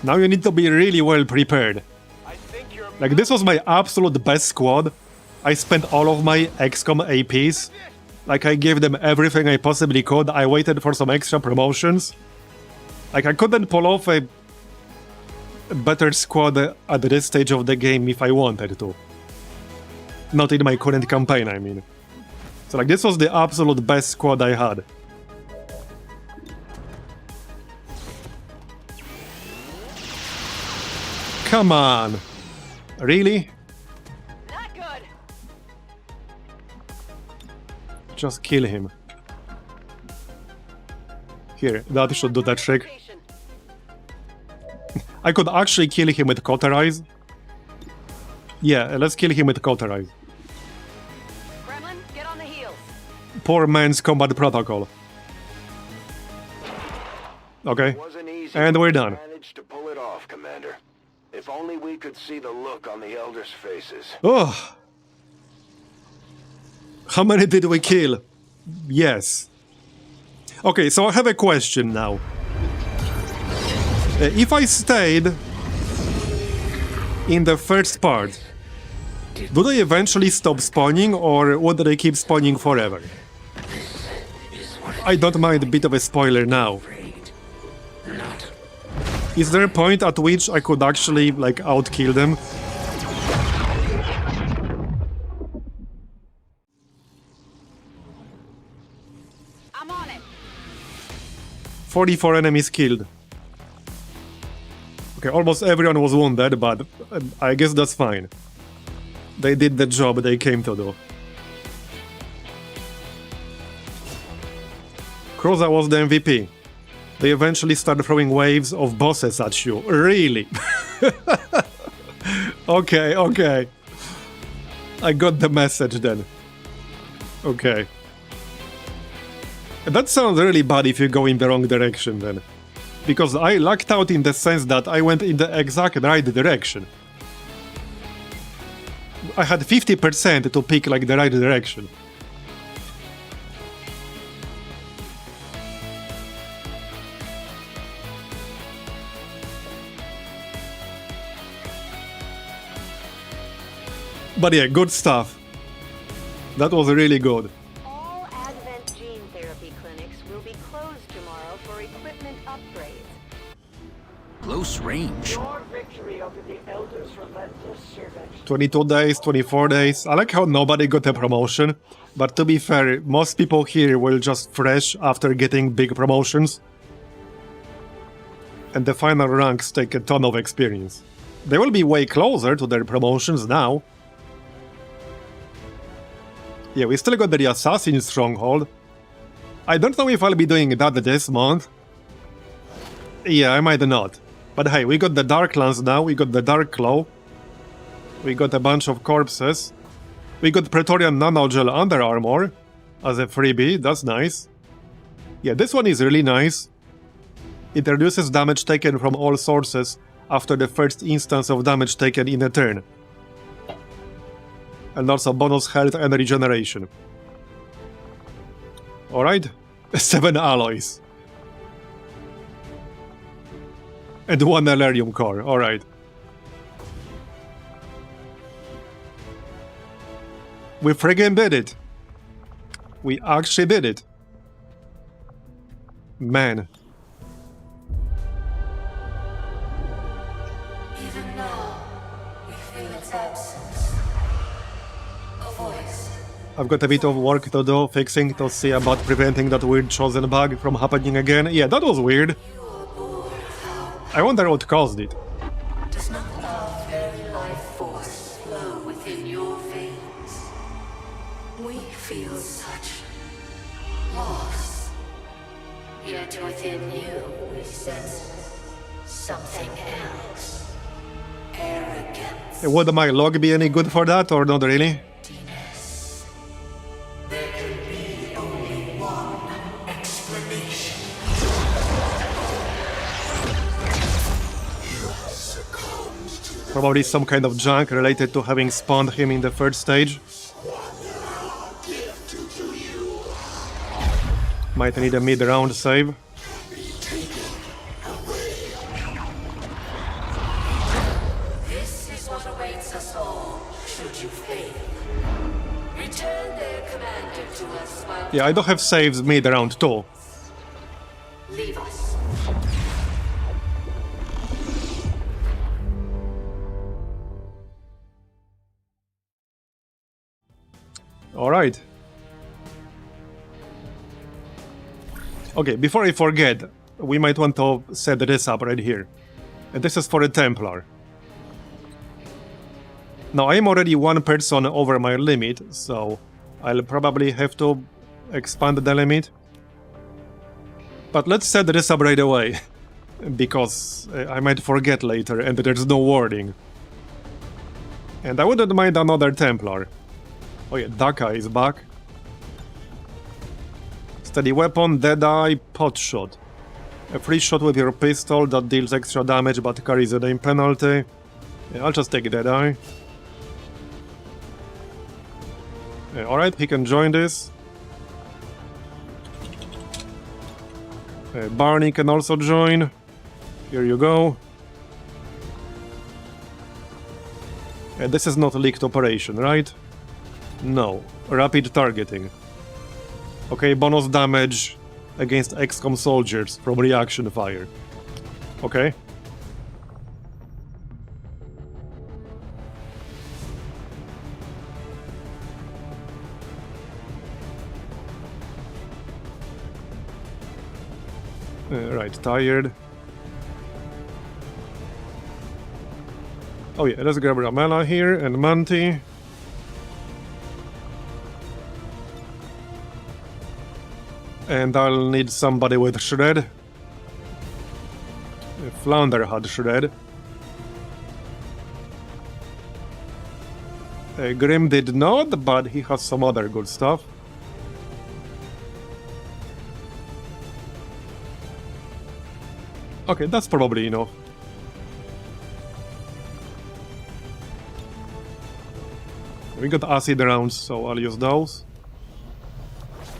A: Now you need to be really well prepared.
D: I think you're
A: Like, this was my absolute best squad. I spent all of my XCOM APs. Like, I gave them everything I possibly could. I waited for some extra promotions. Like, I couldn't pull off a better squad at this stage of the game if I wanted to. Not in my current campaign, I mean. So, like, this was the absolute best squad I had. Come on. Really?
C: Not good.
A: Just kill him. Here, that should do the trick.
C: Location.
A: I could actually kill him with Cauterize. Yeah, let's kill him with Cauterize.
C: Kremlin, get on the heels.
A: Poor man's combat protocol. Okay.
D: wasn't easy.
A: And we're
D: but
A: done.
D: you managed to pull it off, Commander. If only we could see the look on the elders' faces.
A: Oh. How many did we kill? Yes. Okay, so I have a question now. If I stayed in the first part, do they eventually stop spawning, or would they keep spawning forever? I don't mind a bit of a spoiler now. Is there a point at which I could actually, like, outkill them?
C: I'm on it.
A: 44 enemies killed. Okay, almost everyone was wounded, but I guess that's fine. They did the job they came to do. Kroza was the MVP. They eventually started throwing waves of bosses at you. Really? Okay, okay. I got the message then. Okay. That sounds really bad if you go in the wrong direction then. Because I lucked out in the sense that I went in the exact right direction. I had 50% to pick like the right direction. But yeah, good stuff. That was really good.
E: All Advent gene therapy clinics will be closed tomorrow for equipment upgrades.
H: Close range.
B: Your victory over the Elders' relentless servant.
A: 22 days, 24 days. I like how nobody got a promotion. But to be fair, most people here will just fresh after getting big promotions. And the final ranks take a ton of experience. They will be way closer to their promotions now. Yeah, we still got the Assassin Stronghold. I don't know if I'll be doing that this month. Yeah, I might not. But hey, we got the Darklands now, we got the Dark Claw. We got a bunch of corpses. We got Praetorian Nanogel Under Armor as a freebie, that's nice. Yeah, this one is really nice. It reduces damage taken from all sources after the first instance of damage taken in a turn. And also bonus health and regeneration. Alright, 7 alloys. And 1 Elerium core, alright. We friggin' did it. We actually did it. Man.
I: Even now, we feel its absence. A voice.
A: I've got a bit of work to do, fixing, to see about preventing that weird chosen bug from happening again. Yeah, that was weird.
I: You are bored of how
A: I wonder what caused it.
I: does not our very life force flow within your veins? We feel such loss. Yet within you we sense something else. Arrogance.
A: Would my log be any good for that, or not really?
I: Emptiness. There can be only one explanation. You have succumbed to
A: Probably some kind of junk related to having spawned him in the third stage.
I: gift to you.
A: Might need a mid-round save.
I: This is what awaits us all, should you fail. Return their commander to us while
A: Yeah, I do have saves mid-round too.
I: leave us.
A: Alright. Okay, before I forget, we might want to set this up right here. And this is for a Templar. Now, I'm already one person over my limit, so I'll probably have to expand the limit. But let's set this up right away, because I might forget later and there's no warning. And I wouldn't mind another Templar. Oh yeah, Daka is back. Steady weapon, Deadeye, pot shot. A free shot with your pistol that deals extra damage but carries a name penalty. Yeah, I'll just take Deadeye. Yeah, alright, he can join this. Barney can also join. Here you go. This is not a leaked operation, right? No. Rapid targeting. Okay, bonus damage against XCOM soldiers from reaction fire. Okay. Right, tired. Oh yeah, let's grab Ramela here and Manti. And I'll need somebody with Shred. Flounder had Shred. Grim did not, but he has some other good stuff. Okay, that's probably enough. We got acid rounds, so I'll use those.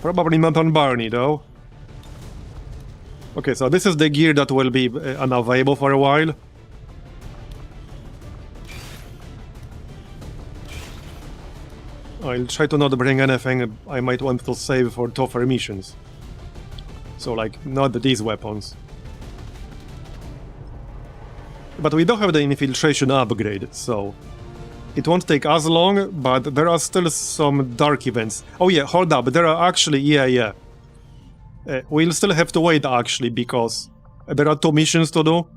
A: Probably not on Barney, though. Okay, so this is the gear that will be unavailable for a while. I'll try to not bring anything I might want to save for tougher missions. So, like, not these weapons. But we don't have the infiltration upgrade, so it won't take as long, but there are still some dark events. Oh yeah, hold up, there are actually, yeah. We'll still have to wait, actually, because there are 2 missions to do.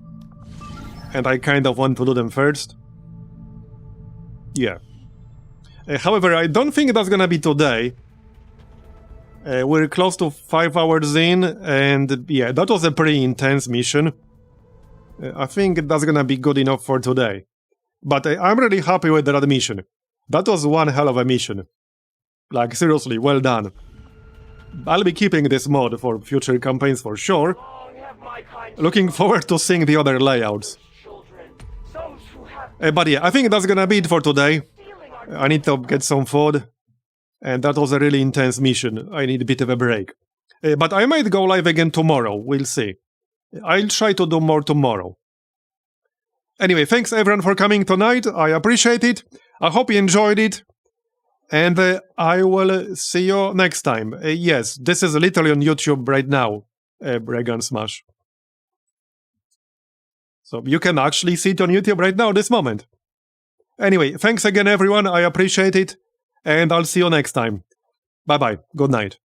A: And I kind of want to do them first. Yeah. However, I don't think that's gonna be today. We're close to 5 hours in, and yeah, that was a pretty intense mission. I think that's gonna be good enough for today. But I'm really happy with that mission. That was one hell of a mission. Like, seriously, well done. I'll be keeping this mod for future campaigns for sure. Looking forward to seeing the other layouts. But yeah, I think that's gonna be it for today. I need to get some food. And that was a really intense mission. I need a bit of a break. But I might go live again tomorrow. We'll see. I'll try to do more tomorrow. Anyway, thanks everyone for coming tonight. I appreciate it. I hope you enjoyed it. And I will see you next time. Yes, this is literally on YouTube right now, Bregan Smash. So you can actually see it on YouTube right now, this moment. Anyway, thanks again, everyone. I appreciate it. And I'll see you next time. Bye-bye. Good night.